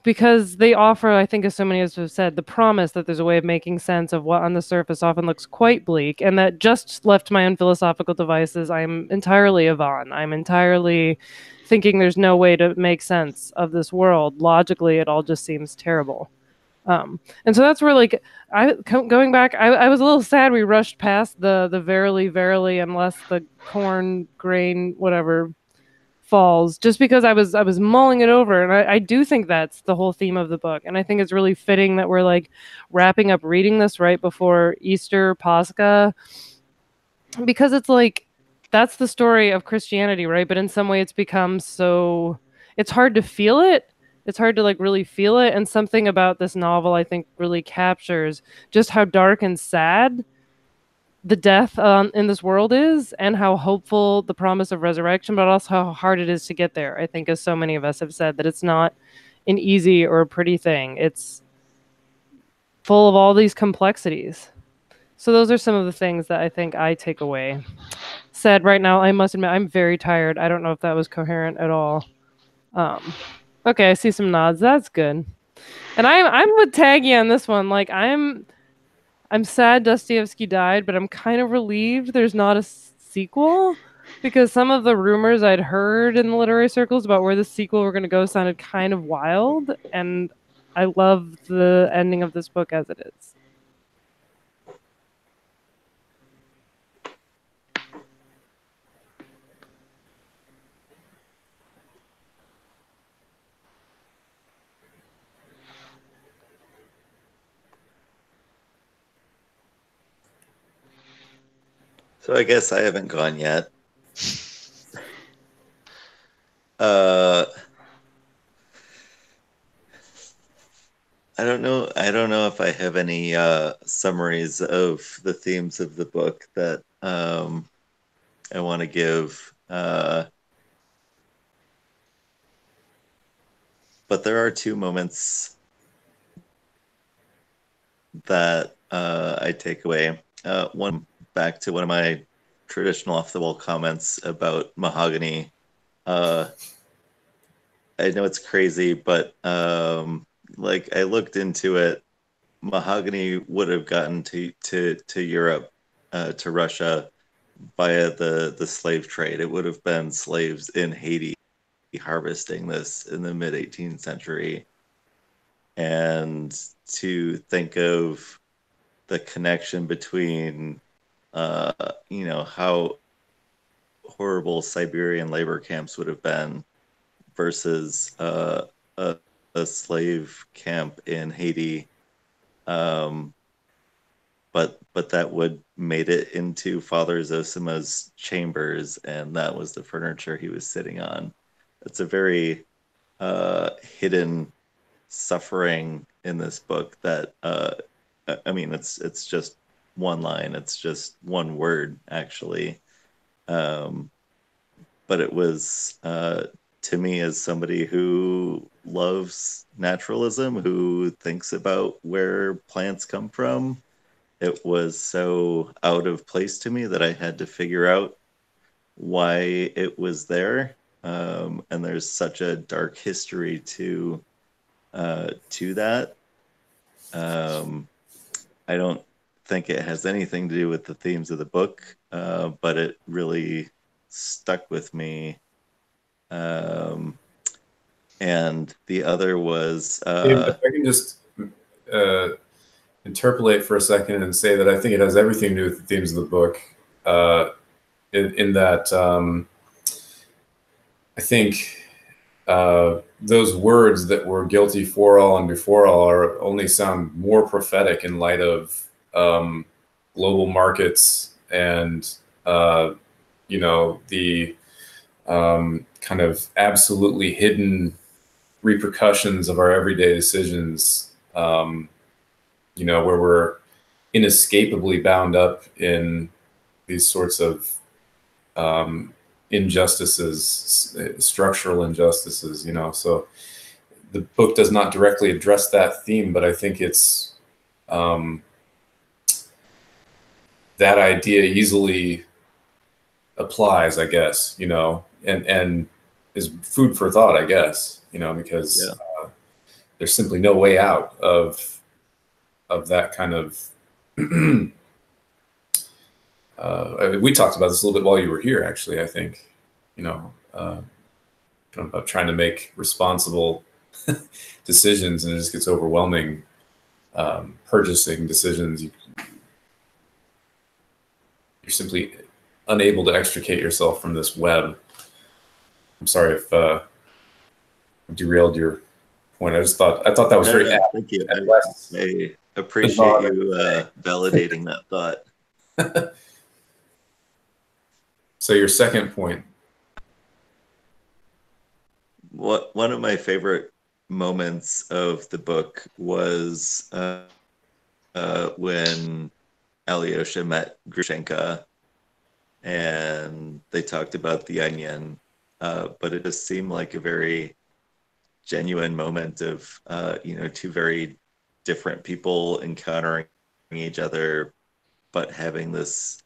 Because they offer, I think, as so many of us have said, the promise that there's a way of making sense of what on the surface often looks quite bleak, and that just left to my own philosophical devices, I'm entirely Yvonne. I'm entirely thinking there's no way to make sense of this world. Logically, it all just seems terrible. And so that's where, like, going back, I was a little sad we rushed past the verily, verily, unless the corn grain, whatever, falls, just because I was mulling it over, and I do think that's the whole theme of the book, and I think it's really fitting that we're like wrapping up reading this right before Easter Pascha, because it's like that's the story of Christianity, right? But in some way it's become so, it's hard to feel it. It's hard to like really feel it, and something about this novel I think really captures just how dark and sad the death in this world is, and how hopeful the promise of resurrection, but also how hard it is to get there. I think, as so many of us have said, that it's not an easy or a pretty thing. It's full of all these complexities. So those are some of the things that I think I take away. Said right now, I must admit, I'm very tired. I don't know if that was coherent at all. Okay, I see some nods. That's good. And I'm with Taggy on this one. Like I'm sad Dostoevsky died, but I'm kind of relieved there's not a sequel, because some of the rumors I'd heard in the literary circles about where the sequel were going to go sounded kind of wild, and I love the ending of this book as it is. So I guess I haven't gone yet. I don't know. I don't know if I have any summaries of the themes of the book that I want to give. But there are two moments that I take away. One, back to one of my traditional off-the-wall comments about mahogany. I know it's crazy, but like I looked into it, mahogany would have gotten to Europe, to Russia, via the slave trade. It would have been slaves in Haiti harvesting this in the mid 18th century. And to think of the connection between how horrible Siberian labor camps would have been versus a slave camp in Haiti, but that would made it into Father Zosima's chambers, and that was the furniture he was sitting on. It's a very hidden suffering in this book that I mean, it's just one line, it's just one word actually, but it was to me, as somebody who loves naturalism, who thinks about where plants come from, it was so out of place to me that I had to figure out why it was there. And there's such a dark history to that. I don't think it has anything to do with the themes of the book, but it really stuck with me. And the other was if I can just interpolate for a second and say that I think it has everything to do with the themes of the book. In that, I think those words that were guilty for all and before all are only sound more prophetic in light of global markets and you know, the kind of absolutely hidden repercussions of our everyday decisions. You know, where we're inescapably bound up in these sorts of injustices, structural injustices, you know. So the book does not directly address that theme, but I think it's that idea easily applies, I guess, you know, and is food for thought, I guess, you know, because there's simply no way out of that kind of we talked about this a little bit while you were here, actually. I think, you know, about trying to make responsible decisions, and it just gets overwhelming. Purchasing decisions, you're simply unable to extricate yourself from this web. I'm sorry if I derailed your point. I thought that was very apt. Thank you. I appreciate you validating that thought. So your second point. One of my favorite moments of the book was when Alyosha met Grushenka and they talked about the onion, but it just seemed like a very genuine moment of you know, two very different people encountering each other, but having this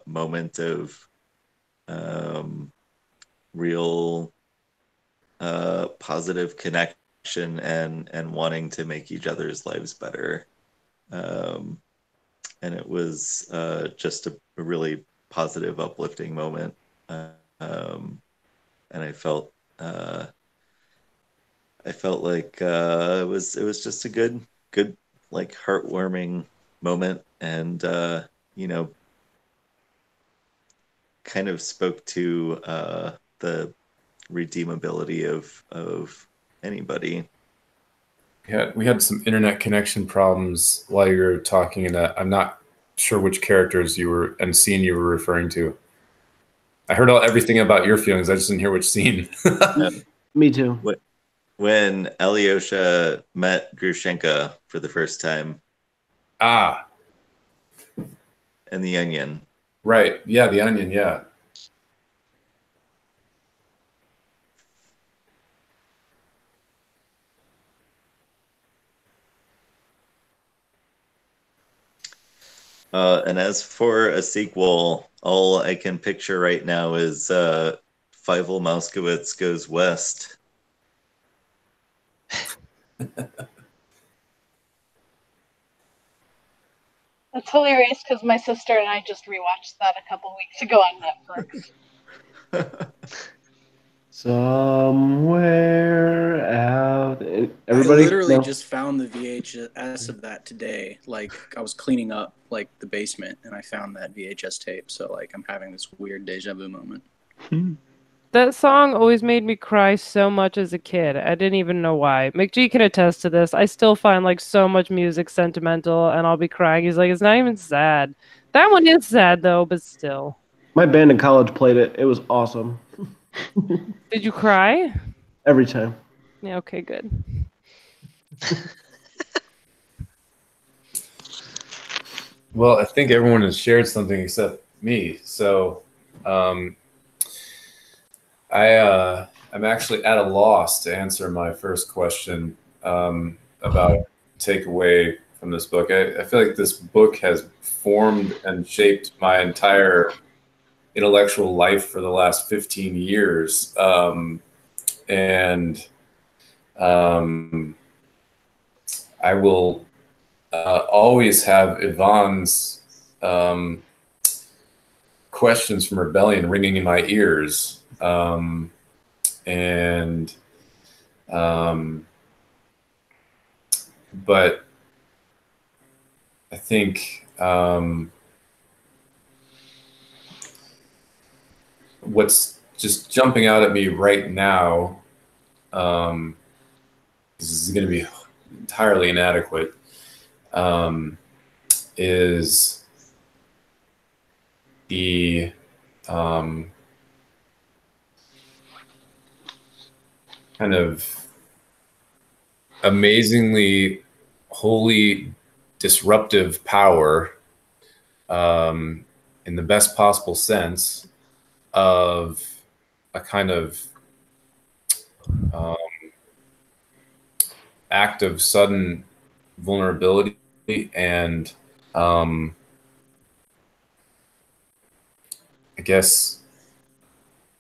moment of real positive connection and wanting to make each other's lives better. And it was just a really positive, uplifting moment. And I felt like it was just a good like heartwarming moment, and you know, kind of spoke to the redeemability of anybody. Yeah, we had some internet connection problems while you were talking, and I'm not sure which characters you were and scene you were referring to. I heard everything about your feelings. I just didn't hear which scene. Me too. When Alyosha met Grushenka for the first time. Ah. And the onion. Right. Yeah, the onion, yeah. And as for a sequel, all I can picture right now is Fievel Mouskowitz Goes West. That's hilarious because my sister and I just rewatched that a couple weeks ago on Netflix. Somewhere out. Everybody, I literally just found the VHS of that today. Like, I was cleaning up like the basement and I found that VHS tape. So like, I'm having this weird deja vu moment. That song always made me cry so much as a kid. I didn't even know why. McGee can attest to this. I still find like so much music sentimental, and I'll be crying. He's like, it's not even sad. That one is sad though, but still. My band in college played it. It was awesome. Did you cry? Every time. Yeah. Okay. Good. Well, I think everyone has shared something except me. So, I'm actually at a loss to answer my first question about takeaway from this book. I feel like this book has formed and shaped my entire intellectual life for the last 15 years. And I will always have Yvonne's questions from Rebellion ringing in my ears. But think what's just jumping out at me right now, this is going to be entirely inadequate, is the kind of amazingly wholly disruptive power, in the best possible sense, of a kind of act of sudden vulnerability and I guess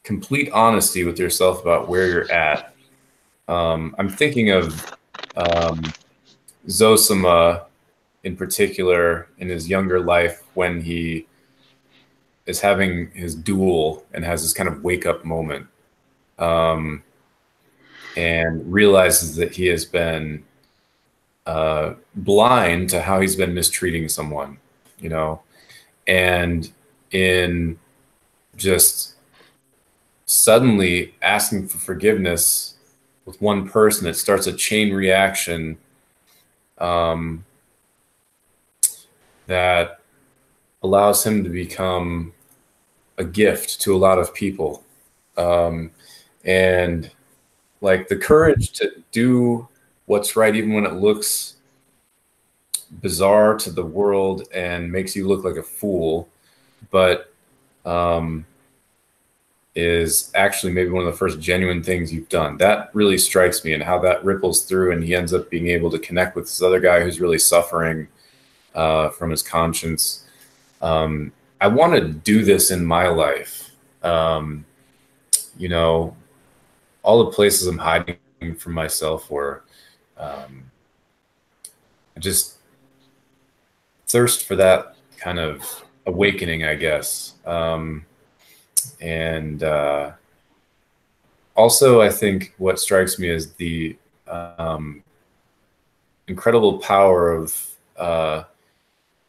complete honesty with yourself about where you're at. I'm thinking of Zosima in particular in his younger life when he is having his duel and has this kind of wake up moment, and realizes that he has been blind to how he's been mistreating someone, you know, and in just suddenly asking for forgiveness with one person, it starts a chain reaction that allows him to become a gift to a lot of people. And like the courage to do what's right, even when it looks bizarre to the world and makes you look like a fool, but is actually maybe one of the first genuine things you've done. That really strikes me, and how that ripples through, and he ends up being able to connect with this other guy who's really suffering from his conscience. I want to do this in my life. You know, all the places I'm hiding from myself where I just thirst for that kind of awakening, I guess. And also, I think what strikes me is the incredible power of a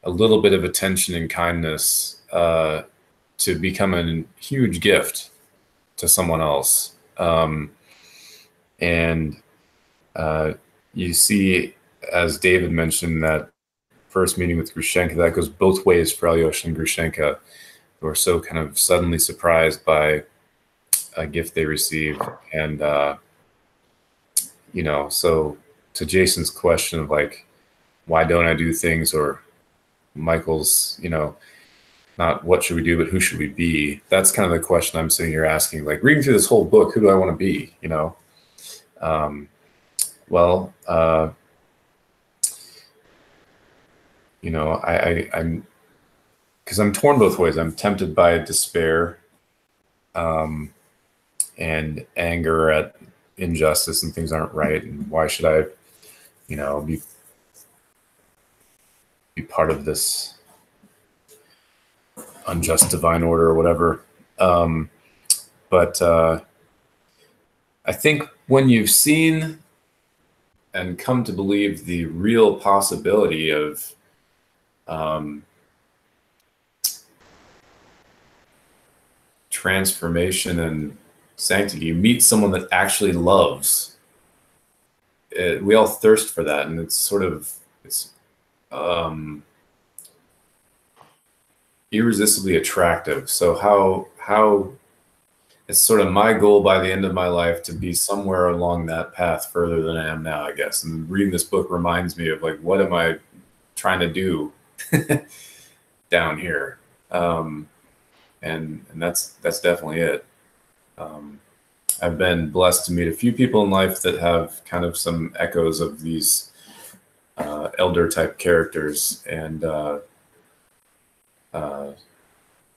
little bit of attention and kindness to become a huge gift to someone else. And you see, as David mentioned, that first meeting with Grushenka, that goes both ways for Alyosha and Grushenka, who are so kind of suddenly surprised by a gift they receive. And, you know, so to Jason's question of like, why don't I do things, or Michael's, you know, not what should we do, but who should we be? That's kind of the question I'm sitting here asking. Like, reading through this whole book, who do I want to be, you know? Well, you know, I'm, because I'm torn both ways. I'm tempted by despair and anger at injustice and things aren't right, and why should I, you know, be part of this unjust divine order or whatever. But I think when you've seen and come to believe the real possibility of transformation and sanctity, you meet someone that actually loves. We all thirst for that, and it's sort of, it's irresistibly attractive. So how it's sort of my goal by the end of my life to be somewhere along that path further than I am now, I guess. And reading this book reminds me of like, what am I trying to do down here? And that's definitely it. I've been blessed to meet a few people in life that have kind of some echoes of these elder type characters, and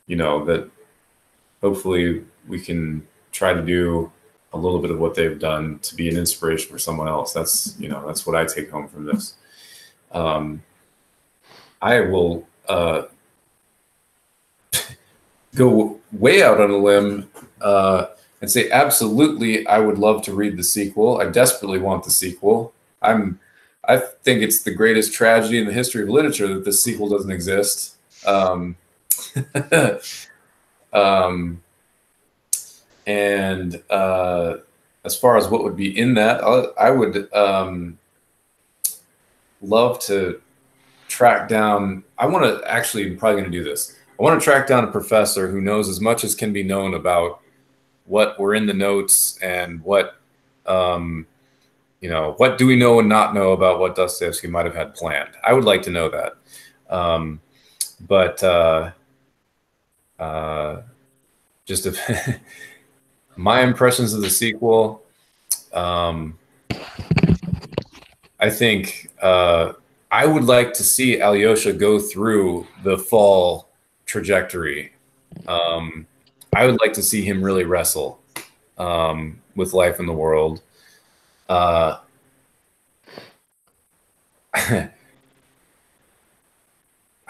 you know, that hopefully we can try to do a little bit of what they've done to be an inspiration for someone else. That's, you know, that's what I take home from this. I will go way out on a limb and say absolutely I would love to read the sequel. I desperately want the sequel. I'm I think it's the greatest tragedy in the history of literature that this sequel doesn't exist. And as far as what would be in that, I would love to track down. I want to actually, I'm probably going to do this. I want to track down a professor who knows as much as can be known about what were in the notes and what, what do we know and not know about what Dostoevsky might have had planned. I would like to know that. Just my impressions of the sequel, I think I would like to see Alyosha go through the fall trajectory. I would like to see him really wrestle with life in the world. I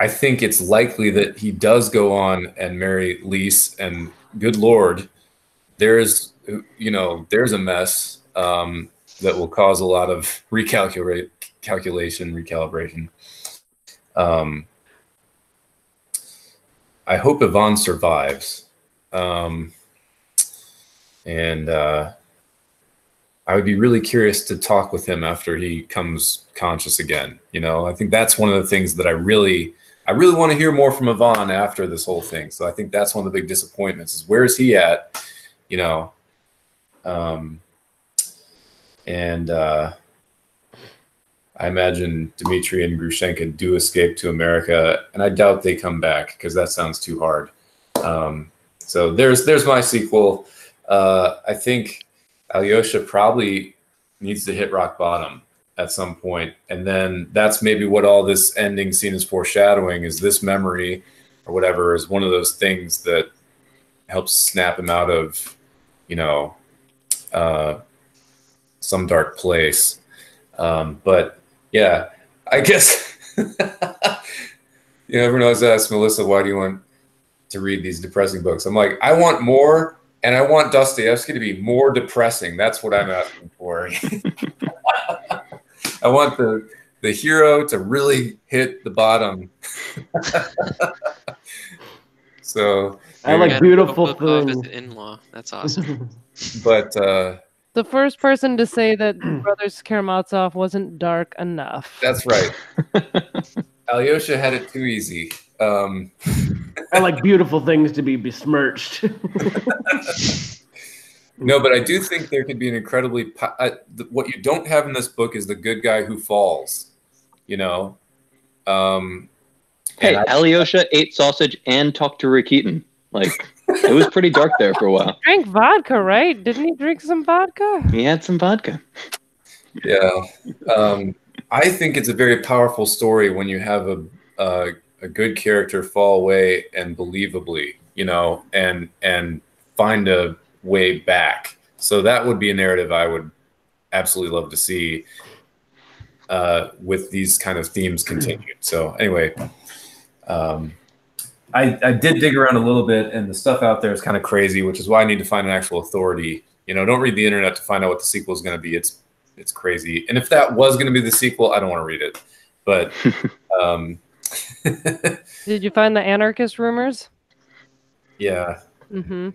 think it's likely that he does go on and marry Lise, and good Lord, there's a mess that will cause a lot of recalibration. I hope Yvonne survives. And I would be really curious to talk with him after he comes conscious again. I think that's one of the things that I really want to hear more from Yvonne after this whole thing. So I think that's one of the big disappointments is where is he at? I imagine Dmitri and Grushenka do escape to America, and I doubt they come back because that sounds too hard. So there's my sequel. I think Alyosha probably needs to hit rock bottom at some point, and then that's maybe what all this ending scene is foreshadowing, is this memory or whatever is one of those things that helps snap him out of some dark place. But yeah, I guess everyone always asks Melissa, why do you want to read these depressing books? I'm like, I want more, and I want Dostoevsky to be more depressing. That's what I'm asking for. I want the hero to really hit the bottom. So I like beautiful things. In-law. That's awesome. But the first person to say that Brothers Karamazov wasn't dark enough. That's right. Alyosha had it too easy. I like beautiful things to be besmirched. No, but I do think there could be an incredibly... what you don't have in this book is the good guy who falls, Hey, Alyosha ate sausage and talked to Rakitin. Like, it was pretty dark there for a while. Drank vodka, right? Didn't he drink some vodka? He had some vodka. Yeah. I think it's a very powerful story when you have a good character fall away and believably, and find a way back. So that would be a narrative I would absolutely love to see with these kind of themes continued. So anyway, I did dig around a little bit, and the stuff out there is kind of crazy, which is why I need to find an actual authority. Don't read the internet to find out what the sequel is going to be. It's crazy. And if that was going to be the sequel, I don't want to read it. But did you find the anarchist rumors? Yeah. Mm-hmm.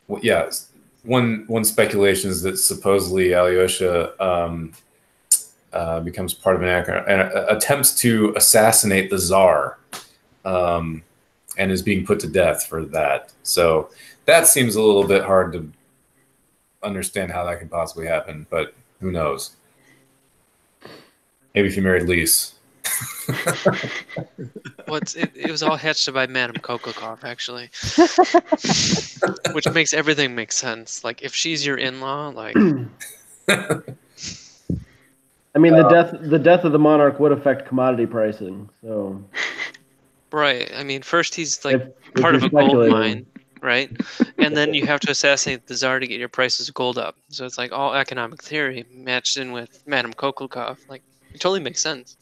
Well, yeah. One speculation is that supposedly Alyosha becomes part of an attempts to assassinate the Tsar, and is being put to death for that. So that seems a little bit hard to understand how that could possibly happen, but who knows? Maybe if you married Lise. Well, it was all hatched by Madame Kokolkov, actually. Which makes everything make sense. Like, if she's your in-law, like... I mean, the death of the monarch would affect commodity pricing, so... Right. I mean, first he's, like, part of a gold mine, right? And then you have to assassinate the Tsar to get your prices of gold up. So it's like all economic theory matched in with Madame Kokolkov. Like, it totally makes sense.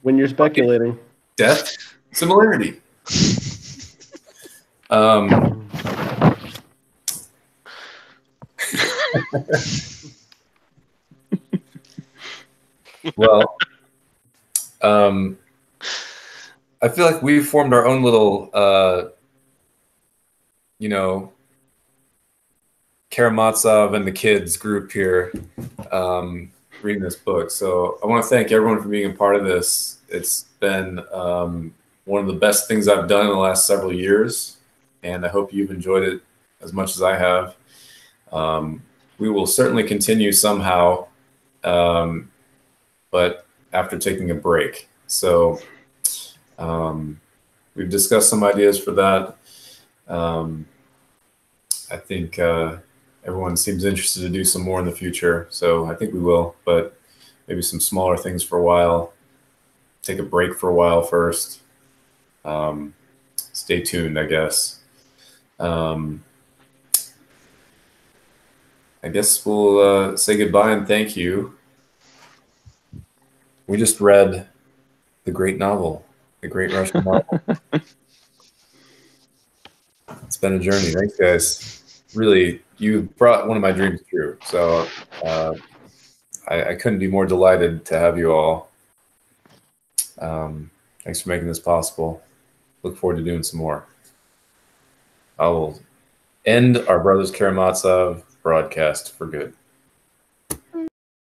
When you're speculating. Death? Similarity. Well, I feel like we've formed our own little, you know, Karamazov and the kids group here, reading this book. So I want to thank everyone for being a part of this. It's been one of the best things I've done in the last several years, and I hope you've enjoyed it as much as I have. We will certainly continue somehow, but after taking a break. So we've discussed some ideas for that. I think everyone seems interested to do some more in the future, so I think we will, but maybe some smaller things for a while. Take a break for a while first. Stay tuned, I guess. I guess we'll say goodbye and thank you. We just read the great novel, the great Russian novel. It's been a journey. Thanks, guys. Really, you brought one of my dreams true. So I couldn't be more delighted to have you all. Thanks for making this possible. Look forward to doing some more. I will end our Brothers Karamazov broadcast for good.